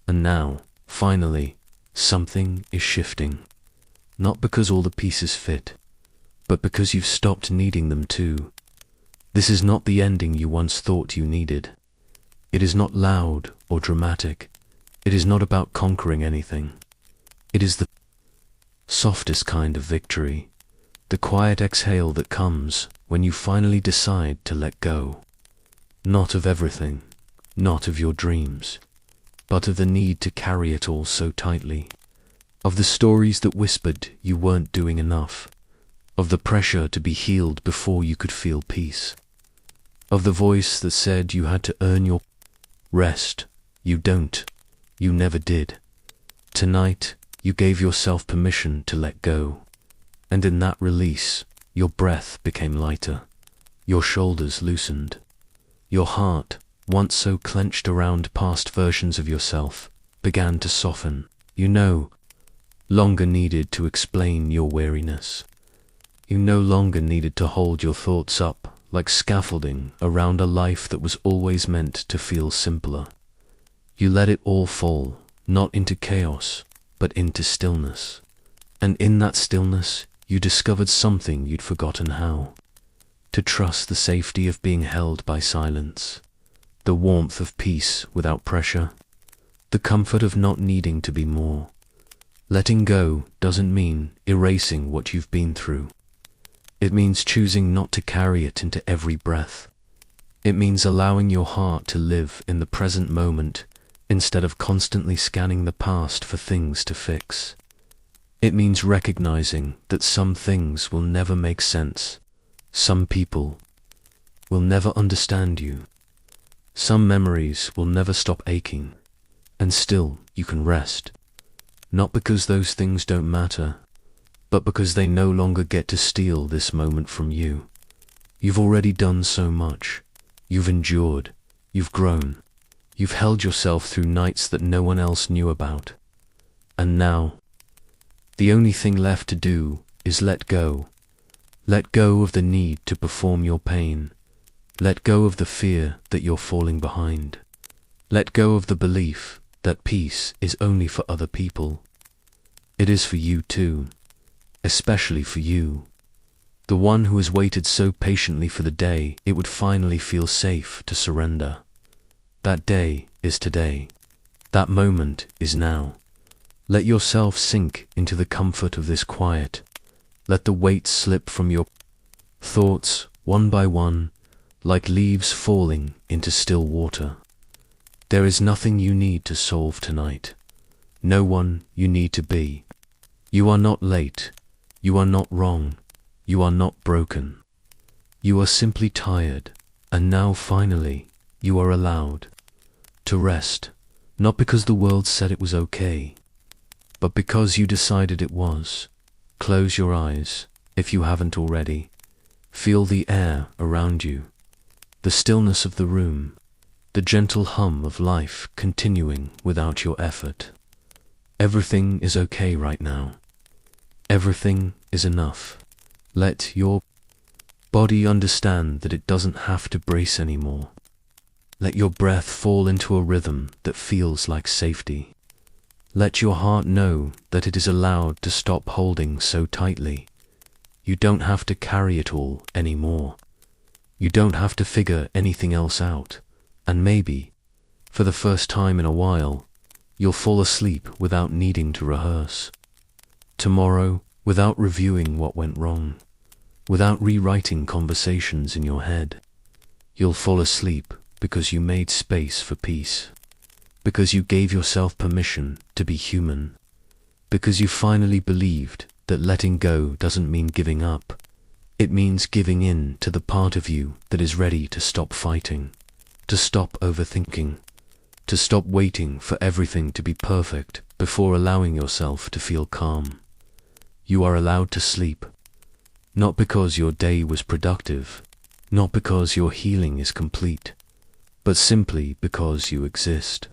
And now, finally, something is shifting. Not because all the pieces fit, but because you've stopped needing them to. This is not the ending you once thought you needed. It is not loud or dramatic. It is not about conquering anything. It is the softest kind of victory, the quiet exhale that comes when you finally decide to let go. Not of everything, not of your dreams, but of the need to carry it all so tightly, of the stories that whispered you weren't doing enough, of the pressure to be healed before you could feel peace, of the voice that said you had to earn your rest. You don't. You never did. Tonight, you gave yourself permission to let go, and in that release, your breath became lighter, your shoulders loosened, your heart, once so clenched around past versions of yourself, began to soften. You no longer needed to explain your weariness. You no longer needed to hold your thoughts up like scaffolding around a life that was always meant to feel simpler. You let it all fall, not into chaos, but into stillness. And in that stillness, you discovered something you'd forgotten how. To trust the safety of being held by silence, the warmth of peace without pressure, the comfort of not needing to be more. Letting go doesn't mean erasing what you've been through. It means choosing not to carry it into every breath. It means allowing your heart to live in the present moment instead of constantly scanning the past for things to fix. It means recognizing that some things will never make sense. Some people will never understand you. Some memories will never stop aching. And still you can rest. Not because those things don't matter, but because they no longer get to steal this moment from you. You've already done so much. You've endured. You've grown. You've held yourself through nights that no one else knew about. And now, the only thing left to do is let go. Let go of the need to perform your pain. Let go of the fear that you're falling behind. Let go of the belief that peace is only for other people. It is for you too, especially for you, the one who has waited so patiently for the day it would finally feel safe to surrender. That day is today. That moment is now. Let yourself sink into the comfort of this quiet. Let the weight slip from your thoughts one by one, like leaves falling into still water. There is nothing you need to solve tonight. No one you need to be. You are not late. You are not wrong. You are not broken. You are simply tired, and now finally you are allowed to rest, not because the world said it was okay, but because you decided it was. Close your eyes, if you haven't already. Feel the air around you, the stillness of the room, the gentle hum of life continuing without your effort. Everything is okay right now. Everything is enough. Let your body understand that it doesn't have to brace anymore. Let your breath fall into a rhythm that feels like safety. Let your heart know that it is allowed to stop holding so tightly. You don't have to carry it all anymore. You don't have to figure anything else out. And maybe, for the first time in a while, you'll fall asleep without needing to rehearse. Tomorrow, without reviewing what went wrong, without rewriting conversations in your head, you'll fall asleep because you made space for peace, because you gave yourself permission to be human, because you finally believed that letting go doesn't mean giving up. It means giving in to the part of you that is ready to stop fighting, to stop overthinking, to stop waiting for everything to be perfect before allowing yourself to feel calm. You are allowed to sleep, not because your day was productive, not because your healing is complete, but simply because you exist,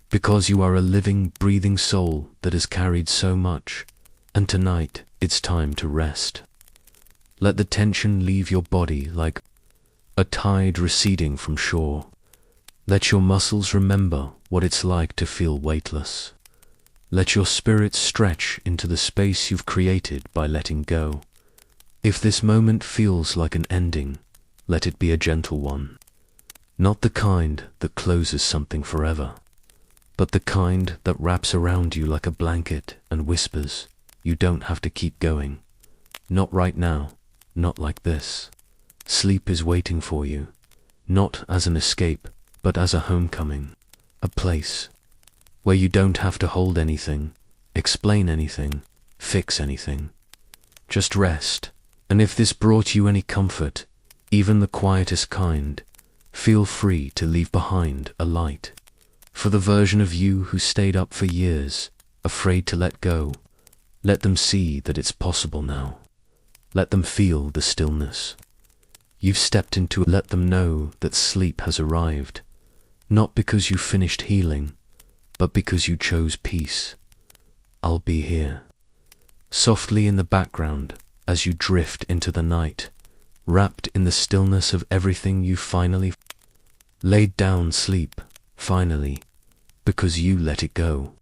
because you are a living, breathing soul that has carried so much, and tonight it's time to rest. Let the tension leave your body like a tide receding from shore. Let your muscles remember what it's like to feel weightless. Let your spirit stretch into the space you've created by letting go. If this moment feels like an ending, let it be a gentle one. Not the kind that closes something forever, but the kind that wraps around you like a blanket and whispers, you don't have to keep going. Not right now, not like this. Sleep is waiting for you, not as an escape, but as a homecoming, a place where you don't have to hold anything, explain anything, fix anything. Just rest, and if this brought you any comfort, even the quietest kind, feel free to leave behind a light. For the version of you who stayed up for years, afraid to let go, let them see that it's possible now. Let them feel the stillness you've stepped into. Let them know that sleep has arrived, not because you finished healing, but because you chose peace. I'll be here, softly in the background as you drift into the night, wrapped in the stillness of everything you finally laid down. Sleep, finally, because you let it go.